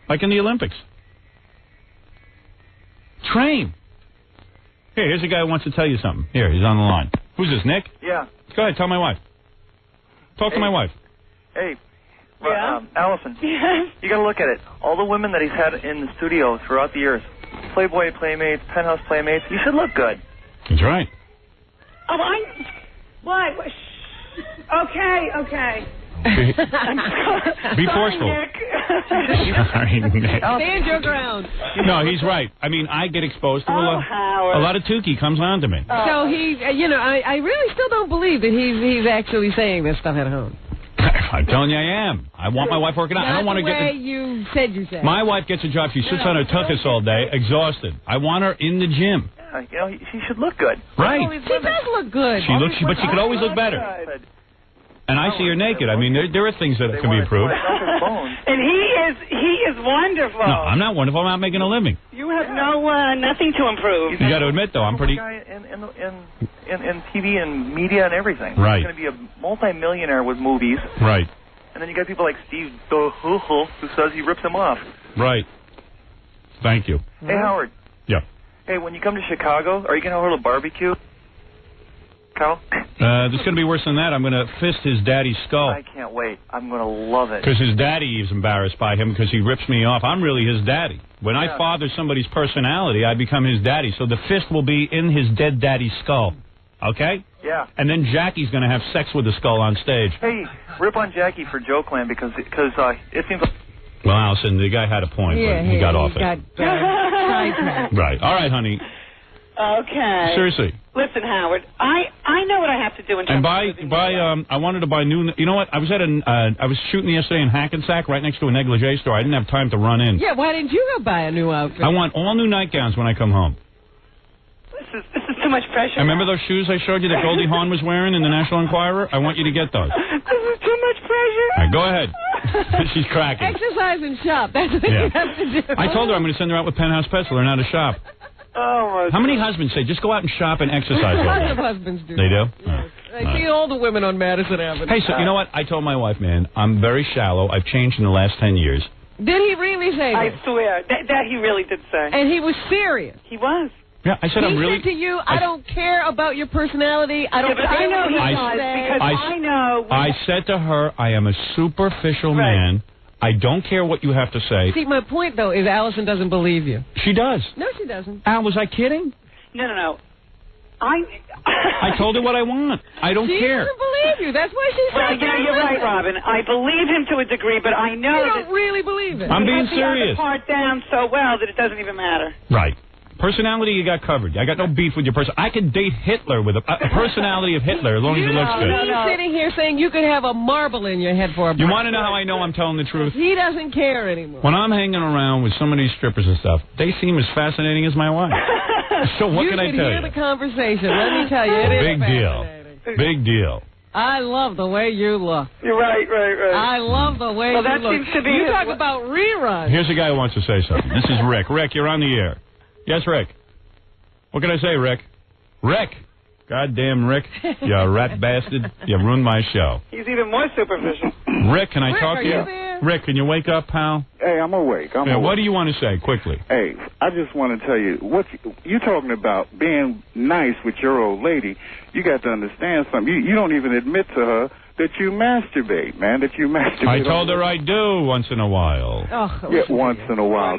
Like in the Olympics. Train. Here's a guy who wants to tell you something. Here, he's on the line. Who's this, Nick? Yeah. Go ahead, tell my wife. Talk to my wife. Hey, yeah? Allison, yes? You got to look at it. All the women that he's had in the studio throughout the years, Playboy Playmates, Penthouse Playmates, you should look good. That's right. Oh, what? Okay. Be forceful. Sorry, Nick. Stand your ground. No, he's right. I mean, I get exposed to a lot of Tukey comes on to me. So he, I really still don't believe that he's actually saying this stuff at home. I'm telling you, I am. I want my wife working out. I don't want to get. Not the way you said. My wife gets a job. She sits on her tuchus all day, exhausted. I want her in the gym. Yeah, she should look good. Right. She does look good. But she could always look better. And I see her naked. I mean, there are things that can be improved. And he is wonderful. No, I'm not wonderful. I'm out making a living. You have nothing to improve. You got to admit, though, I'm pretty. Guy in TV and media and everything. Right. He's going to be a multi-millionaire with movies. Right. And then you got people like Steve who says he rips them off. Right. Thank you. Hey, Howard. Yeah. Hey, when you come to Chicago, are you going to hold a barbecue? Carl? This is going to be worse than that. I'm going to fist his daddy's skull. I can't wait. I'm going to love it. Because his daddy is embarrassed by him because he rips me off. I'm really his daddy. When I father somebody's personality, I become his daddy. So the fist will be in his dead daddy's skull. Okay? Yeah. And then Jackie's going to have sex with the skull on stage. Hey, rip on Jackie for Jokeland because it seems like... Well, Allison, the guy had a point, but he got off it. Right. All right, honey. Okay. Seriously. Listen, Howard, I know what I have to do in terms of I wanted to buy new. You know what? I was I was shooting yesterday in Hackensack, right next to a negligee store. I didn't have time to run in. Yeah, why didn't you go buy a new outfit? I want all new nightgowns when I come home. This is too much pressure. Remember those shoes I showed you that Goldie Hawn was wearing in the National Enquirer? I want you to get those. This is too much pressure. All right, go ahead. She's cracking. Exercise and shop. That's what you have to do. I told her I'm going to send her out with Penthouse Pets to learn how to shop. Oh, how many husbands say, just go out and shop and exercise? Lots of husbands do. They do? Yes. I see all the women on Madison Avenue. Hey, so you know what? I told my wife, man, I'm very shallow. I've changed in the last 10 years. Did he really say that? I swear. That he really did say. And he was serious. He was. Yeah, I said I'm really... He said to you, I don't care about your personality. I don't care. I know he does, because I know... I said to her, I am a superficial man. I don't care what you have to say. See, my point, though, is Allison doesn't believe you. She does. No, she doesn't. Al, was I kidding? No. I told her what I want. I don't care. She doesn't believe you. That's why she's saying that. You're right, Robin. I believe him to a degree, but I know you don't really believe it. I'm being serious. serious. The part down so well that it doesn't even matter. Right. Personality, you got covered. I got no beef with your person. I could date Hitler with a personality of Hitler as long as it looks good. He's sitting here saying you could have a marble in your head for a You want to know how I know I'm telling the truth? He doesn't care anymore. When I'm hanging around with some of these strippers and stuff, they seem as fascinating as my wife. So what can I tell you? You should hear the conversation. Let me tell you, it is Big deal. Big deal. I love the way you look. You're right. I love the way you that look. Seems to be you talk about reruns. Here's a guy who wants to say something. This is Rick. Rick, you're on the air. Yes, Rick. What can I say, Rick? Rick! Goddamn Rick. You rat bastard. You ruined my show. He's even more superficial. Rick, can I talk to you? Rick, can you wake up, pal? Hey, I'm awake. What do you want to say, quickly? Hey, I just want to tell you, what you talking about being nice with your old lady, you got to understand something. You don't even admit to her that you masturbate, man, that you masturbate. I told her I do once in a while. Oh, yeah, once in a while.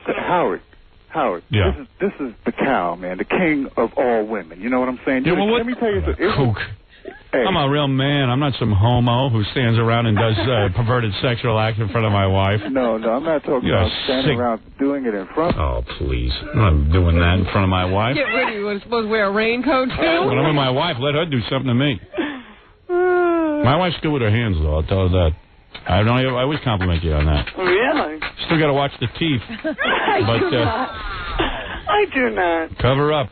Howard, yeah. this is the cow, man, the king of all women. You know what I'm saying? Yeah, well, let me tell you something. Kook. Hey. I'm a real man. I'm not some homo who stands around and does perverted sexual acts in front of my wife. No, I'm not talking about standing around doing it in front. Oh, please. I'm not doing that in front of my wife. Get rid of you. You're supposed to wear a raincoat, too? When I'm with my wife, let her do something to me. My wife's good with her hands, though. I'll tell her that. I always compliment you on that. Really? Still got to watch the teeth. I do not. Cover up.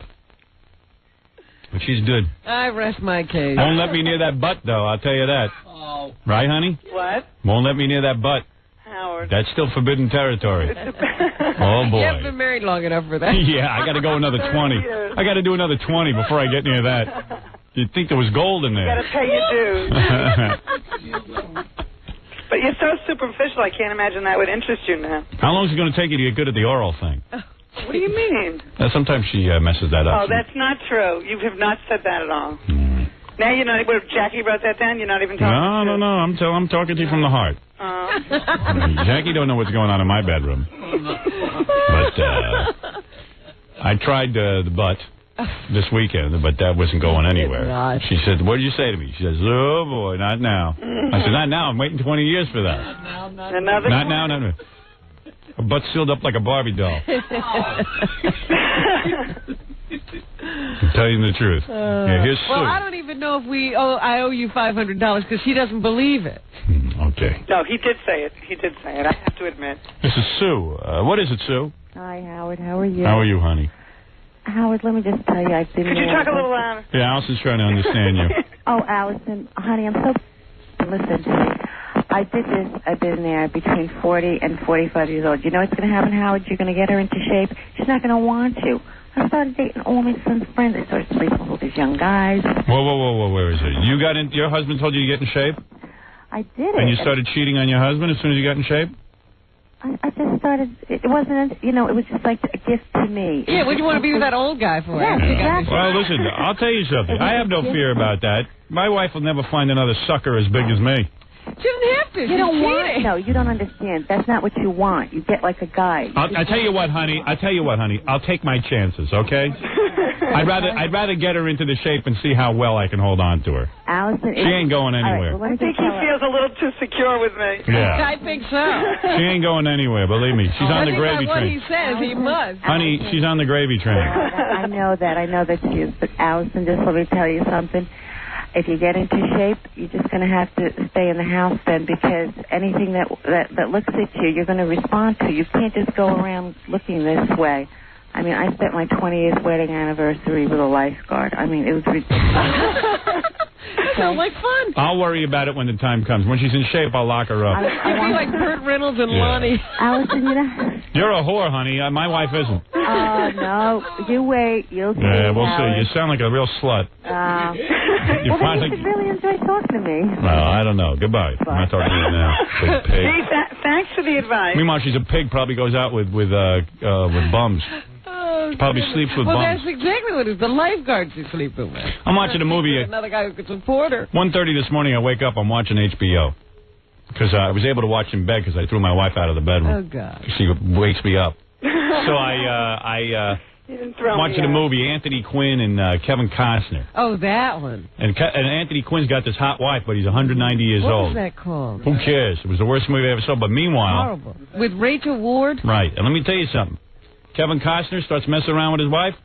But she's good. I rest my case. Won't let me near that butt, though. I'll tell you that. Oh. Right, honey? What? Won't let me near that butt. Howard. That's still forbidden territory. Oh, boy. You haven't been married long enough for that. Yeah, I got to go another 20. I got to do another 20 before I get near that. You'd think there was gold in there. You got to pay your dues. But you're so superficial, I can't imagine that would interest you now. How long is it going to take you to get good at the oral thing? What do you mean? Sometimes she messes that up. Oh, that's not true. You have not said that at all. Now you're not. What, if Jackie wrote that down? You're not even talking. No. I'm talking to you from the heart. Jackie don't know what's going on in my bedroom. But I tried the butt this weekend, but that wasn't going anywhere. She said, "What did you say to me?" She says, "Oh boy, not now." I said, "Not now. I'm waiting 20 years for that." Not now. Her butt's sealed up like a Barbie doll. I'm telling you the truth. Here's Sue. Well, I don't even know if I owe you $500 because she doesn't believe it. Okay. No, he did say it. I have to admit. This is Sue. What is it, Sue? Hi, Howard. How are you? How are you, honey? Howard, let me just tell you, I've been Could you talk a little louder? Yeah, Allison's trying to understand you. Oh, Allison, honey, I'm so... Listen to me. I've been there between 40 and 45 years old. You know what's going to happen, Howard? You're going to get her into shape. She's not going to want you. I started dating all my son's friends. I started sleeping with all these young guys. Whoa, where is it? Your husband told you to get in shape? I did it. And you started cheating on your husband as soon as you got in shape? I just started, it wasn't, it was just like a gift to me. Yeah, what do you want to be with that old guy for? Yeah, exactly. Well, listen, I'll tell you something. I have no fear about that. My wife will never find another sucker as big as me. She doesn't have to. You don't want. No, you don't understand. That's not what you want. You get like a guy. I tell you what, honey. I'll take my chances, okay? I'd rather get her into the shape and see how well I can hold on to her. Allison, she ain't going anywhere. Right, well, I think he feels a little too secure with me. Yeah. I think so. She ain't going anywhere, believe me. She's on the gravy train. What he says, he must. Honey, she's on the gravy train. I know that she is. But Allison, just let me tell you something. If you get into shape, you're just going to have to stay in the house then, because anything that looks at you, you're going to respond to. You can't just go around looking this way. I mean, I spent my 20th wedding anniversary with a lifeguard. I mean, it was ridiculous. That sounds like fun. I'll worry about it when the time comes. When she's in shape, I'll lock her up. You'd be like Burt Reynolds and Lonnie. Allison, You're a whore, honey. My wife isn't. Oh, no. You wait. You'll see. Yeah, we'll see. You sound like a real slut. You really enjoy talking to me. Well, I don't know. Goodbye. I'm not talking to you now. Big pig. Thanks for the advice. Meanwhile, she's a pig. Probably goes out with bums. Probably sleeps with bums. Well, that's exactly what it is. The lifeguards she's sleeping with. I'm watching a movie. Another guy who could support her. 1:30 this morning, I wake up. I'm watching HBO. Because I was able to watch in bed because I threw my wife out of the bedroom. Oh, God. She wakes me up. So I watching a movie, Anthony Quinn and Kevin Costner. Oh, that one. And Anthony Quinn's got this hot wife, but he's 190 years old. What was that called? Who cares? It was the worst movie I ever saw. But meanwhile... Horrible. With Rachel Ward? Right. And let me tell you something. Kevin Costner starts messing around with his wife.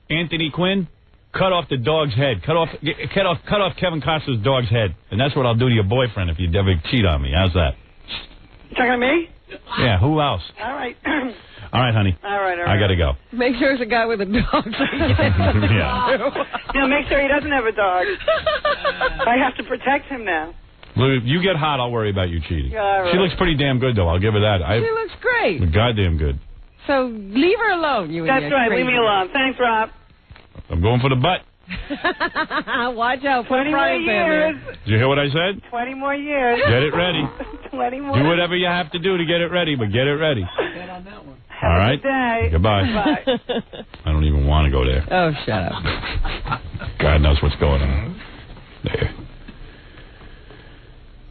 Anthony Quinn... Cut off the dog's head. Cut off Kevin Costner's dog's head. And that's what I'll do to your boyfriend if you ever cheat on me. How's that? You talking to me? Yeah, who else? All right. All right, honey. All right. I got to go. Make sure it's a guy with a dog. Yeah. Make sure he doesn't have a dog. I have to protect him now. Lou, if you get hot, I'll worry about you cheating. All right. She looks pretty damn good, though. I'll give her that. She looks great. Goddamn good. So leave her alone, you That's and your right. crazy. Leave me alone. Thanks, Rob. I'm going for the butt. Watch out. 20 more years. Did you hear what I said? 20 more years. Get it ready. 20 more. Do whatever you have to do to get it ready, but get it ready. On that one. All right. Good day. Goodbye. Bye. I don't even want to go there. Oh, shut up. God knows what's going on. There.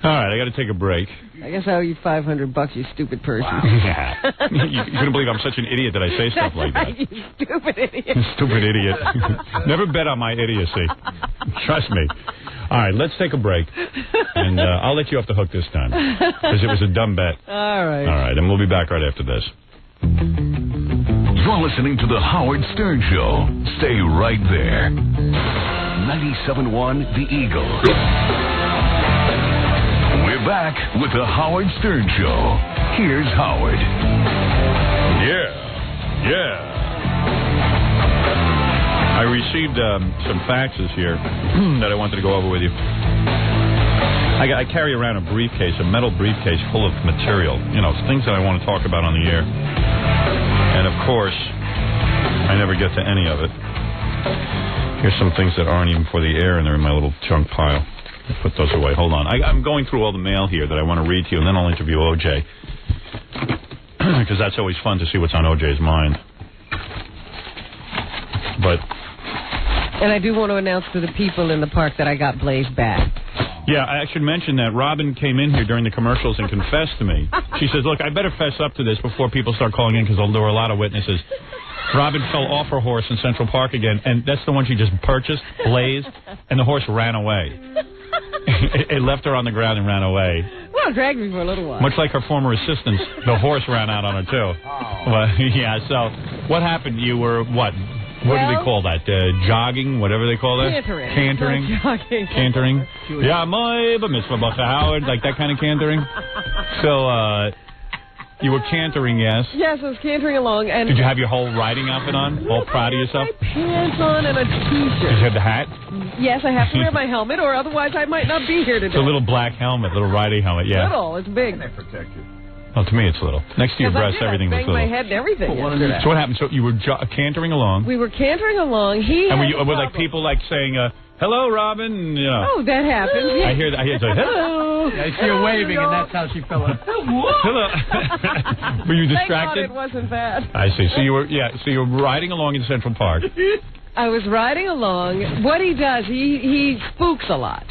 All right, I got to take a break. I guess I owe you $500, you stupid person. Wow. Yeah. You couldn't believe I'm such an idiot that I say stuff like that. You stupid idiot. Stupid idiot. Never bet on my idiocy. Trust me. All right, let's take a break. And I'll let you off the hook this time. Because it was a dumb bet. All right. All right, and we'll be back right after this. You're listening to The Howard Stern Show. Stay right there. 97.1 The Eagle. We're back with The Howard Stern Show. Here's Howard. Yeah. I received some faxes here that I wanted to go over with you. I carry around a briefcase, a metal briefcase full of material, things that I want to talk about on the air. And, of course, I never get to any of it. Here's some things that aren't even for the air, and they're in my little junk pile. I'll put those away. Hold on. I'm going through all the mail here that I want to read to you, and then I'll interview O.J. Because that's always fun to see what's on O.J.'s mind. And I do want to announce to the people in the park that I got Blaze back. Yeah, I should mention that Robin came in here during the commercials and confessed to me. She says, look, I better fess up to this before people start calling in because there were a lot of witnesses. Robin fell off her horse in Central Park again, and that's the one she just purchased, Blaze, and the horse ran away. It left her on the ground and ran away. Well, it dragged me for a little while. Much like her former assistants, the horse ran out on her, too. Well, yeah, so what happened? You were, what? What do they call that? Jogging? Whatever they call that? Cantering. Cantering. Yeah, my mitzvah, Howard, like that kind of cantering. So, you were cantering, yes? Yes, I was cantering along. And did you have your whole riding outfit on? All proud of yourself? My pants on and a T-shirt. Did you have the hat? Yes, I have to wear my helmet, or otherwise I might not be here today. It's a little black helmet, little riding helmet, yeah. Little, it's big. They protect you. Oh, to me it's little. Next to your breast, everything was little. I my head and everything. So what happened? So you were cantering along. We were cantering along. Were like people like saying, hello, Robin? Oh, that happens. Yeah. I hear hello. I see her waving, and that's how she fell in. Hello. Were you distracted? Thank God it wasn't bad. I see. So you were riding along in Central Park. I was riding along. What he does, he spooks a lot.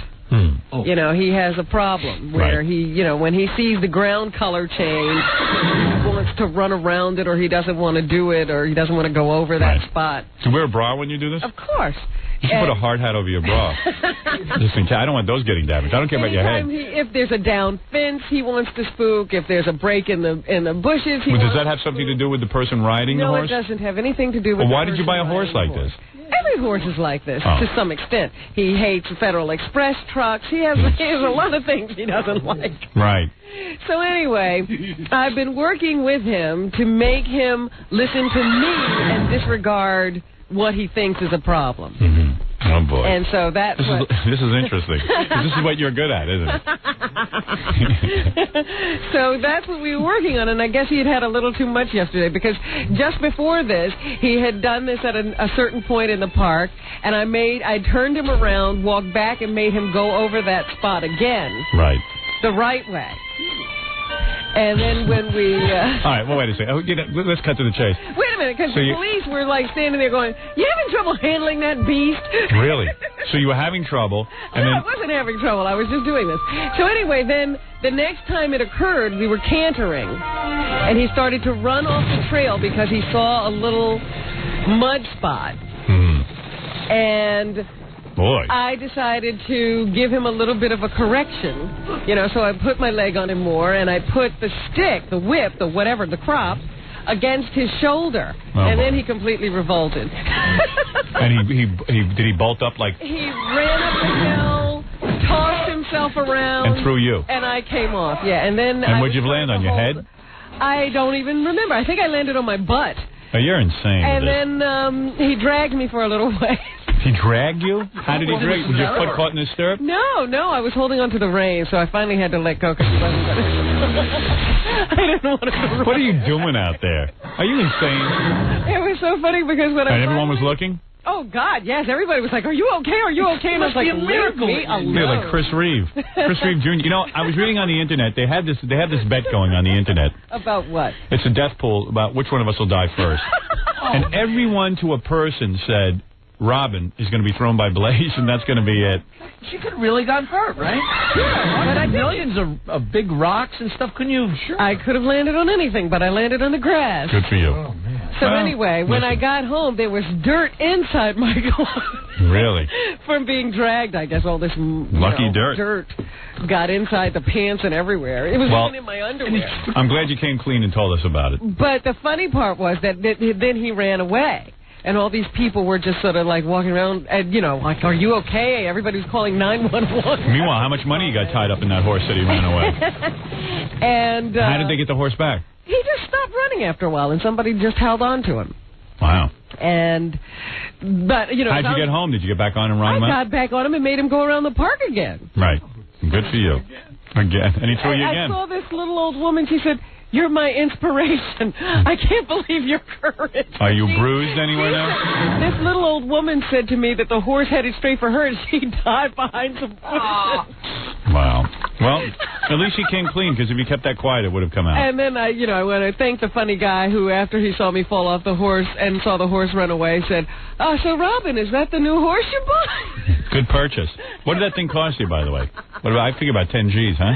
Oh. He has a problem where he, when he sees the ground color change, he wants to run around it, or he doesn't want to do it, or he doesn't want to go over that spot. Do you wear a bra when you do this? Of course. You should put a hard hat over your bra. I don't want those getting damaged. I don't care about your head. If there's a down fence, he wants to spook. If there's a break in the bushes, does that have something to do with the person riding the horse? No, it doesn't have anything to do with. Well, why did you buy a horse like this? Every horse is like this to some extent. He hates Federal Express trucks. He has a lot of things he doesn't like. Right. So anyway, I've been working with him to make him listen to me and disregard what he thinks is a problem. Mm-hmm. Oh, boy. And so that's this is interesting. This is what you're good at, isn't it? So that's what we were working on, and I guess he had a little too much yesterday, because just before this, he had done this at a certain point in the park, and I turned him around, walked back, and made him go over that spot again. Right. The right way. And then when we... All right, well, wait a second. Let's cut to the chase. Wait a minute, because the police were, like, standing there going, you having trouble handling that beast? Really? So you were having trouble, and no, then... I wasn't having trouble. I was just doing this. So anyway, then the next time it occurred, we were cantering, and he started to run off the trail because he saw a little mud spot. And... Boy. I decided to give him a little bit of a correction, so I put my leg on him more, and I put the stick, the whip, the whatever, the crop, against his shoulder, and then he completely revolted. And did he bolt up like... He ran up the hill, tossed himself around. And threw you. And I came off, yeah. And then... And where'd you land, on your head? I don't even remember. I think I landed on my butt. Oh, you're insane. And then he dragged me for a little way. He dragged you? How did he drag you? Was your foot caught in his stirrup? No, I was holding onto the reins, so I finally had to let go because it wasn't going to... I didn't want to... What are you doing out there? Are you insane? It was so funny because when And everyone was looking? Oh, God, yes. Everybody was like, are you okay? Are you okay? And I was like, leave me alone. They're like Chris Reeve. Chris Reeve Jr. I was reading on the Internet. They have this bet going on the Internet. About what? It's a death pool about which one of us will die first. And everyone to a person said... Robin is going to be thrown by Blaze, and that's going to be it. She could have really gotten hurt, right? Yeah, but I millions of big rocks and stuff. Couldn't you? Sure. I could have landed on anything, but I landed on the grass. Good for you. Oh, man. So anyway, when I got home, there was dirt inside my clothes. Really? From being dragged, I guess all this lucky dirt got inside the pants and everywhere. It was even in my underwear. I'm glad you came clean and told us about it. But the funny part was that then he ran away. And all these people were just sort of like walking around and, like, are you okay? Everybody was calling 911. Meanwhile, how much money you got tied up in that horse that he ran away? And how did they get the horse back? He just stopped running after a while, and somebody just held on to him. Wow. But how'd you get home? Did you get back on and run him out? I got back on him and made him go around the park again. Right. Good for you. Again. And he threw you again. I saw this little old woman. She said, you're my inspiration. I can't believe your courage. Are you bruised anywhere now? This little old woman said to me that the horse headed straight for her and she died behind some bushes. Wow. Well, at least he came clean, because if he kept that quiet, it would have come out. And then I want to thank the funny guy who, after he saw me fall off the horse and saw the horse run away, said, so Robin, is that the new horse you bought? Good purchase. What did that thing cost you, by the way? I figure about 10 G's, huh?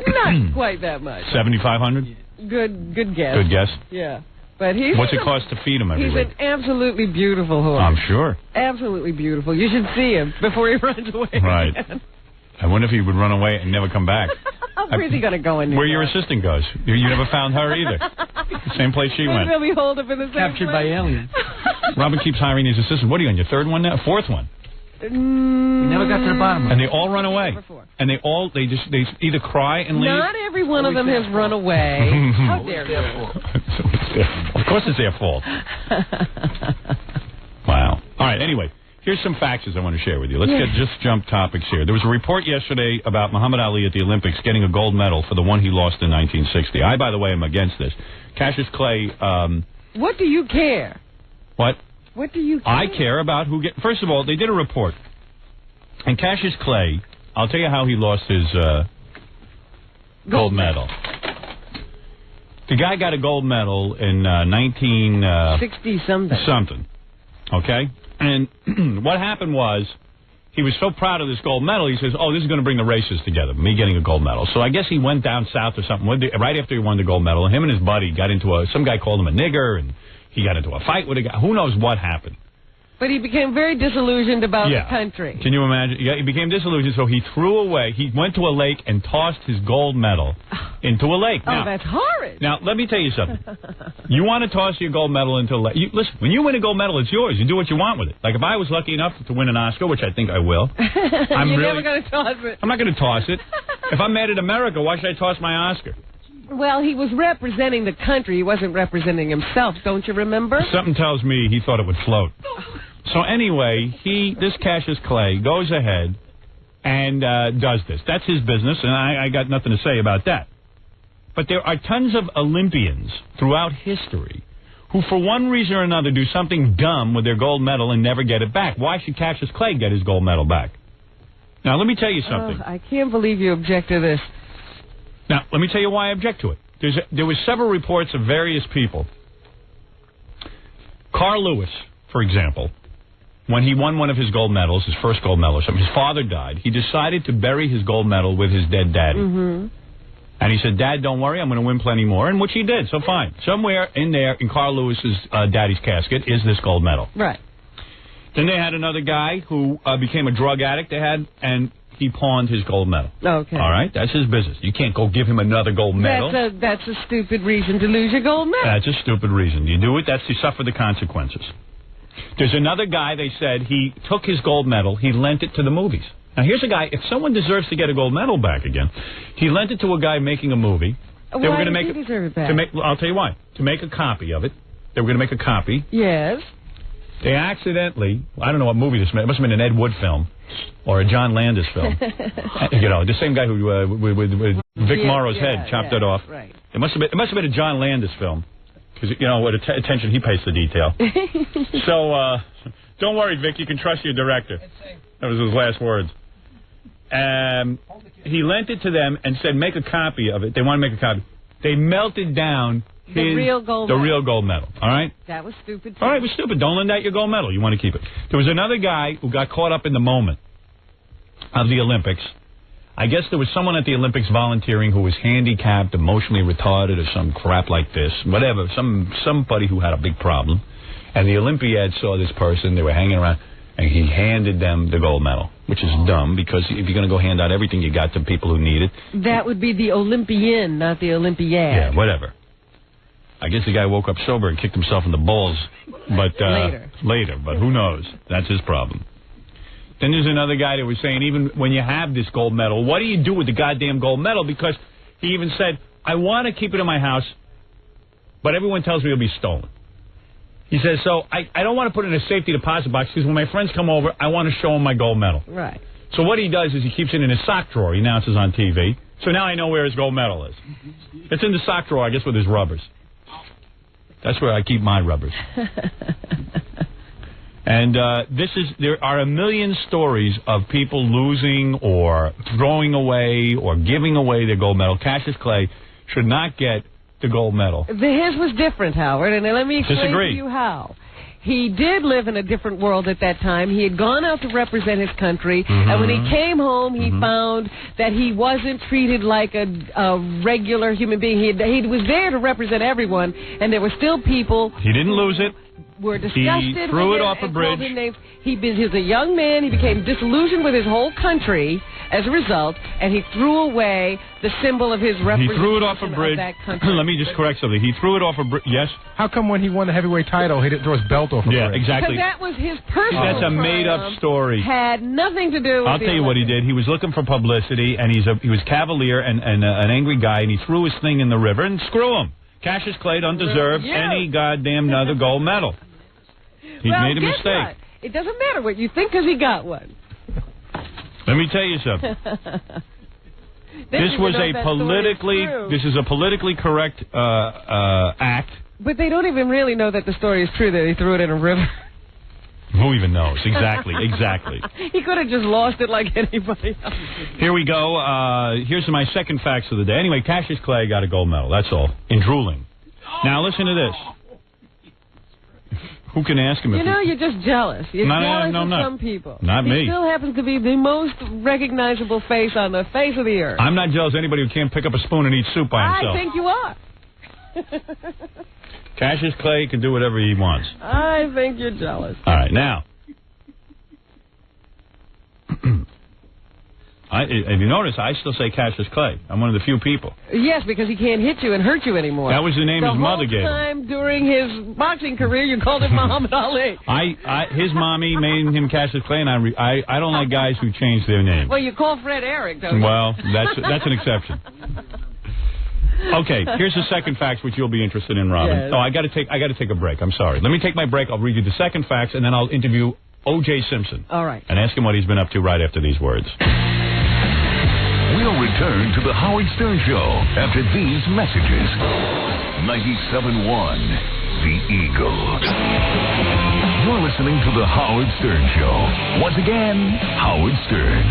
Not quite that much. 7,500? Good guess. Good guess? Yeah. But what's it cost to feed him every week? He's an absolutely beautiful horse. I'm sure. Absolutely beautiful. You should see him before he runs away. Right. I wonder if he would run away and never come back. Where's he going to go in? Where your assistant goes. You never found her either. Same place she went. We'll be holed up in the same Captured place. by aliens. Robin keeps hiring these assistants. What are you on, your third one now? Fourth one? We never got to the bottom of it. And they all run away. And they either cry and leave. Not every one of them has run away. How dare you? Of course it's their fault. Wow. All right, anyway, here's some facts I want to share with you. Let's just jump topics here. There was a report yesterday about Muhammad Ali at the Olympics getting a gold medal for the one he lost in 1960. I, by the way, am against this. Cassius Clay... what do you care? What? What do you care? I care about who get... First of all, they did a report. And Cassius Clay, I'll tell you how he lost his gold medal. The guy got a gold medal in 1960-something. Something. Okay? And what happened was, he was so proud of this gold medal, he says, this is going to bring the races together, me getting a gold medal. So I guess he went down south or something, right after he won the gold medal, and him and his buddy got into some guy called him a nigger, and he got into a fight with a guy. Who knows what happened? But he became very disillusioned about the country. Can you imagine? Yeah, he became disillusioned, so he threw away. He went to a lake and tossed his gold medal into a lake. Now, that's horrid. Now, let me tell you something. You want to toss your gold medal into a lake. Listen, when you win a gold medal, it's yours. You do what you want with it. Like, if I was lucky enough to win an Oscar, which I think I will. You're never going to toss it. I'm not going to toss it. If I'm mad at America, why should I toss my Oscar? Well, he was representing the country. He wasn't representing himself. Don't you remember? Something tells me he thought it would float. So anyway, this Cassius Clay goes ahead and does this. That's his business, and I got nothing to say about that. But there are tons of Olympians throughout history who, for one reason or another, do something dumb with their gold medal and never get it back. Why should Cassius Clay get his gold medal back? Now, let me tell you something. I can't believe you object to this. Now, let me tell you why I object to it. There were several reports of various people. Carl Lewis, for example, when he won one of his gold medals, his first gold medal or something, his father died. He decided to bury his gold medal with his dead daddy. Mm-hmm. And he said, Dad, don't worry, I'm going to win plenty more, and which he did, so fine. Somewhere in there, in Carl Lewis's daddy's casket, is this gold medal. Right. Then they had another guy who became a drug addict, and he pawned his gold medal. Okay. All right? That's his business. You can't go give him another gold medal. That's a stupid reason to lose your gold medal. That's a stupid reason. You do it, you suffer the consequences. There's another guy, they said, he took his gold medal, he lent it to the movies. Now, here's a guy, if someone deserves to get a gold medal back again, he lent it to a guy making a movie. They were going to make he deserve it back? I'll tell you why. To make a copy of it. They were going to make a copy. Yes. They accidentally, I don't know what movie this made. It must have been an Ed Wood film or a John Landis film. The same guy who, with Vic Morrow's head, chopped it off. Right. It must have been a John Landis film. Because, what attention he pays to detail. So, don't worry, Vic, you can trust your director. That was his last words. He lent it to them and said, make a copy of it. They want to make a copy. They melted down the real gold medal. All right? That was stupid, too. All right, it was stupid. Don't lend out your gold medal. You want to keep it. There was another guy who got caught up in the moment of the Olympics. I guess there was someone at the Olympics volunteering who was handicapped, emotionally retarded, or some crap like this. Whatever. Somebody who had a big problem. And the Olympiad saw this person. They were hanging around. And he handed them the gold medal, which is dumb, because if you're going to go hand out everything you got to people who need it. That would be the Olympian, not the Olympiad. Yeah, whatever. I guess the guy woke up sober and kicked himself in the balls. But later, but who knows? That's his problem. Then there's another guy that was saying, even when you have this gold medal, what do you do with the goddamn gold medal? Because he even said, I want to keep it in my house, but everyone tells me it'll be stolen. He says, so I don't want to put it in a safety deposit box because when my friends come over, I want to show them my gold medal. Right. So what he does is he keeps it in his sock drawer. He announces on TV. So now I know where his gold medal is. It's in the sock drawer, I guess, with his rubbers. That's where I keep my rubbers. And there are a million stories of people losing or throwing away or giving away their gold medal. Cassius Clay should not get the gold medal. His was different, Howard, and let me explain to you how. He did live in a different world at that time. He had gone out to represent his country, and when he came home, he found that he wasn't treated like a regular human being. He was there to represent everyone, and there were still people... He didn't lose it. Were disgusted. He threw it off a bridge. He was a young man. He became disillusioned with his whole country as a result, and he threw away the symbol of his representation. He threw it off a bridge. Let me just correct something. He threw it off a bridge. Yes? How come when he won the heavyweight title, he didn't throw his belt off a bridge? Yeah, exactly. Because that was his personal That's a made-up story. Had nothing to do with I'll tell you what he did. He was looking for publicity, and he was cavalier and an angry guy, and he threw his thing in the river, and screw him. Cassius Clay don't deserve any goddamn another gold medal. He made a mistake. What? It doesn't matter what you think because he got one. Let me tell you something. This is a politically correct act. But they don't even really know that the story is true, that he threw it in a river. Who even knows? Exactly. He could have just lost it like anybody else. Here we go. Here's my second facts of the day. Anyway, Cassius Clay got a gold medal. That's all. In drooling. Now listen to this. Who can ask him? You're just jealous. You're jealous of some people. Not me. He still happens to be the most recognizable face on the face of the earth. I'm not jealous of anybody who can't pick up a spoon and eat soup by himself. I think you are. Cassius Clay can do whatever he wants. I think you're jealous. All right, now. If you notice, I still say Cassius Clay. I'm one of the few people. Yes, because he can't hit you and hurt you anymore. That was the name his mother gave him. The whole time during his boxing career, you called him Muhammad Ali. His mommy made him Cassius Clay, and I don't like guys who change their name. Well, you call Fred Eric, don't you? Well, that's an exception. Okay, here's the second fax, which you'll be interested in, Robin. Yes. Oh, I got to take a break. I'm sorry. Let me take my break. I'll read you the second fax, and then I'll interview O.J. Simpson. All right. And ask him what he's been up to right after these words. We'll return to the Howard Stern Show after these messages. 97.1, The Eagle. You're listening to the Howard Stern Show. Once again, Howard Stern.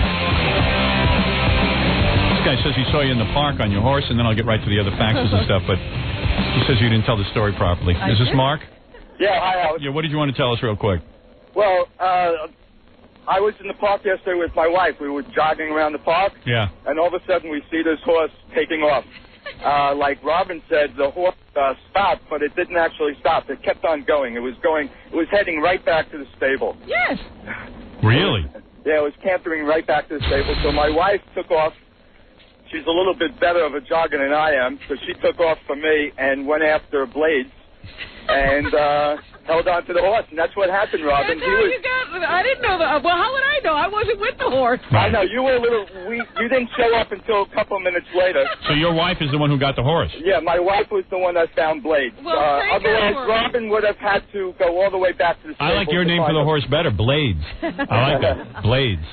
This guy says he saw you in the park on your horse, and then I'll get right to the other faxes and stuff, but he says you didn't tell the story properly. Is this Mark? Yeah, hi, Howard. Yeah, what did you want to tell us real quick? Well, I was in the park yesterday with my wife. We were jogging around the park. Yeah. And all of a sudden we see this horse taking off. Like Robin said, the horse stopped, but it didn't actually stop. It kept on going. It was heading right back to the stable. Yes. Really? Yeah, it was cantering right back to the stable. So my wife took off. She's a little bit better of a jogger than I am, so she took off from me and went after Blades and held on to the horse. And that's what happened, Robin. That's how you got... I didn't know that. Well, how would I know? I wasn't with the horse. I know. You were a little... You didn't show up until a couple of minutes later. So your wife is the one who got the horse? Yeah, my wife was the one that found Blades. Well, otherwise, Robin would have had to go all the way back to the stable. I like your name for the horse better, Blades. I like that. Blades.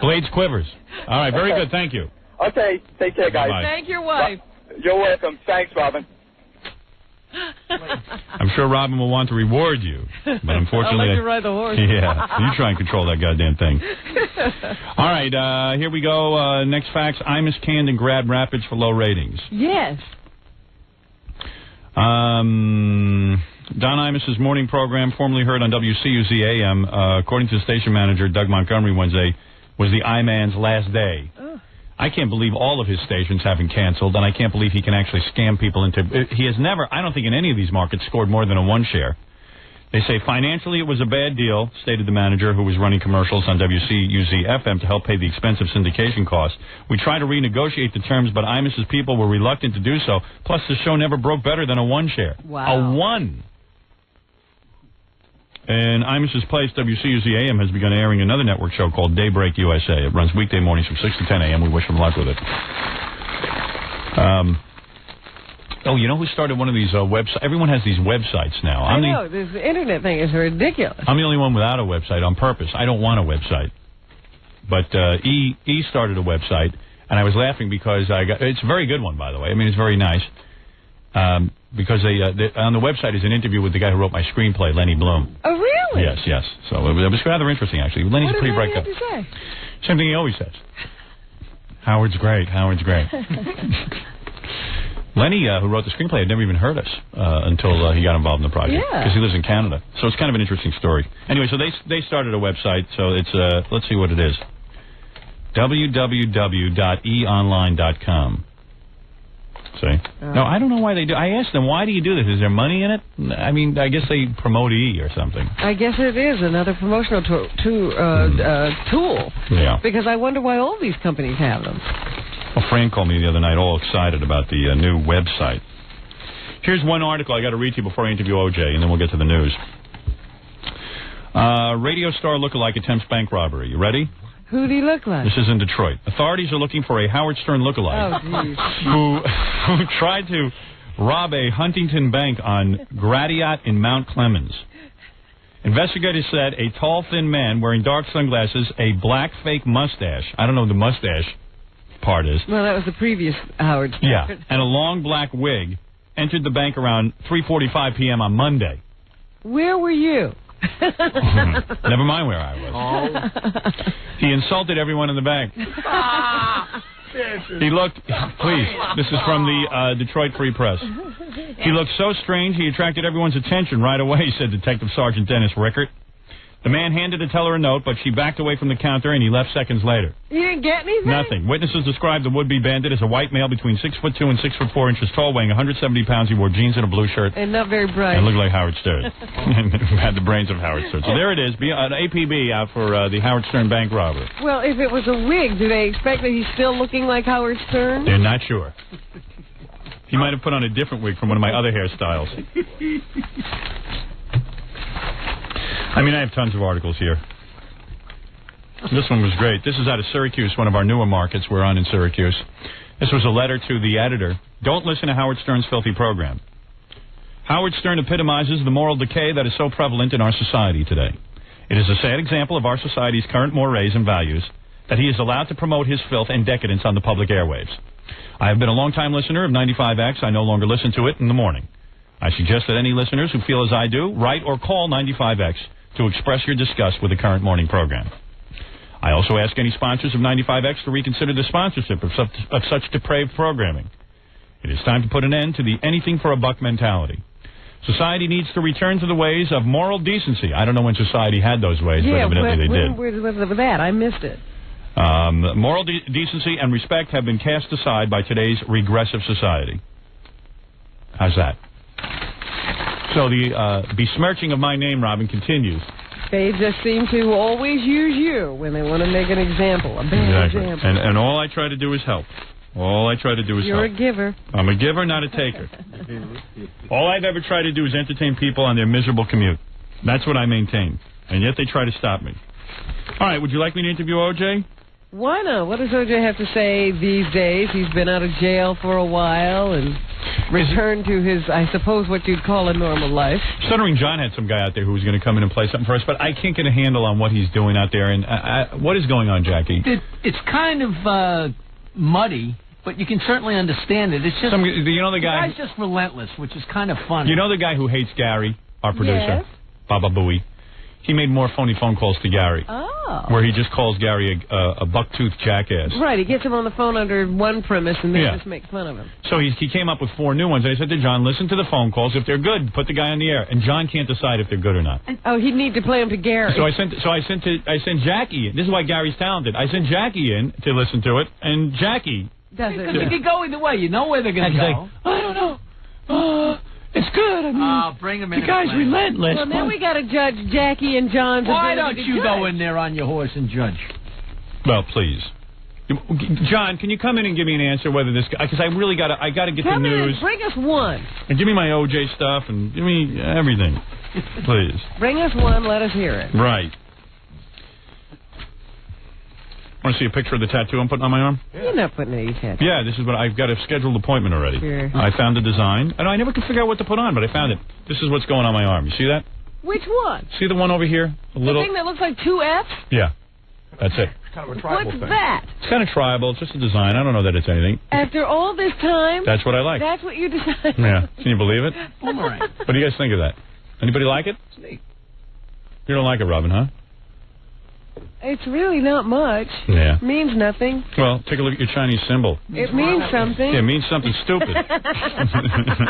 Blades Quivers. All right, very good. Thank you. Okay, take care, guys. Bye-bye. Thank your wife. You're welcome. Thanks, Robin. I'm sure Robin will want to reward you, but unfortunately... I'll let you ride the horse. Yeah, you try and control that goddamn thing. All right, here we go. Next fax, Imus canned in Grand Rapids for low ratings. Yes. Don Imus's morning program, formerly heard on WCUZ-AM, according to the station manager, Doug Montgomery, Wednesday, was the I-Man's last day. I can't believe all of his stations have been canceled, and I can't believe he can actually scam people into... He has never, I don't think in any of these markets, scored more than a one share. They say financially it was a bad deal, stated the manager who was running commercials on WCUZ-FM to help pay the expensive syndication costs. We tried to renegotiate the terms, but Imus's people were reluctant to do so. Plus, the show never broke better than a one share. Wow. A one! And Imus's place, WCUZ-AM, has begun airing another network show called Daybreak USA. It runs weekday mornings from 6 to 10 a.m. We wish him luck with it. You know who started one of these websites? Everyone has these websites now. I know. This internet thing is ridiculous. I'm the only one without a website on purpose. I don't want a website. But E started a website, and I was laughing because it's a very good one, by the way. I mean, it's very nice. Because on the website is an interview with the guy who wrote my screenplay, Lenny Bloom. Oh, really? Yes. So it was rather interesting, actually. Lenny's a pretty bright guy. What did Lenny have to say? Same thing he always says. Howard's great. Lenny, who wrote the screenplay, had never even heard us until he got involved in the project. Because he lives in Canada. So it's kind of an interesting story. Anyway, so they started a website. So it's, let's see what it is. www.eonline.com. See? No, I don't know why they do. I asked them, why do you do this? Is there money in it? I mean, I guess they promote E or something. I guess it is another promotional tool. Yeah. Because I wonder why all these companies have them. Well, Fran called me the other night all excited about the new website. Here's one article I got to read to you before I interview O.J., and then we'll get to the news. Radio star lookalike attempts bank robbery. You ready? Who do he look like? This is in Detroit. Authorities are looking for a Howard Stern lookalike who tried to rob a Huntington bank on Gratiot in Mount Clemens. Investigators said a tall, thin man wearing dark sunglasses, a black fake mustache. I don't know what the mustache part is. Well, that was the previous Howard Stern. Yeah, and a long black wig entered the bank around 3:45 p.m. on Monday. Where were you? Never mind where I was. He insulted everyone in the bank. He looked, please, this is from the Detroit Free Press. He looked so strange he attracted everyone's attention right away, said Detective Sergeant Dennis Rickert. The man handed the teller a note, but she backed away from the counter and he left seconds later. You didn't get anything? Nothing. Witnesses described the would-be bandit as a white male between 6'2" and 6'4" tall, weighing 170 pounds. He wore jeans and a blue shirt. And not very bright. And looked like Howard Stern. Had the brains of Howard Stern. So there it is. An APB out for the Howard Stern bank robber. Well, if it was a wig, do they expect that he's still looking like Howard Stern? They're not sure. He might have put on a different wig from one of my other hairstyles. I mean, I have tons of articles here. This one was great. This is out of Syracuse, one of our newer markets we're on in Syracuse. This was a letter to the editor. Don't listen to Howard Stern's filthy program. Howard Stern epitomizes the moral decay that is so prevalent in our society today. It is a sad example of our society's current mores and values that he is allowed to promote his filth and decadence on the public airwaves. I have been a long-time listener of 95X. I no longer listen to it in the morning. I suggest that any listeners who feel as I do, write or call 95X to express your disgust with the current morning program. I also ask any sponsors of 95X to reconsider the sponsorship of such depraved programming. It is time to put an end to the anything-for-a-buck mentality. Society needs to return to the ways of moral decency. I don't know when society had those ways, but evidently they did. Where was that? I missed it. Moral decency and respect have been cast aside by today's regressive society. How's that? So the besmirching of my name, Robin, continues. They just seem to always use you when they want to make an example, a bad example. And all I try to do is help. All I try to do is You're help. a giver. I'm a giver, not a taker. All I've ever tried to do is entertain people on their miserable commute. That's what I maintain. And yet they try to stop me. All right, would you like me to interview O.J.? Why not? What does O.J. have to say these days? He's been out of jail for a while and returned to his, I suppose, what you'd call a normal life. Stuttering John had some guy out there who was going to come in and play something for us, but I can't get a handle on what he's doing out there. And what is going on, Jackie? It's kind of muddy, but you can certainly understand it. It's just you know the guy's just relentless, which is kind of funny. You know the guy who hates Gary, our producer, yes. Baba Booey. He made more phony phone calls to Gary. Oh. Where he just calls Gary a buck-toothed jackass. Right, he gets him on the phone under one premise and then just makes fun of him. So he came up with 4 new ones. And I said to John, listen to the phone calls. If they're good, put the guy on the air. And John can't decide if they're good or not. Oh, he'd need to play them to Gary. So I sent Jackie in. This is why Gary's talented. I sent Jackie in to listen to it, and Jackie doesn't. It could go either way. You know where they're going to go. Like, I don't know. It's good. I mean, bring him in. The guy's relentless. Well, now we got to judge Jackie and John's Why ability don't you go in there on your horse and judge? Well, please. John, can you come in and give me an answer whether this guy... Because I really got to get the news. Bring us one. And give me my OJ stuff and give me everything. Please. Bring us one. Let us hear it. Right. Want to see a picture of the tattoo I'm putting on my arm? You're not putting any tattoo. Yeah, this is what I've got a scheduled appointment already. Sure. I found the design, and I never could figure out what to put on, but I found it. This is what's going on my arm. You see that? Which one? See the one over here? The thing that looks like 2 F's? Yeah, that's it. It's kind of a tribal What's thing. that? It's kind of tribal. It's just a design. I don't know that it's anything. After all this time? That's what I like. That's what you decided? Yeah. Can you believe it? Boomerang. What do you guys think of that? Anybody like it? It's neat. You don't like it, Robin, huh? It's really not much. Yeah. Means nothing. Well, take a look at your Chinese symbol. It means something. Yeah, it means something stupid.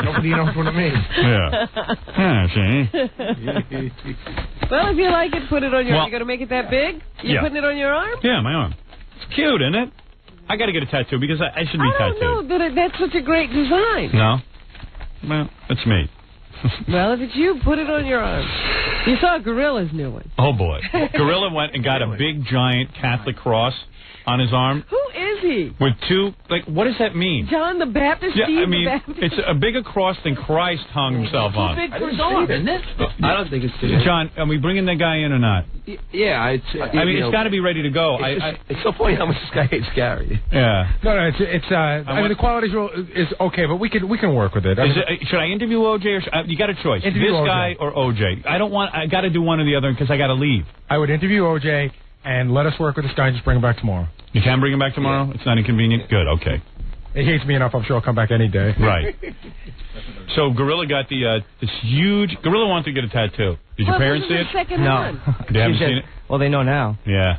Nobody knows what it means. Yeah. See? Well, if you like it, put it on your arm. You going to make it that big? You Yeah. putting it on your arm? Yeah, my arm. It's cute, isn't it? I got to get a tattoo because I should be tattooed. I don't know. That's such a great design. No? Well, that's me. Well, if it's you, put it on your arm. You saw Gorilla's new one. Oh, boy. Gorilla went and got a big, giant Catholic cross on his arm. Who is he? With 2, what does that mean? John the Baptist? Yeah, Steve I mean, the Baptist? it's a bigger cross than Christ hung himself on. Too big for his arm, isn't it? I don't think it's too big. John, are we bringing the guy in or not? Yeah, I mean, it's got to be ready to go. It's so funny how much this guy hates Gary. Yeah. No, I mean, the quality is okay, but we can work with it. Should I interview OJ or you got a choice? Interview this OJ. guy or OJ? I got to do one or the other because I got to leave. I would interview OJ and let us work with this guy and just bring him back tomorrow. You can bring him back tomorrow? Yeah. It's not inconvenient? Good, okay. He hates me enough, I'm sure he'll come back any day. Right. So Gorilla got this huge... Gorilla wanted to get a tattoo. Did your parents see it? No. They haven't seen it? Well, they know now. Yeah.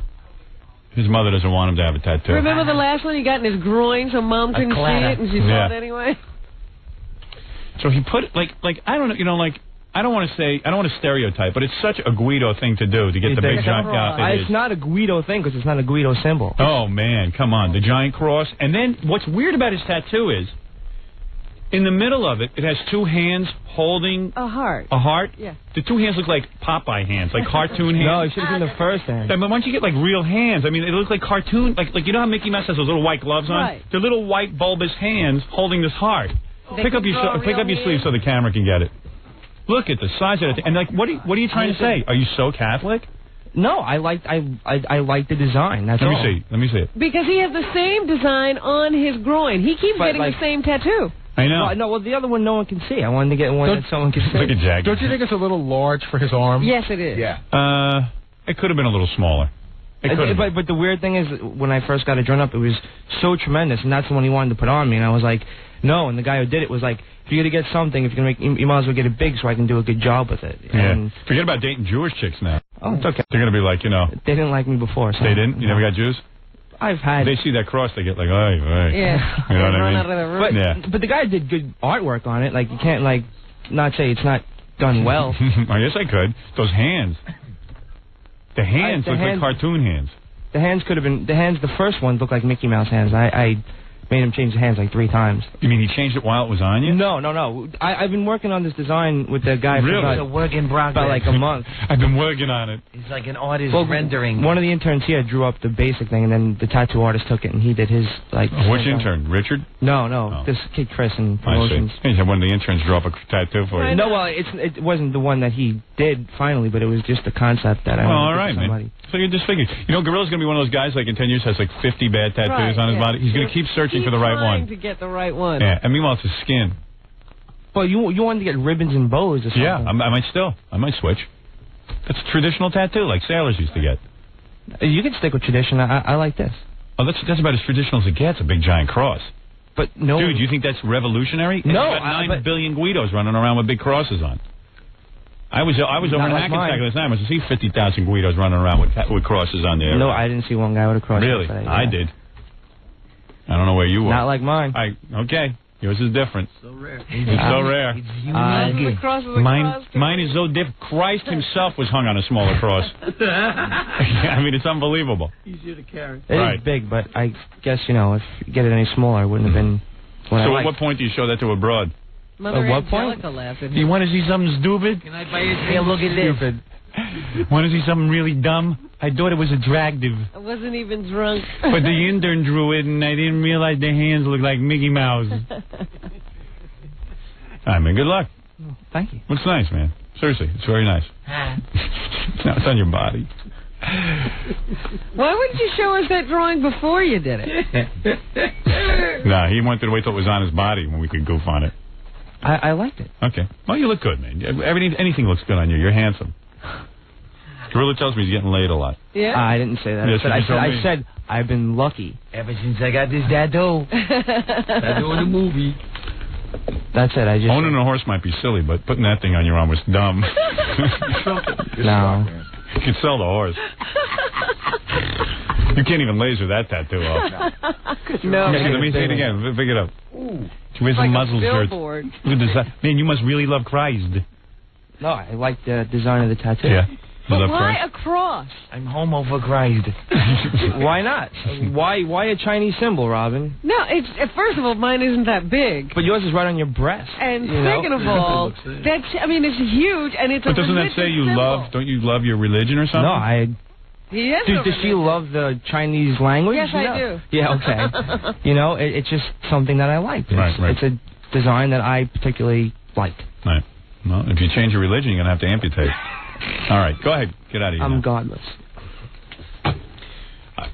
His mother doesn't want him to have a tattoo. Remember the last one he got in his groin so Mom couldn't see it and she saw it anyway? So he put, I don't know, I don't want to stereotype, but it's such a Guido thing to do, to get the big giant... It's not a Guido thing because it's not a Guido symbol. Oh, man, come on. The giant cross. And then what's weird about his tattoo is, in the middle of it, it has 2 hands holding... A heart. A heart? Yeah. The 2 hands look like Popeye hands, like cartoon hands. No, it should have been the first hand. I mean, why don't you get, real hands? I mean, they look like cartoon... Like you know how Mickey Mouse has those little white gloves on? Right. They're little white bulbous hands holding this heart. Pick up your sleeve so the camera can get it. Look at the size of it. And, what are you trying to say? Are you so Catholic? No, I like the design. That's all. Let me see it. Because he has the same design on his groin. He keeps getting the same tattoo. I know. Well, the other one no one can see. I wanted to get one that someone can see. Look at Jack. Don't you think it's a little large for his arm? Yes, it is. Yeah. It could have been a little smaller. But the weird thing is, when I first got it drawn up, it was so tremendous, and that's the one he wanted to put on me, and I was like, no. And the guy who did it was like, if you're going to get something, if you're going to make, you might as well get it big so I can do a good job with it. Yeah. And Forget about dating Jewish chicks now. Oh, it's okay. They're going to be like, They didn't like me before. So they didn't? You never got Jews? I've had. They see that cross, they get like, oy. Yeah. You know what I mean? Out of the room. But the guy did good artwork on it. Like, you can't, not say it's not done well. Oh, yes, I could. Those hands. The hands look like cartoon hands. The hands could have been... The first ones looked like Mickey Mouse hands. I made him change the hands like 3 times. You mean he changed it while it was on you? No. I've been working on this design with the guy really? for about like a month. I've been working on it. He's like an artist rendering. One of the interns here drew up the basic thing, and then the tattoo artist took it, and he did his, which intern? Richard? No. This kid Chris in promotions. I see. He had one of the interns draw up a tattoo for you. No, well, it wasn't the one that he did finally, but it was just the concept that I all right, for somebody. Man. So you just figured. Gorilla's going to be one of those guys, like in 10 years, has like 50 bad tattoos on his body. He's going to keep searching for the right one. To get the right one. Yeah, and meanwhile, it's his skin. Well, you wanted to get ribbons and bows or something. Yeah, I might switch. That's a traditional tattoo, like sailors used to get. You can stick with tradition. I like this. Oh, that's about as traditional as it gets, a big giant cross. But no... Dude, you think that's revolutionary? No. It's got 9 billion Guidos running around with big crosses on. I was over in Hackensack last night. I must see 50,000 Guidos running around with crosses on there. No, I didn't see one guy with a cross. Really? I did. I don't know where you were. Not like mine. Okay. Yours is different. So rare. It's so rare. It's unique. Mine is so different. Christ himself was hung on a smaller cross. I mean, it's unbelievable. Easier to carry. It is big, but I guess, if you get it any smaller, it wouldn't have been what I liked. At what point do you show that to a broad? Mother at what Angelica point? laughed. You want to see something stupid? Can I buy you a look at this? Stupid. Want to see something really dumb? I thought it was attractive. I wasn't even drunk. But the intern drew it, and I didn't realize the hands looked like Mickey Mouse. I mean, good luck. Oh, thank you. It's nice, man. Seriously, it's very nice. No, it's on your body. Why wouldn't you show us that drawing before you did it? Nah, he wanted to wait till it was on his body when we could goof on it. I liked it. Okay. Well, you look good, man. Anything looks good on you. You're handsome. Gorilla tells me he's getting laid a lot. Yeah? I didn't say that. Yes, I said I've been lucky. Ever since I got this tattoo. Tattoo in the movie. That's it. Owning a horse might be silly, but putting that thing on your arm was dumb. No. You can sell the horse. You can't even laser that tattoo off. No. Let me say it again. Pick it up. Ooh. Where's like the muzzle shirt? Man, you must really love Christ. No, I like the design of the tattoo. Yeah. But why a cross? I'm homo for Christ. Why not? Why a Chinese symbol, Robin? No, first of all, mine isn't that big. But yours is right on your breast. And second of all, it's huge, and it's but doesn't that say you symbol. don't you love your religion or something? No, He is does she love the Chinese language? Yes, I do. Yeah, okay. It's just something that I like. Right. It's a design that I particularly like. Right. Well, if you change your religion, you're going to have to amputate. All right, go ahead. Get out of here. I'm godless.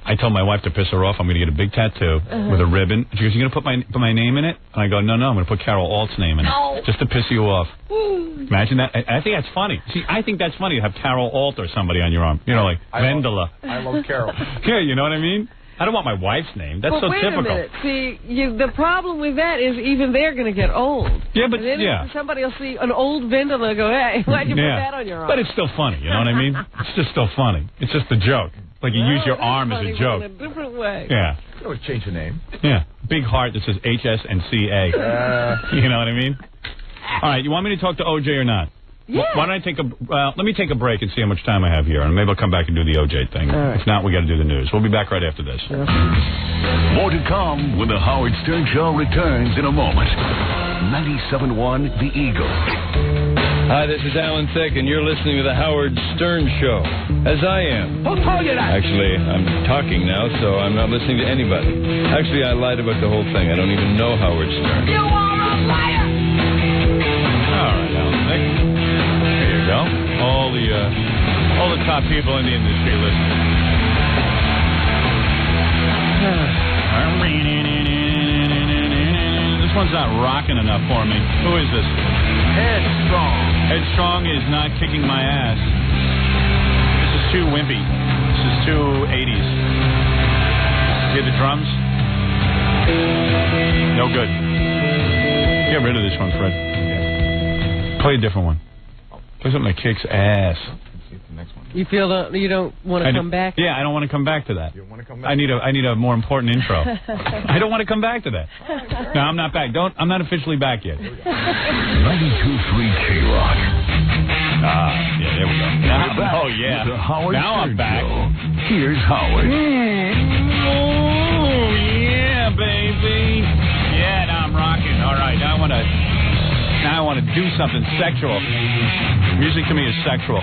I told my wife to piss her off. I'm going to get a big tattoo with a ribbon. She goes, "You're going to put my name in it?" And I go, "No, I'm going to put Carol Alt's name in it, just to piss you off." Imagine that. I think that's funny. See, I think that's funny to have Carol Alt or somebody on your arm. Like Vendela. I love Carol. Yeah, you know what I mean? I don't want my wife's name. That's so wait typical. A minute. See, the problem with that is even they're going to get old. Yeah, but somebody will see an old Vendela and go, "Hey, why'd you put that on your arm?" But it's still funny. You know what I mean? It's just still funny. It's just a joke. Like you use your arm as a joke. In a different way. Yeah. You can always change the name. Yeah. Big heart that says HS and CA. You know what I mean? All right. You want me to talk to OJ or not? Yeah. Why don't I take let me take a break and see how much time I have here, and maybe I'll come back and do the OJ thing. Right. If not, we got to do the news. We'll be back right after this. More to come when the Howard Stern Show returns in a moment. 97.1 The Eagle. Hi, this is Alan Thicke, and you're listening to the Howard Stern Show, as I am. Who told you that? Actually, I'm talking now, so I'm not listening to anybody. Actually, I lied about the whole thing. I don't even know Howard Stern. You are a liar! All right, Alan Thicke. There you go. All the All the top people in the industry listening. This one's not rocking enough for me. Who is this? Headstrong. Headstrong is not kicking my ass. This is too wimpy. This is too 80s. Hear the drums? No good. Get rid of this one, Fred. Play a different one. Play something that kicks ass. You feel you don't want to come back? Yeah, I don't want to come back to that. You don't want to come back? I need a more important intro. I don't want to come back to that. No, I'm not back. I'm not officially back yet. 92.3 K-Rock. Yeah, there we go. Now, oh, yeah. Now I'm back. Here's Howard. Oh, yeah, baby. Yeah, now I'm rocking. All right, now I want to do something sexual. Music to me is sexual.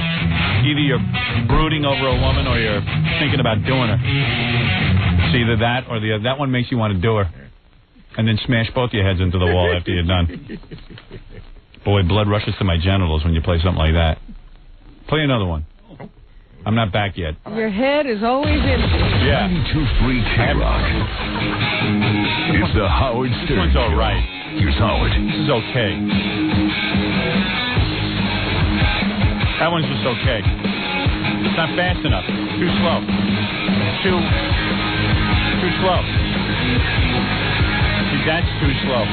Either you're brooding over a woman or you're thinking about doing her. It's either that or the other. That one makes you want to do her. And then smash both your heads into the wall after you're done. Boy, blood rushes to my genitals when you play something like that. Play another one. I'm not back yet. Your head is always empty. Yeah. 92.3 K-Rock. It's the Howard Stern. This one's all right. Here's Howard. This is okay. That one's just okay. It's not fast enough. Too slow. Too slow. See, that's too slow.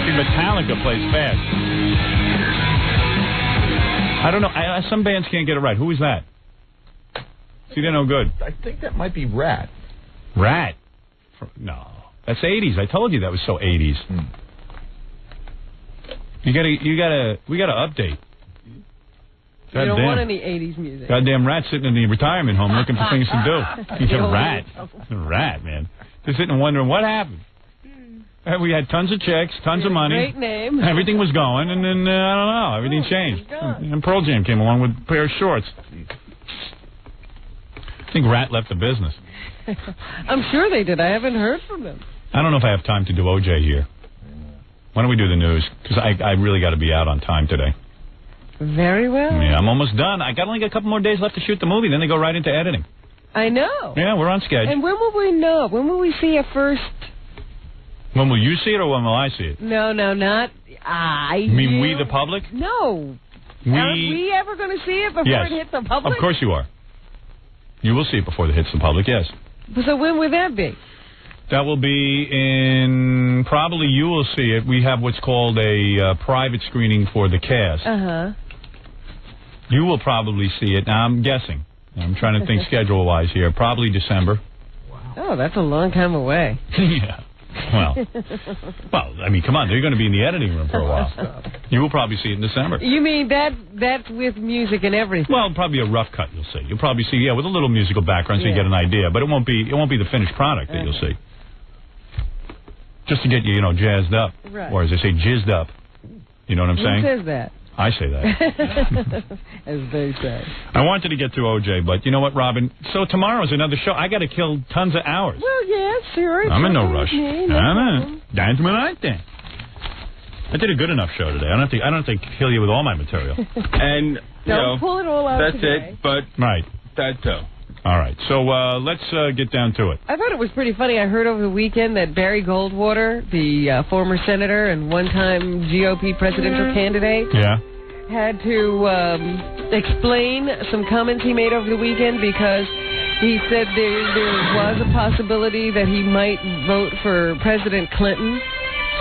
See, Metallica plays fast. I don't know. Some bands can't get it right. Who is that? See, they're no good. I think that might be Rat. Rat? No. That's 80s. I told you that was so 80s. We gotta update. You don't want any 80s music. Goddamn Rat sitting in the retirement home looking for things to do. He's a rat. Rat, man. They're sitting and wondering what happened. We had tons of checks, tons of money. Great name. Everything was going, and then, I don't know, everything changed. And Pearl Jam came along with a pair of shorts. I think Rat left the business. I'm sure they did. I haven't heard from them. I don't know if I have time to do OJ here. Why don't we do the news? Because I really got to be out on time today. Very well. Yeah, I'm almost done. I only got a couple more days left to shoot the movie. Then they go right into editing. I know. Yeah, we're on schedule. And when will we know? When will we see it first? When will you see it or when will I see it? No, not I. You mean we, the public? No. Aren't we ever going to see it before it hits the public? Of course you are. You will see it before it hits the public, yes. So when would that be? That will be in, probably you will see it. We have what's called a private screening for the cast. Uh-huh. You will probably see it. Now, I'm guessing. I'm trying to think schedule-wise here. Probably December. Wow. Oh, that's a long time away. Yeah. Well, I mean, come on. They're going to be in the editing room for a while. You will probably see it in December. You mean that's with music and everything? Well, probably a rough cut you'll see. You'll probably see, with a little musical background so you get an idea. But it won't be the finished product that you'll see. Just to get you, jazzed up. Right. Or as they say, jizzed up. You know what I'm saying? Who says that? I say that. As they say. I wanted to get to OJ, but you know what, Robin? So tomorrow's another show. I got to kill tons of hours. Well, yeah, sure. I'm in no rush. Dance when I dance. I did a good enough show today. I don't have to kill you with all my material. And don't pull it all out that's today. it. But right. That's so. All right, so let's get down to it. I thought it was pretty funny. I heard over the weekend that Barry Goldwater, the former senator and one-time GOP presidential candidate, had to explain some comments he made over the weekend because he said there was a possibility that he might vote for President Clinton.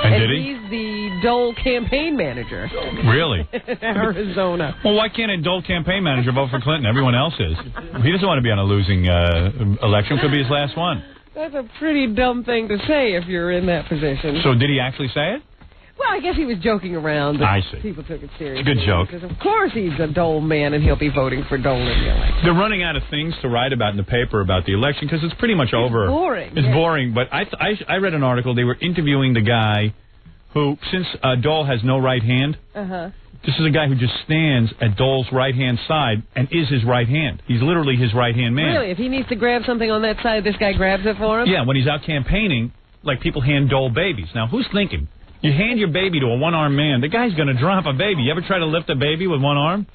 And did he? He's the Dole campaign manager. Really? Arizona. Well, why can't a Dole campaign manager vote for Clinton? Everyone else is. He doesn't want to be on a losing election. Could be his last one. That's a pretty dumb thing to say if you're in that position. So did he actually say it? Well, I guess he was joking around. I see. People took it seriously. It's a good joke. Because of course he's a Dole man, and he'll be voting for Dole in the election. They're running out of things to write about in the paper about the election because it's pretty much over. Boring. It's boring. But I read an article. They were interviewing the guy who, since Dole has no right hand, this is a guy who just stands at Dole's right-hand side and is his right hand. He's literally his right-hand man. Really? If he needs to grab something on that side, this guy grabs it for him? Yeah, when he's out campaigning, like people hand Dole babies. Now, who's thinking? You hand your baby to a one-armed man, the guy's going to drop a baby. You ever try to lift a baby with one arm?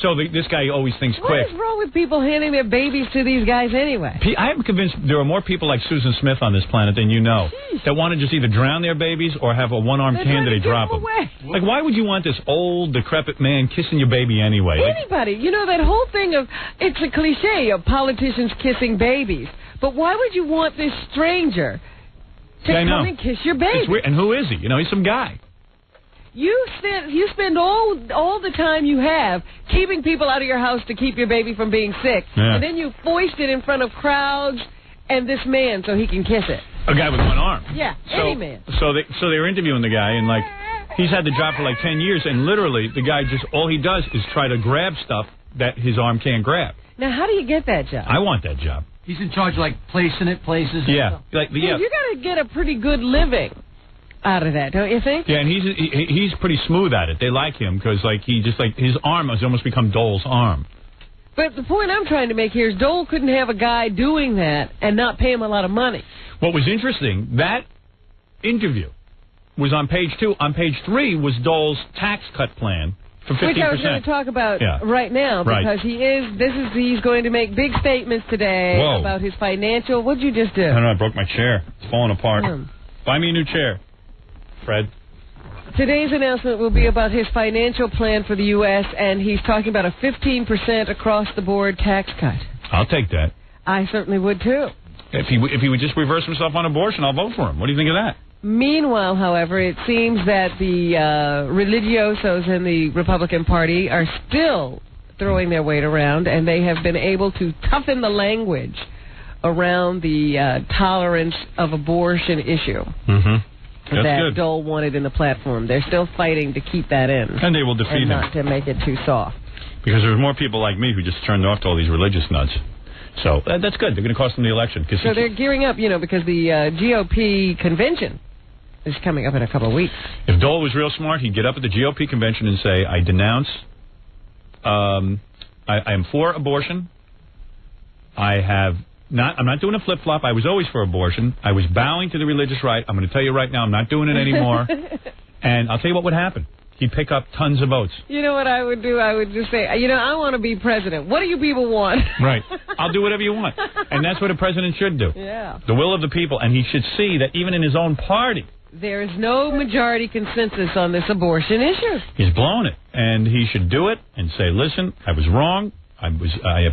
So this guy always thinks quick. What is wrong with people handing their babies to these guys anyway? I am convinced there are more people like Susan Smith on this planet than you know that want to just either drown their babies or have a one-armed hand that they drop them. Like, why would you want this old, decrepit man kissing your baby anyway? Anybody. You know, that whole thing of, it's a cliche of politicians kissing babies. But why would you want this stranger to come and kiss your baby? It's weird. And who is he? You know, he's some guy. You spend all the time you have keeping people out of your house to keep your baby from being sick, and then you foist it in front of crowds and this man so he can kiss it. A guy with one arm. Yeah, any man. So they were interviewing the guy, and like he's had the job for like 10 years, and literally the guy just all he does is try to grab stuff that his arm can't grab. Now, how do you get that job? I want that job. He's in charge of like placing it places. Yeah, you got to get a pretty good living out of that, don't you think? Yeah, and he's pretty smooth at it. They like him because like his arm has almost become Dole's arm. But the point I'm trying to make here is Dole couldn't have a guy doing that and not pay him a lot of money. What was interesting, that interview was on page 2. On page 3 was Dole's tax cut plan for 15%. Which I was going to talk about right now because he's going to make big statements today about his financial. What'd you just do? I don't know. I broke my chair. It's falling apart. Buy me a new chair, Fred. Today's announcement will be about his financial plan for the U.S., and he's talking about a 15% across-the-board tax cut. I'll take that. I certainly would, too. If he would just reverse himself on abortion, I'll vote for him. What do you think of that? Meanwhile, however, it seems that the religiosos in the Republican Party are still throwing their weight around, and they have been able to toughen the language around the tolerance of abortion issue. That Dole wanted in the platform. They're still fighting to keep that in. And they will defeat him. Not to make it too soft. Because there's more people like me who just turned off to all these religious nuts. So that's good. They're going to cost them the election. So they're gearing up, because the GOP convention is coming up in a couple of weeks. If Dole was real smart, he'd get up at the GOP convention and say, I denounce, I am for abortion. I'm not doing a flip-flop. I was always for abortion. I was bowing to the religious right. I'm going to tell you right now, I'm not doing it anymore. And I'll tell you what would happen. He'd pick up tons of votes. You know what I would do? I would just say, I want to be president. What do you people want? Right. I'll do whatever you want. And that's what a president should do. Yeah. The will of the people. And he should see that even in his own party, there is no majority consensus on this abortion issue. He's blown it. And he should do it and say, listen, I was wrong. I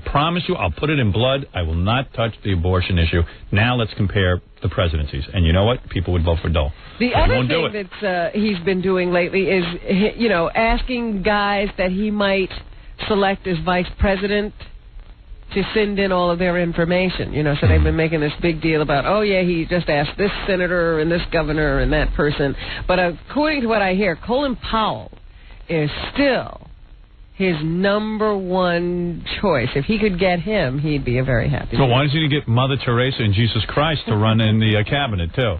promise you, I'll put it in blood. I will not touch the abortion issue. Now let's compare the presidencies. And you know what? People would vote for Dole. The other thing that he's been doing lately is, asking guys that he might select as vice president to send in all of their information. So they've been making this big deal about, he just asked this senator and this governor and that person. But according to what I hear, Colin Powell is still his number one choice. If he could get him, he'd be a very happy man. Why doesn't he get Mother Teresa and Jesus Christ to run in the cabinet, too?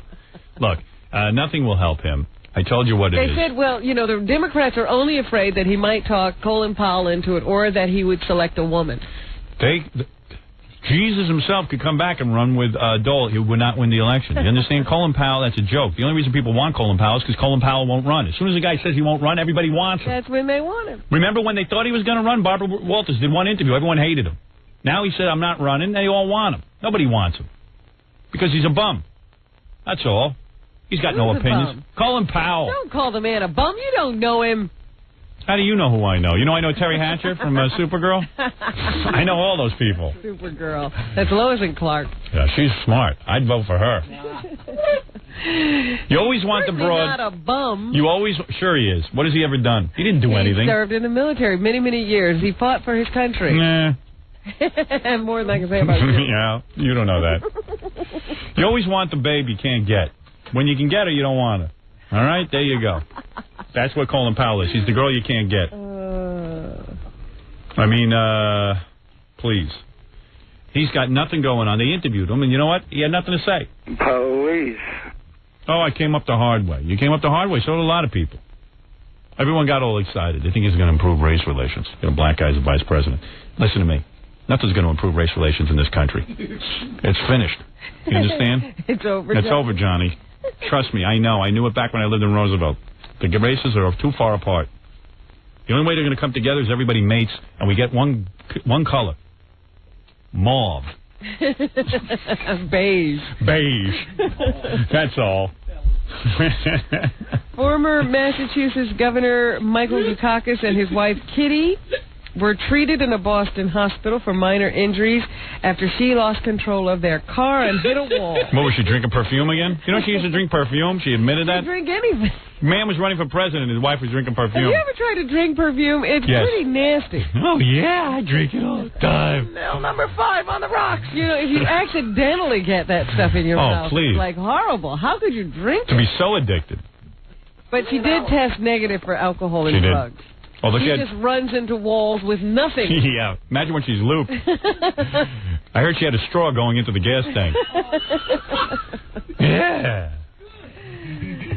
Look, nothing will help him. I told you what it is. They said, the Democrats are only afraid that he might talk Colin Powell into it or that he would select a woman. Jesus himself could come back and run with Dole. He would not win the election. You understand? Colin Powell, that's a joke. The only reason people want Colin Powell is because Colin Powell won't run. As soon as the guy says he won't run, everybody wants him. That's when they want him. Remember when they thought he was going to run? Barbara Walters did one interview. Everyone hated him. Now he said, I'm not running. They all want him. Nobody wants him. Because he's a bum. That's all. He's got no opinions. Colin Powell. Don't call the man a bum. You don't know him. How do you know who I know? You know I know Terry Hatcher from Supergirl? I know all those people. Supergirl. That's Lois and Clark. Yeah, she's smart. I'd vote for her. You always want the broad. Not a bum. You always. Sure he is. What has he ever done? He didn't do anything. He served in the military many, many years. He fought for his country. Nah. More than I can say about you. Yeah, you don't know that. You always want the babe you can't get. When you can get her, you don't want her. All right? There you go. That's what Colin Powell is. He's the girl you can't get. Please. He's got nothing going on. They interviewed him, and you know what? He had nothing to say. Police. Oh, I came up the hard way. You came up the hard way. So did a lot of people. Everyone got all excited. They think he's going to improve race relations. Get a black guy as a vice president. Listen to me. Nothing's going to improve race relations in this country. It's finished. You understand? It's over. It's over, Johnny. Trust me, I know. I knew it back when I lived in Roosevelt. The races are too far apart. The only way they're going to come together is everybody mates, and we get one color. Mauve. Beige. Beige. That's all. Former Massachusetts Governor Michael Dukakis and his wife Kitty were treated in a Boston hospital for minor injuries after she lost control of their car and hit a wall. What, was she drinking perfume again? You know she used to drink perfume? She admitted that? She drink anything. Man was running for president, his wife was drinking perfume. Have you ever tried to drink perfume? It's pretty nasty. Oh, yeah, I drink it all the time. Nail number 5 on the rocks. You know, if you accidentally get that stuff in your mouth, it's like horrible. How could you drink it? To be so addicted. But she did test negative for alcohol and drugs. Although she just runs into walls with nothing. Yeah, imagine when she's looped. I heard she had a straw going into the gas tank. Yeah.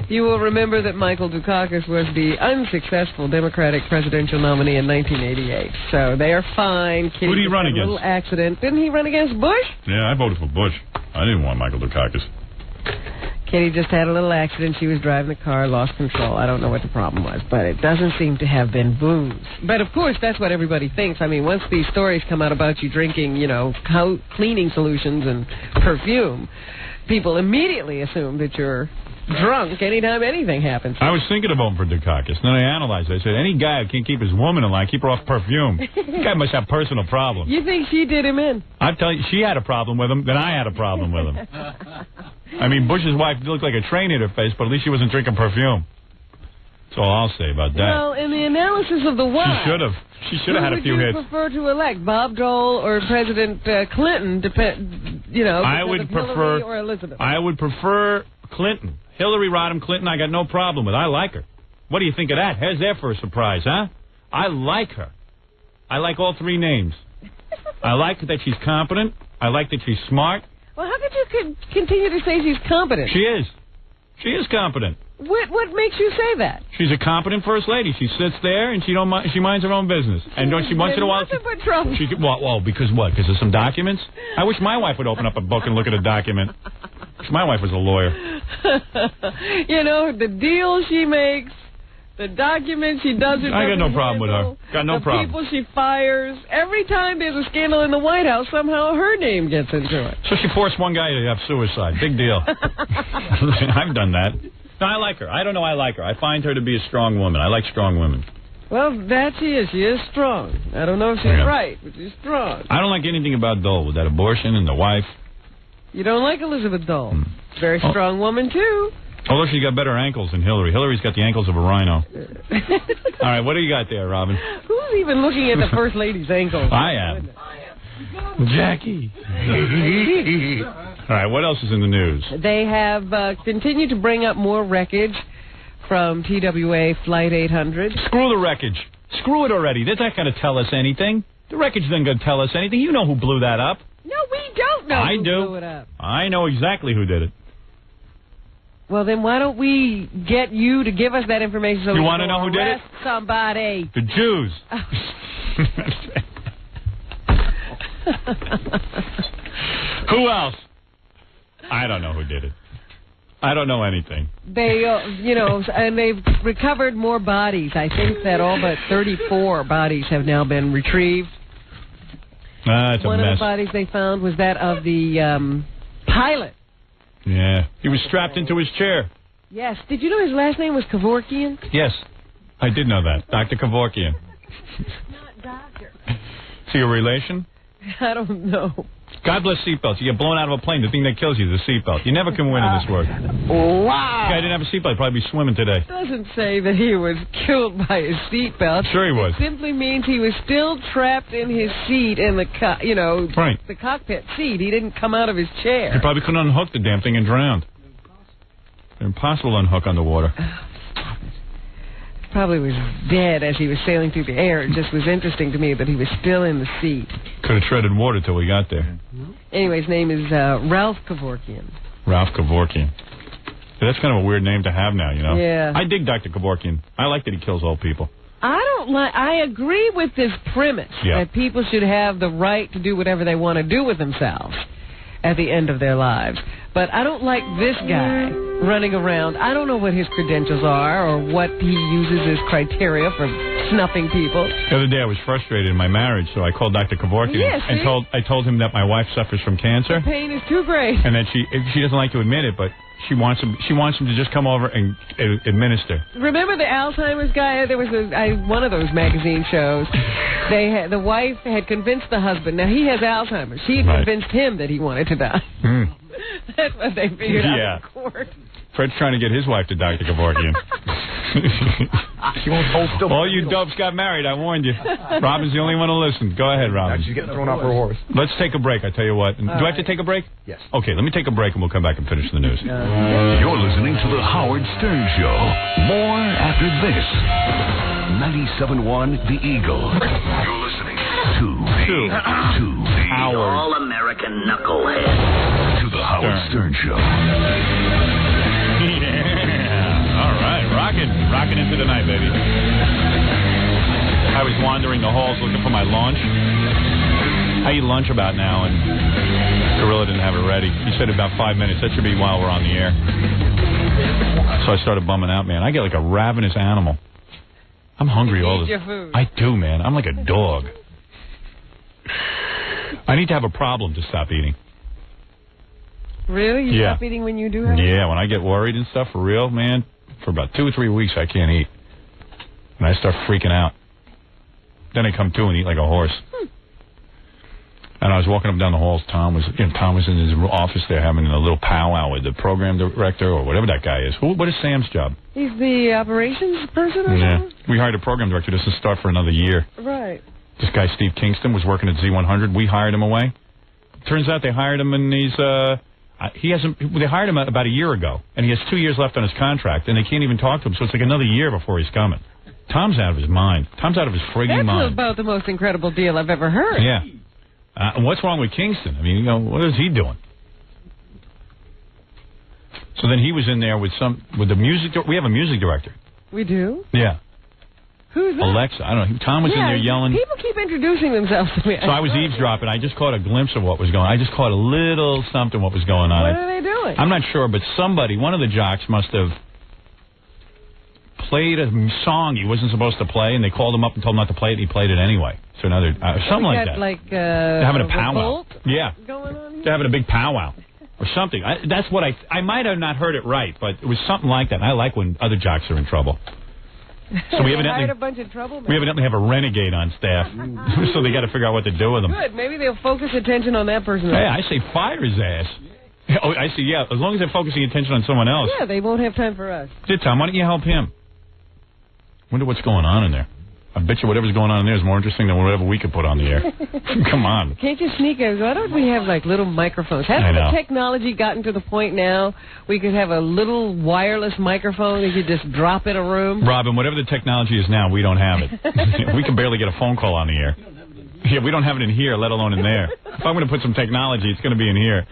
You will remember that Michael Dukakis was the unsuccessful Democratic presidential nominee in 1988. So they are fine. Who did he run against? A little accident. Didn't he run against Bush? Yeah, I voted for Bush. I didn't want Michael Dukakis. Kitty just had a little accident. She was driving the car, lost control. I don't know what the problem was, but it doesn't seem to have been booze. But, of course, that's what everybody thinks. I mean, once these stories come out about you drinking, you know, cleaning solutions and perfume, people immediately assume that you're drunk anytime anything happens. I was thinking of voting for Dukakis. Then I analyzed it. I said, any guy who can't keep his woman in line, keep her off perfume. This guy must have personal problems. You think she did him in? I'm telling you, she had a problem with him, then I had a problem with him. I mean, Bush's wife looked like a train in her face, but at least she wasn't drinking perfume. That's all I'll say about that. Well, in the analysis of the why... She should have had a few hits. Who would you prefer to elect, Bob Dole or President Clinton, I would prefer Hillary or Elizabeth? I would prefer Clinton. Hillary Rodham Clinton, I got no problem with. I like her. What do you think of that? How's that for a surprise, huh? I like her. I like all 3 names. I like that she's competent. I like that she's smart. Well, how could you continue to say she's competent? She is. She is competent. What makes you say that? She's a competent first lady. She sits there and she minds her own business. And don't she once in a while? Nothing but trouble. Well, because what? Because of some documents? I wish my wife would open up a book and look at a document. My wife was a lawyer. You know, the deals she makes, the documents she doesn't. I got no problem with her. Got no problem. The people she fires. Every time there's a scandal in the White House, somehow her name gets into it. So she forced one guy to have suicide. Big deal. I've done that. No, I like her. I don't know I like her. I find her to be a strong woman. I like strong women. Well, that she is. She is strong. I don't know if she's right, but she's strong. I don't like anything about Dole with that abortion and the wife. You don't like Elizabeth Dole. Very strong woman, too. Although she's got better ankles than Hillary. Hillary's got the ankles of a rhino. All right, what do you got there, Robin? Who's even looking at the First Lady's ankles? I am. Jackie. All right, what else is in the news? They have continued to bring up more wreckage from TWA Flight 800. Screw the wreckage. Screw it already. That's not going to tell us anything. The wreckage isn't going to tell us anything. You know who blew that up. No, we don't know who blew it up. I know exactly who did it. Well, then why don't we get you to give us that information so you we want to can know who did it? Somebody. The Jews. Who else? I don't know who did it. I don't know anything. They, and they've recovered more bodies. I think that all but 34 bodies have now been retrieved. It's a One mess. of the bodies they found was that of the pilot. Yeah. He was strapped into his chair. Yes. Did you know his last name was Kevorkian? Yes. I did know that. Dr. Kevorkian. Not doctor. Is he a relation? I don't know. God bless seatbelts. You get blown out of a plane. The thing that kills you is the seatbelt. You never can win in this world. Wow. The guy didn't have a seatbelt. He'd probably be swimming today. It doesn't say that he was killed by his seatbelt. Sure he was. It simply means he was still trapped in his seat in the, the cockpit seat. He didn't come out of his chair. He probably couldn't unhook the damn thing and drowned. Impossible to unhook underwater. Probably was dead as he was sailing through the air. It just was interesting to me that he was still in the seat. Could have treaded water till we got there. Anyway, his name is Ralph Kevorkian. Ralph Kevorkian. That's kind of a weird name to have now, you know? Yeah. I dig Dr. Kevorkian. I like that he kills old people. I agree with this premise that people should have the right to do whatever they want to do with themselves at the end of their lives. But I don't like this guy running around. I don't know what his credentials are or what he uses as criteria for snuffing people. The other day I was frustrated in my marriage, so I called Dr. Kevorkian and told him that my wife suffers from cancer. The pain is too great. And that she doesn't like to admit it, but she wants him to just come over and administer. Remember the Alzheimer's guy? There was one of those magazine shows. The wife had convinced the husband. Now he has Alzheimer's. She had convinced him that he wanted to die. That's what they figured out in court. Fred's trying to get his wife to Dr. Kevorkian. She won't hold still. All you dopes got married, I warned you. Robin's the only one to listen. Go ahead, Robin. She's getting thrown off her horse. Let's take a break, I tell you what. Do I have to take a break? Yes. Okay, let me take a break and we'll come back and finish the news. You're listening to The Howard Stern Show. More after this. 97.1 The Eagle. You're listening to the All-American Knucklehead. To The Howard Stern Show. All right, rocking into the night, baby. I was wandering the halls looking for my lunch. I eat lunch about now, and Gorilla didn't have it ready. He said about 5 minutes. That should be while we're on the air. So I started bumming out, man. I get like a ravenous animal. I'm hungry all the time. I do, man. I'm like a dog. I need to have a problem to stop eating. Really? You stop eating when you do have Yeah, when I get worried and stuff, for real, man, for about 2 or 3 weeks I can't eat. And I start freaking out. Then I come to and eat like a horse. And I was walking up and down the halls. Tom was in his office there having a little powwow with the program director or whatever that guy is. What is Sam's job? He's the operations person or something? We hired a program director just to start for another year. Right. This guy, Steve Kingston, was working at Z100. We hired him away. Turns out they hired him and they hired him about a year ago, and he has 2 years left on his contract, and they can't even talk to him, so it's like another year before he's coming. Tom's out of his mind. Tom's out of his frigging mind. That's about the most incredible deal I've ever heard. Yeah. And what's wrong with Kingston? I mean, what is he doing? So then he was in there with the music. We have a music director. We do? Yeah. Who's that? Alexa. I don't know. Tom was in there yelling. People keep introducing themselves to me. So I was eavesdropping. I just caught a glimpse of what was going on. I just caught a little something what was going on. What are they doing? I'm not sure, but one of the jocks must have played a song he wasn't supposed to play, and they called him up and told him not to play it, and he played it anyway. So another something like that. They're having a powwow. Yeah. Going on here? They're having a big powwow or something. That's what I might have not heard it right, but it was something like that. And I like when other jocks are in trouble. So we evidently a bunch of trouble. We evidently have a renegade on staff, so they got to figure out what to do with him. Good. Maybe they'll focus attention on that person. Hey, I say fire his ass. Oh, I see. Yeah, as long as they're focusing attention on someone else. Yeah, they won't have time for us. Tom, why don't you help him? Wonder what's going on in there. I bet you whatever's going on in there is more interesting than whatever we could put on the air. Come on. Can't you sneak in? Why don't we have like little microphones? Hasn't the technology gotten to the point now we could have a little wireless microphone and you could just drop in a room? Robin, whatever the technology is now, we don't have it. We can barely get a phone call on the air. Yeah, we don't have it in here, let alone in there. If I'm going to put some technology, it's going to be in here.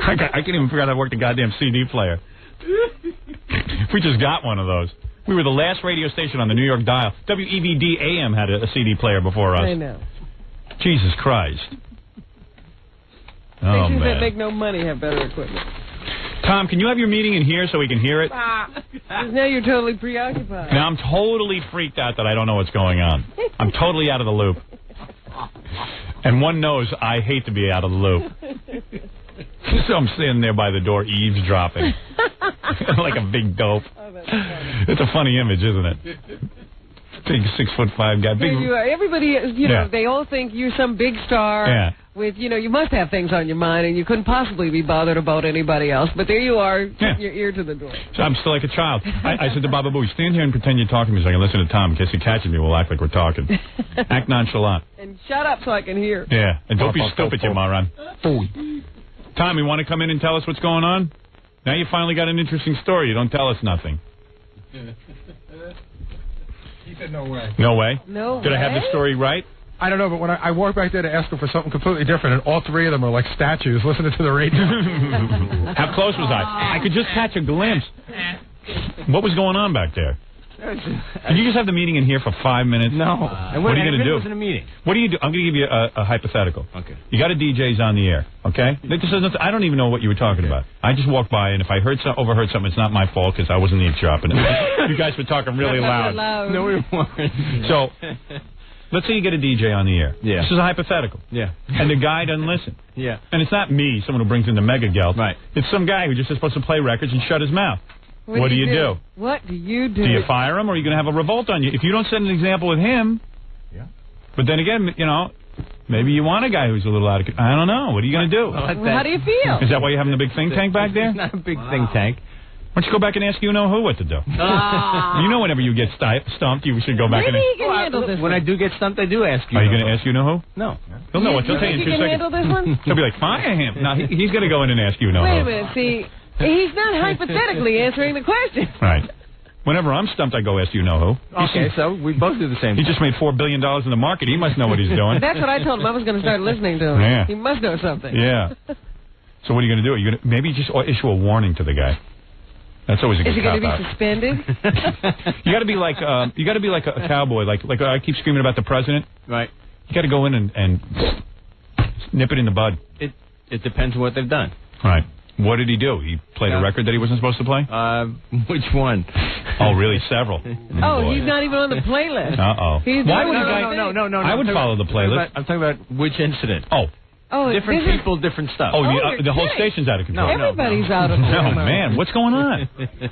I can't even figure out how to work the goddamn CD player. If we just got one of those. We were the last radio station on the New York dial. WEVD AM had a CD player before us. I know. Jesus Christ. Stations that make no money have better equipment. Tom, can you have your meeting in here so we can hear it? Now you're totally preoccupied. Now I'm totally freaked out that I don't know what's going on. I'm totally out of the loop. And one knows I hate to be out of the loop. So I'm sitting there by the door eavesdropping. Like a big dope. It's a funny image, isn't it? Big 6'5" guy. Big. You are. Everybody, they all think you're some big star. Yeah. With, you must have things on your mind, and you couldn't possibly be bothered about anybody else. But there you are, your ear to the door. So I'm still like a child. I said to Baba Booey, stand here and pretend you're talking to me so I can listen to Tom. In case he catches me, we'll act like we're talking. Act nonchalant. And shut up so I can hear. Yeah, and don't be stupid, you moron. Tom, you want to come in and tell us what's going on? Now you finally got an interesting story. You don't tell us nothing. He said no way. No way? No Did way? I have the story right? I don't know, but when I walked back there to ask them for something completely different, and all three of them are like statues listening to the radio. How close was I? I could just catch a glimpse. What was going on back there? Can you just have the meeting in here for 5 minutes? No. What are you going to do? It was in a meeting. What do you do? I'm going to give you a hypothetical. Okay. You got a DJ's on the air, okay? I don't even know what you were talking about. I just walked by, and if I overheard something, it's not my fault because I wasn't in the shop. And you guys were talking really loud. No, we weren't. So, let's say you get a DJ on the air. Yeah. This is a hypothetical. Yeah. And the guy doesn't listen. Yeah. And it's not me, someone who brings in the mega gelt. Right. It's some guy who just is supposed to play records and shut his mouth. What do you do? What do you do? Do you fire him, or are you going to have a revolt on you? If you don't set an example with him, but then again, maybe you want a guy who's a little out of... I don't know. What are you going to do? Well, how do you feel? Is that why you're having a big think tank back there? It's not a big think tank. Why don't you go back and ask you-know-who what to do? Whenever you get stumped, you should go back Maybe he can handle this When one. I do get stumped, I do ask you. Are you going to ask you-know-who? No. He'll know what. He'll tell you in 2 seconds. You can handle this one? He'll be like, fire him. No, he's going to go in and ask you-know-who. Wait a minute. See, he's not hypothetically answering the question. Right. Whenever I'm stumped, I go ask you-know-who. Okay, so we both do the same thing. He just made $4 billion in the market. He must know what he's doing. That's what I told him. I was going to start listening to him. Yeah. He must know something. Yeah. So what are you going to do? Are you going to maybe just issue a warning to the guy? That's always a good Is he going to cop-out. be suspended? You got to be like a cowboy. Like I keep screaming about the president. Right. You got to go in and nip it in the bud. It depends on what they've done. Right. What did he do? He played a record that he wasn't supposed to play? Which one? Oh, really? Several. Oh, he's not even on the playlist. Uh-oh. Why would No. I would follow the playlist. I'm talking about which incident. Oh, different people, different stuff. Oh, the whole station's out of control. Everybody's out of control. No, man, what's going on?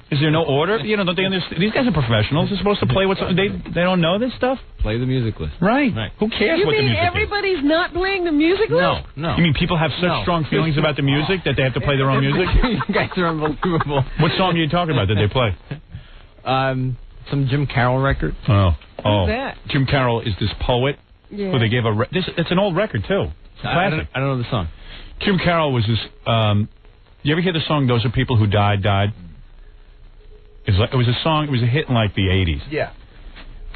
Is there no order? Don't they understand? These guys are professionals. They're supposed to play what's... They don't know this stuff? Play the music list. Right. Who cares what the music is? You mean everybody's not playing the music list? No. You mean people have such strong feelings about the music that they have to play their own music? You guys are unbelievable. What song are you talking about that they play? Some Jim Carroll record. Oh. Who's that? Jim Carroll is this poet who they gave a... It's an old record, too. I don't know the song. Jim Carroll was this... you ever hear the song, Those Are People Who Died? It was a song... It was a hit in, like, the 80s. Yeah.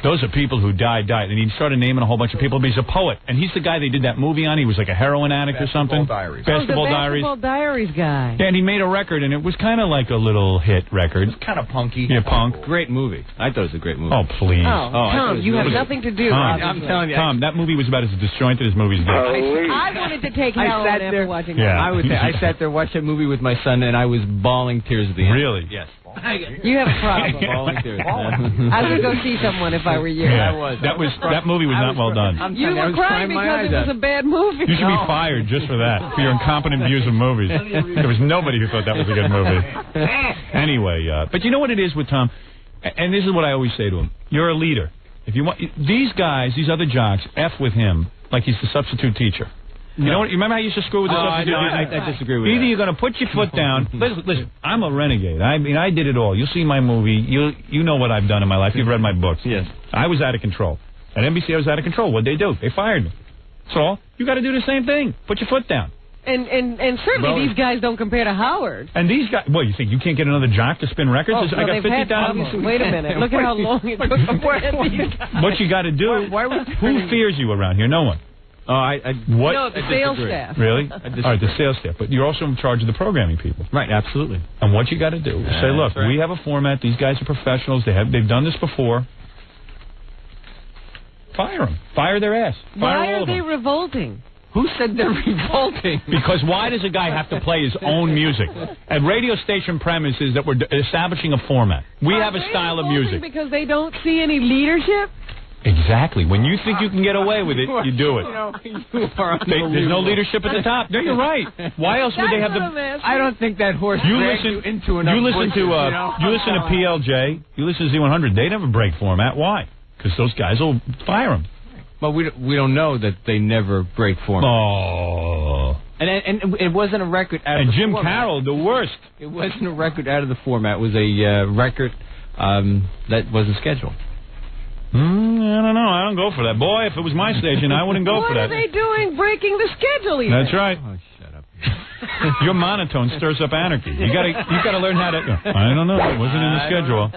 Those are people who died. And he started naming a whole bunch of people, but he's a poet. And he's the guy they did that movie on. He was like a heroin addict or something. Basketball Diaries. Basketball Diaries guy. Yeah, and he made a record, and it was kind of like a little hit record. It was kind of punky. Yeah, punk. Great movie. I thought it was a great movie. Oh, please. Tom, you have nothing to do. I'm telling you. Tom, that movie was about as disjointed as movies get. I wanted to take heroin after watching that. Yeah. I sat there, watched that movie with my son, and I was bawling tears at the end. Really? Yes. You have a problem. Bawling tears. I would go see someone if I were you. Yeah. That movie was not well done. You were crying because it was a bad movie. You should be fired just for that, for your incompetent views of movies. There was nobody who thought that was a good movie. Anyway, but you know what it is with Tom, and this is what I always say to him: you're a leader. If you want these guys, these other jocks, F with him like he's the substitute teacher. You know what? You remember how you used to screw with the substitute? I disagree with Either that. you're going to put your foot down. Listen, I'm a renegade. I mean, I did it all. You'll see my movie. You know what I've done in my life. You've read my books. Yes. I was out of control. At NBC, I was out of control. What'd they do? They fired me. So you got to do the same thing. Put your foot down. And certainly these guys don't compare to Howard. And these guys, well, you think you can't get another jock to spin records? Oh, I got 50,000. Wait a minute. Look at how long it took them to get these guys. What you got to do? Who fears you around here? No one. What? No, the sales staff. Really? All right, the sales staff. But you're also in charge of the programming people. Right, absolutely. And what you got to do is say, look, we have a format. These guys are professionals. They've done this before. Fire them. Fire their ass. Why are they revolting? Who said they're revolting? Because why does a guy have to play his own music? At radio station premise is that we're establishing a format. We have a style of music. Because they don't see any leadership? Exactly. When you think you can get away with it, you do it. There's no leadership at the top. No, you're right. Why else would they have the... I don't think that horse dragged you into enough you listen to PLJ, you listen to Z100, they never break format. Why? Because those guys will fire them. Well, we don't know that they never break format. Oh. And it wasn't a record out of the format. And Jim Carroll, the worst. It wasn't a record out of the format. It was a record that wasn't scheduled. I don't know. I don't go for that. Boy, if it was my station, I wouldn't go for that. What are they doing breaking the schedule even? That's right. Oh, shut up. Your monotone stirs up anarchy. You gotta learn how to... I don't know. It wasn't in the schedule.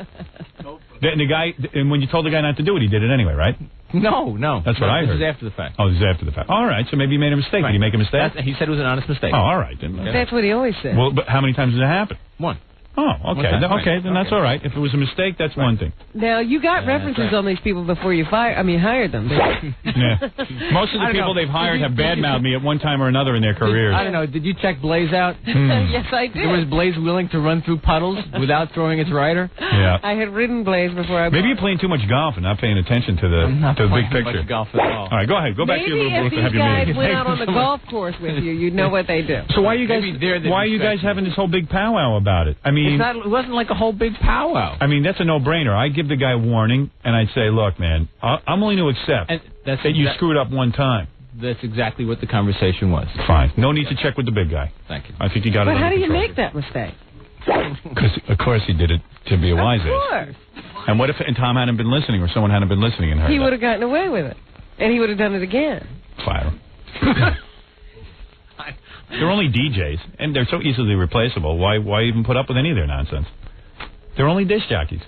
And when you told the guy not to do it, he did it anyway, right? No. That's what I heard. This is after the fact. Oh, this is after the fact. All right, so maybe he made a mistake. Right. Did he make a mistake? He said it was an honest mistake. Oh, all right. That's what he always said. Well, but how many times did it happen? One. Oh, okay. Okay, then that's all right. If it was a mistake, that's one thing. Now, you got references on these people before you hired them. Yeah. Most of the people they've hired have badmouthed me at one time or another in their careers. I don't know. Did you check Blaze out? Yes, I did. Was Blaze willing to run through puddles without throwing its rider? Yeah. I had ridden Blaze before I... Maybe you're playing too much golf and not paying attention to the big picture. Much golf at all. All right, go ahead. Go back to your little booth and have your meeting. Maybe if these guys went out on the golf course with you, you'd know what they do. So why are you guys having this whole big powwow about it? I mean... It wasn't like a whole big powwow. I mean, that's a no-brainer. I give the guy a warning, and I'd say, look, man, I'm only to accept that you screwed up one time. That's exactly what the conversation was. Fine. No need to check with the big guy. Thank you. I think you got it But how do you control. make that mistake? Because, of course, he did it to be a wise ass. Of course. And what if Tom hadn't been listening or someone hadn't been listening and heard He would have gotten away with it. And he would have done it again. Fire him. They're only DJs, and they're so easily replaceable. Why even put up with any of their nonsense? They're only disc jockeys.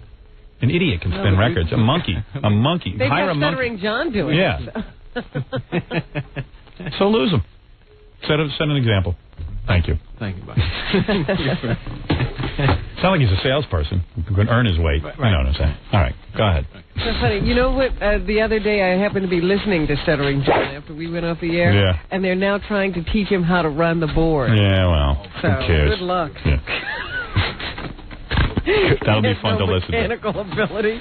An idiot can spin records. A monkey. They've Hire got a monkey. Stuttering John doing it. So lose them. Set an example. Thank you. Thank you, Bob. Sound like he's a salesperson who can earn his weight. I know what I'm saying. All right, go ahead. So funny. You know what? The other day I happened to be listening to Stuttering John after we went off the air. Yeah. And they're now trying to teach him how to run the board. Yeah, well, so, who cares? Good luck. Yeah. That'll be fun to listen to. Mechanical ability.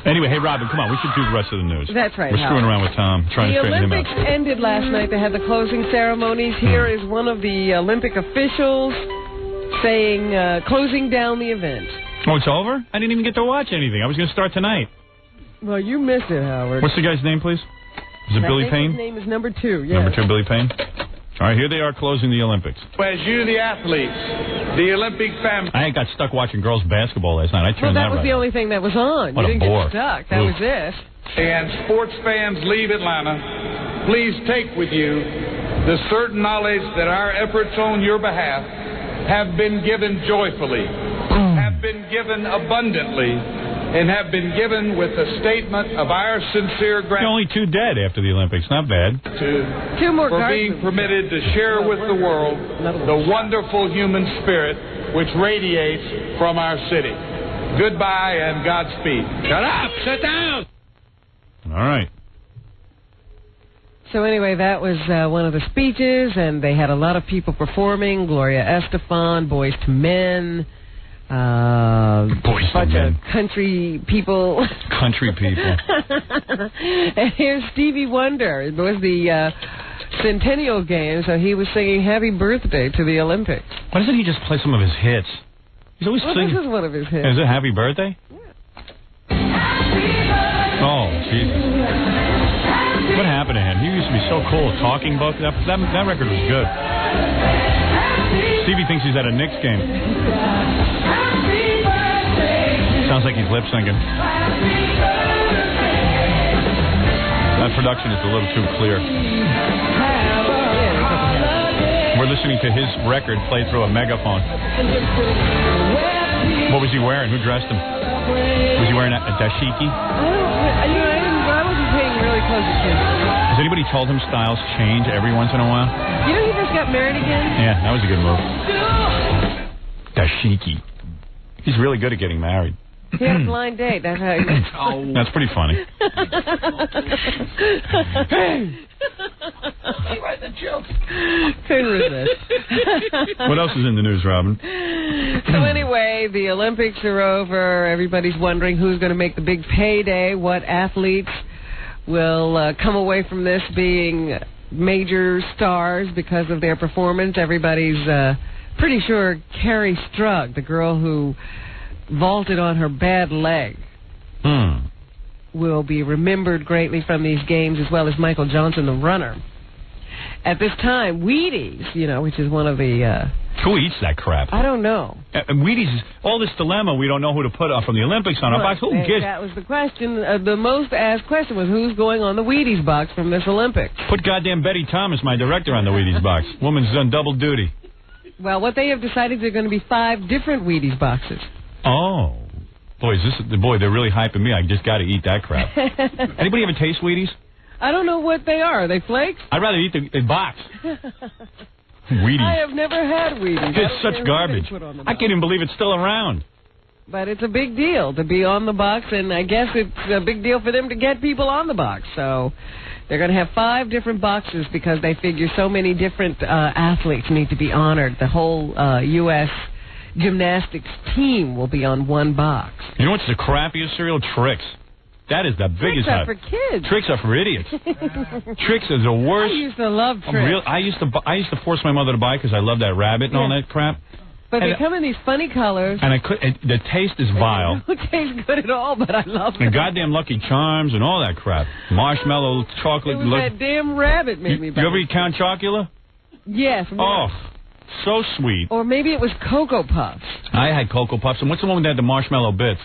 Anyway, hey, Robin, come on. We should do the rest of the news. That's right, We're screwing around with Tom, trying to straighten him out. The Olympics ended last night. They had the closing ceremonies. Here is one of the Olympic officials saying, closing down the event. Oh, it's over? I didn't even get to watch anything. I was going to start tonight. Well, you missed it, Howard. What's the guy's name, please? Is it Billy Payne? His name is number 2, yes. Number 2, Billy Payne? All right, here they are closing the Olympics. As you, the athletes, the Olympic family. I got stuck watching girls basketball last night. I turned that was right the only thing that was on. What you didn't a bore. get stuck. That was it. And sports fans leave Atlanta, please take with you the certain knowledge that our efforts on your behalf have been given joyfully, have been given abundantly, and have been given with a statement of our sincere gratitude. Only 2 dead after the Olympics. Not bad. 2 more for being permitted to share with the world the wonderful human spirit which radiates from our city. Goodbye and Godspeed. Shut up! Sit down! All right. So anyway, that was one of the speeches, and they had a lot of people performing. Gloria Estefan, Boyz II Men, bunch of country people. Country people. And here's Stevie Wonder. It was the Centennial Games, so he was singing Happy Birthday to the Olympics. Why doesn't he just play some of his hits? He's always singing. This is one of his hits. Is it Happy Birthday? Yeah. Oh, Jesus. What happened to him? He used to be so cool. Talking Book. That record was good. Stevie thinks he's at a Knicks game. Sounds like he's lip syncing. That production is a little too clear. We're listening to his record played through a megaphone. What was he wearing? Who dressed him? Was he wearing a dashiki? I wasn't paying really close attention. Has anybody told him styles change every once in a while? You know he just got married again? Yeah, that was a good move. Dashiki. He's really good at getting married. He had a blind date. That's how he met. Oh. That's pretty funny. He writes the joke. Couldn't resist. What else is in the news, Robin? So anyway, the Olympics are over. Everybody's wondering who's going to make the big payday, what athletes will come away from this being major stars because of their performance. Everybody's pretty sure Carrie Strug, the girl who vaulted on her bad leg, will be remembered greatly from these games, as well as Michael Johnson, the runner. At this time, Wheaties, which is one of the... Who eats that crap? I don't know. Wheaties, all this dilemma, we don't know who to put up from the Olympics on our box. Who gives? That was the question. The most asked question was who's going on the Wheaties box from this Olympics. Put goddamn Betty Thomas, my director, on the Wheaties box. Woman's done double duty. Well, what they have decided, there are going to be 5 different Wheaties boxes. Oh. Boy, they're really hyping me. I just got to eat that crap. Anybody ever taste Wheaties? I don't know what they are. Are they flakes? I'd rather eat the box. Wheaties. I have never had Wheaties. It's such garbage. I can't even believe it's still around. But it's a big deal to be on the box, and I guess it's a big deal for them to get people on the box. So they're going to have 5 different boxes because they figure so many different athletes need to be honored. The whole U.S. gymnastics team will be on one box. You know what's the crappiest cereal? Trix. That is the biggest. Trix are for kids. Trix are for idiots. Trix is the worst. I used to love Trix. I used to force my mother to buy because I love that rabbit and all that crap. But they come in these funny colors. And the taste is vile. It don't taste good at all, but I love it. And goddamn Lucky Charms and all that crap. Marshmallow, chocolate. It was that damn rabbit made me buy. You ever eat Count Chocula? Yes. Oh, so sweet. Or maybe it was Cocoa Puffs. I had Cocoa Puffs. And what's the one that had the marshmallow bits?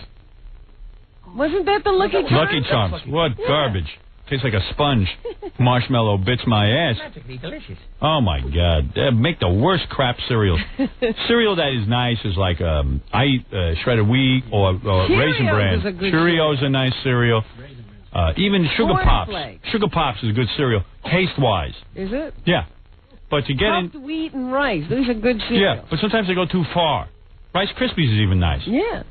Wasn't that the Lucky Charms? Lucky Charms. What garbage. Tastes like a sponge. Marshmallow bits my ass. Magically delicious. Oh, my God. They make the worst crap cereal. Cereal that is nice is like, I eat shredded wheat or Raisin Bran. Cheerios are nice cereal. Even Sugar Pops. Sugar Pops is a good cereal, taste-wise. Is it? Yeah. But you get in... Puffed wheat and rice. Those are good cereals. Yeah, but sometimes they go too far. Rice Krispies is even nice. Yeah.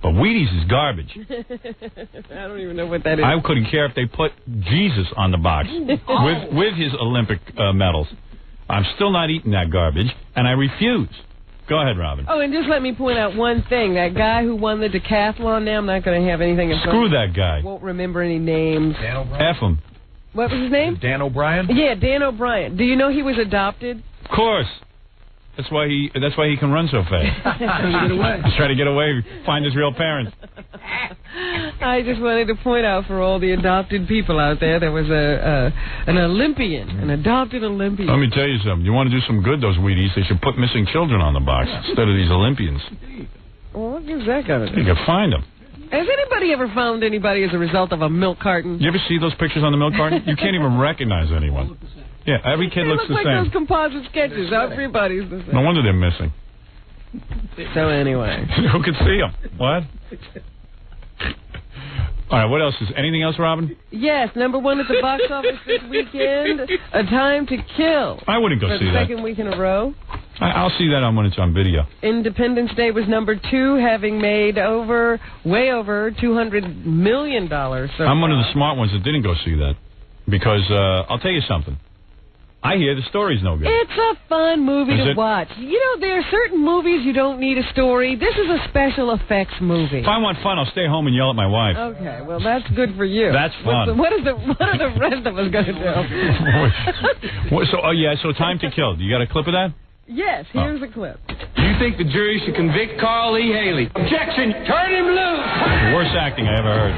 But Wheaties is garbage. I don't even know what that is. I couldn't care if they put Jesus on the box with his Olympic medals. I'm still not eating that garbage, and I refuse. Go ahead, Robin. Oh, and just let me point out one thing. That guy who won the decathlon now, I'm not going to have anything in front Screw of me. that guy. Won't remember any names. Dan O'Brien. F him. What was his name? Dan O'Brien? Yeah, Dan O'Brien. Do you know he was adopted? Of course. That's why he can run so fast. He's trying to get away, find his real parents. I just wanted to point out for all the adopted people out there was an Olympian, an adopted Olympian. Let me tell you something. You want to do some good, those Wheaties, they should put missing children on the box instead of these Olympians. Well, what is that going to do? You can find them. Has anybody ever found anybody as a result of a milk carton? You ever see those pictures on the milk carton? You can't even recognize anyone. Yeah, every kid looks the like same. Those composite sketches. Everybody's the same. No wonder they're missing. So anyway. Who can see them? What? All right, what else is... Anything else, Robin? Yes, number 1 at the box office this weekend, A Time to Kill. I wouldn't go see that. For the second week in a row. I'll see that when it's on video. Independence Day was number 2, having made way over $200 million so I'm one of the smart ones that didn't go see that. Because, I'll tell you something. I hear the story's no good. It's a fun movie to watch. You know, there are certain movies you don't need a story. This is a special effects movie. If I want fun, I'll stay home and yell at my wife. Okay, well, that's good for you. That's fun. What are the rest of us going to do? So Time to Kill. You got a clip of that? Yes, here's a clip. Do you think the jury should convict Carl Lee Haley? Objection! Turn him loose! The worst acting I ever heard.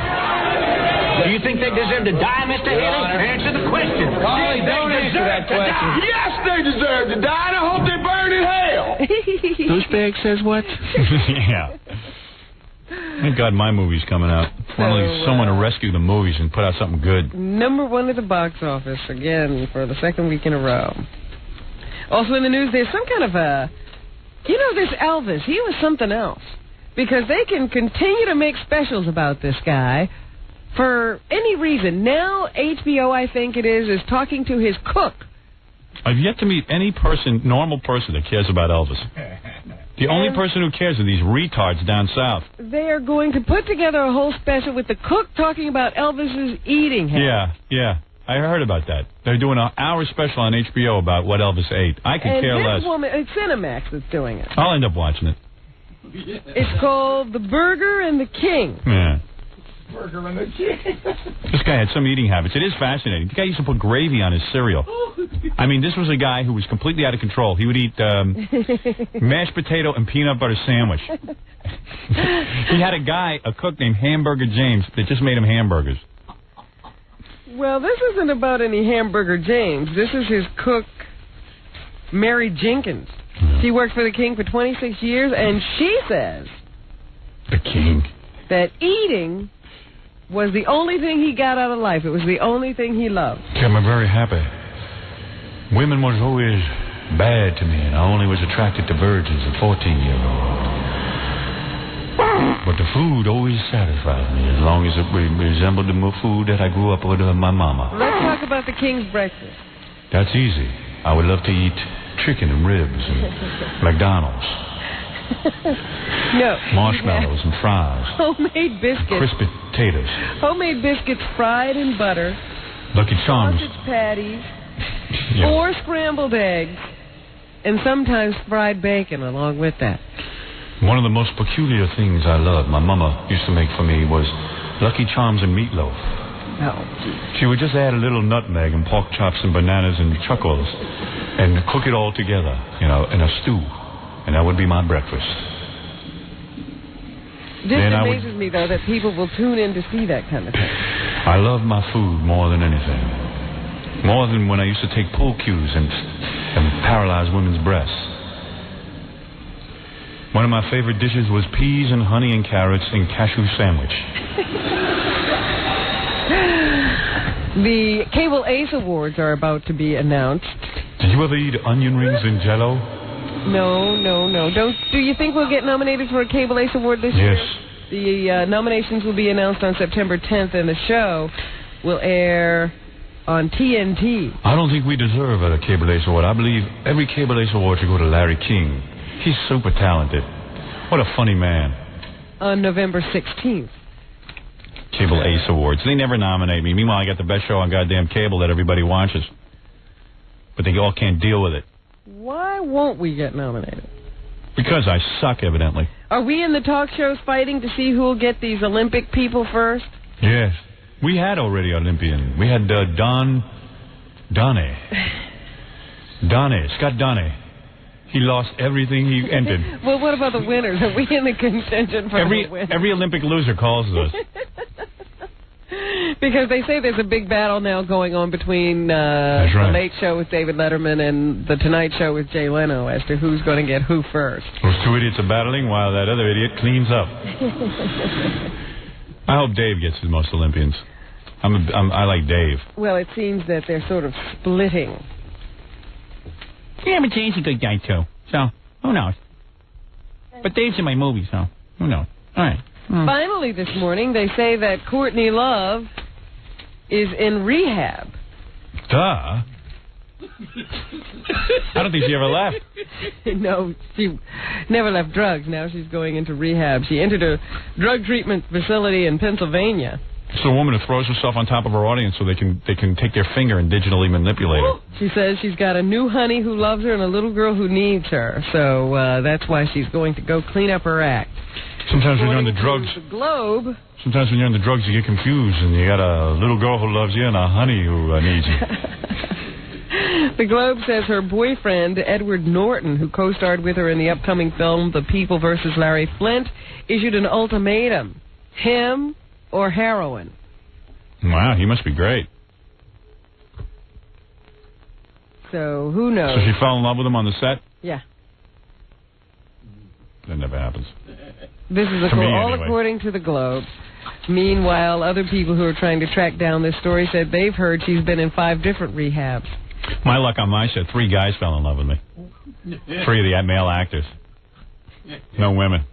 Do you think they deserve to die, Mr. Haley? Answer the question. Carl, don't answer that question. Yes, they deserve to die, and I hope they burn in hell. Douchebag says what? Yeah. Thank God my movie's coming out. Finally, someone to rescue the movies and put out something good. Number 1 at the box office, again, for the second week in a row. Also in the news, there's some kind of this Elvis, he was something else. Because they can continue to make specials about this guy for any reason. Now, HBO, I think it is talking to his cook. I've yet to meet any normal person that cares about Elvis. The only person who cares are these retards down south. They are going to put together a whole special with the cook talking about Elvis's eating habits. Yeah. I heard about that. They're doing an hour special on HBO about what Elvis ate. I could care less. It's Cinemax that's doing it. I'll end up watching it. It's called The Burger and the King. Yeah. Burger and the King. This guy had some eating habits. It is fascinating. The guy used to put gravy on his cereal. I mean, this was a guy who was completely out of control. He would eat mashed potato and peanut butter sandwich. He had a cook named Hamburger James that just made him hamburgers. Well, this isn't about any Hamburger James. This is his cook, Mary Jenkins. She worked for the King for 26 years, and she says... The King. That eating was the only thing he got out of life. It was the only thing he loved. I'm very happy. Women was always bad to me, and I only was attracted to virgins at 14-year-old. But the food always satisfied me, as long as it resembled the food that I grew up with my mama. Let's talk about the King's breakfast. That's easy. I would love to eat chicken and ribs and McDonald's. No. Marshmallows and fries. Homemade biscuits. Crispy potatoes. Homemade biscuits fried in butter. Lucky Charms. Sausage patties. 4 scrambled eggs. And sometimes fried bacon along with that. One of the most peculiar things I love my mama used to make for me was Lucky Charms and meatloaf. Oh. She would just add a little nutmeg and pork chops and bananas and chuckles and cook it all together, in a stew. And that would be my breakfast. This amazes me, though, that people will tune in to see that kind of thing. I love my food more than anything. More than when I used to take pool cues and paralyze women's breasts. One of my favorite dishes was peas and honey and carrots and cashew sandwich. The Cable Ace Awards are about to be announced. Did you ever eat onion rings and Jell-O? No. Do you think we'll get nominated for a Cable Ace Award this year? Yes. The nominations will be announced on September 10th, and the show will air on TNT. I don't think we deserve a Cable Ace Award. I believe every Cable Ace Award should go to Larry King. He's super talented. What a funny man. On November 16th. Cable Ace Awards. They never nominate me. Meanwhile, I got the best show on goddamn cable that everybody watches. But they all can't deal with it. Why won't we get nominated? Because I suck, evidently. Are we in the talk shows fighting to see who will get these Olympic people first? Yes. We had already Olympian. We had Scott Donnie. He lost everything he entered. Well, what about the winners? Are we in the contention for the winners? Every Olympic loser calls us. Because they say there's a big battle now going on between right. The Late Show with David Letterman and The Tonight Show with Jay Leno as to who's going to get who first. Those two idiots are battling while that other idiot cleans up. I hope Dave gets the most Olympians. I like Dave. Well, it seems that they're sort of splitting. Yeah, but Jay's a good guy, too. So, who knows? But Dave's in my movie, so who knows? All right. Finally, this morning, they say that Courtney Love is in rehab. Duh. I don't think she ever left. No, she never left drugs. Now she's going into rehab. She entered a drug treatment facility in Pennsylvania. It's a woman who throws herself on top of her audience so they can take their finger and digitally manipulate her. She says she's got a new honey who loves her and a little girl who needs her. So that's why she's going to go clean up her act. Sometimes when you're on the drugs, Sometimes when you're on the drugs, you get confused, and you got a little girl who loves you and a honey who needs you. The Globe says her boyfriend, Edward Norton, who co-starred with her in the upcoming film The People vs. Larry Flynt, issued an ultimatum: him or heroin. Wow, he must be great. So who knows? So she fell in love with him on the set? Yeah. That never happens. This is all according to the Globe. Meanwhile, other people who are trying to track down this story said they've heard she's been in 5 different rehabs. My luck on my set, 3 guys fell in love with me. 3 of the male actors. No women.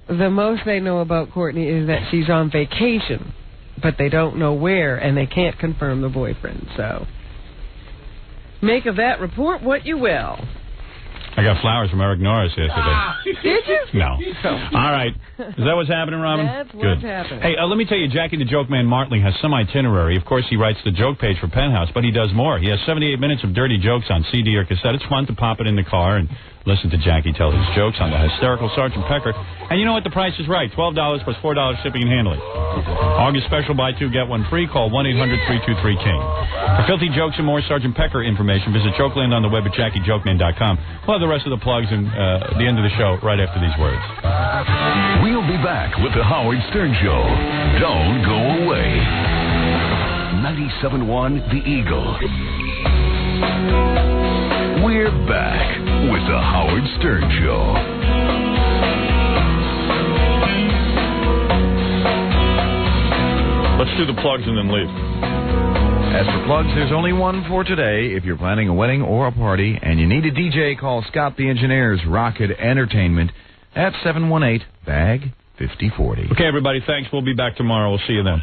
The most they know about Courtney is that she's on vacation, but they don't know where, and they can't confirm the boyfriend. So make of that report what you will. I got flowers from Eric Norris yesterday. Did you? No. All right. Is that what's happening, Robin? That's what's happening. Hey, let me tell you, Jackie the Joke Man Martling has some itinerary. Of course, he writes the joke page for Penthouse, but he does more. He has 78 minutes of dirty jokes on CD or cassette. It's fun to pop it in the car and listen to Jackie tell his jokes on the hysterical Sergeant Pecker. And you know what? The price is right. $12 plus $4 shipping and handling. August special, buy 2, get 1 free. Call 1-800-323-KING. For filthy jokes and more Sergeant Pecker information, visit Jokeland on the web at JackieJokeman.com. We'll have the rest of the plugs and the end of the show right after these words. We'll be back with the Howard Stern Show. Don't go away. 97.1 The Eagle. We're back with the Howard Stern Show. Let's do the plugs and then leave. As for plugs, there's only one for today. If you're planning a wedding or a party and you need a DJ, call Scott the Engineer's Rocket Entertainment at 718-BAG-5040. Okay, everybody, thanks. We'll be back tomorrow. We'll see you then.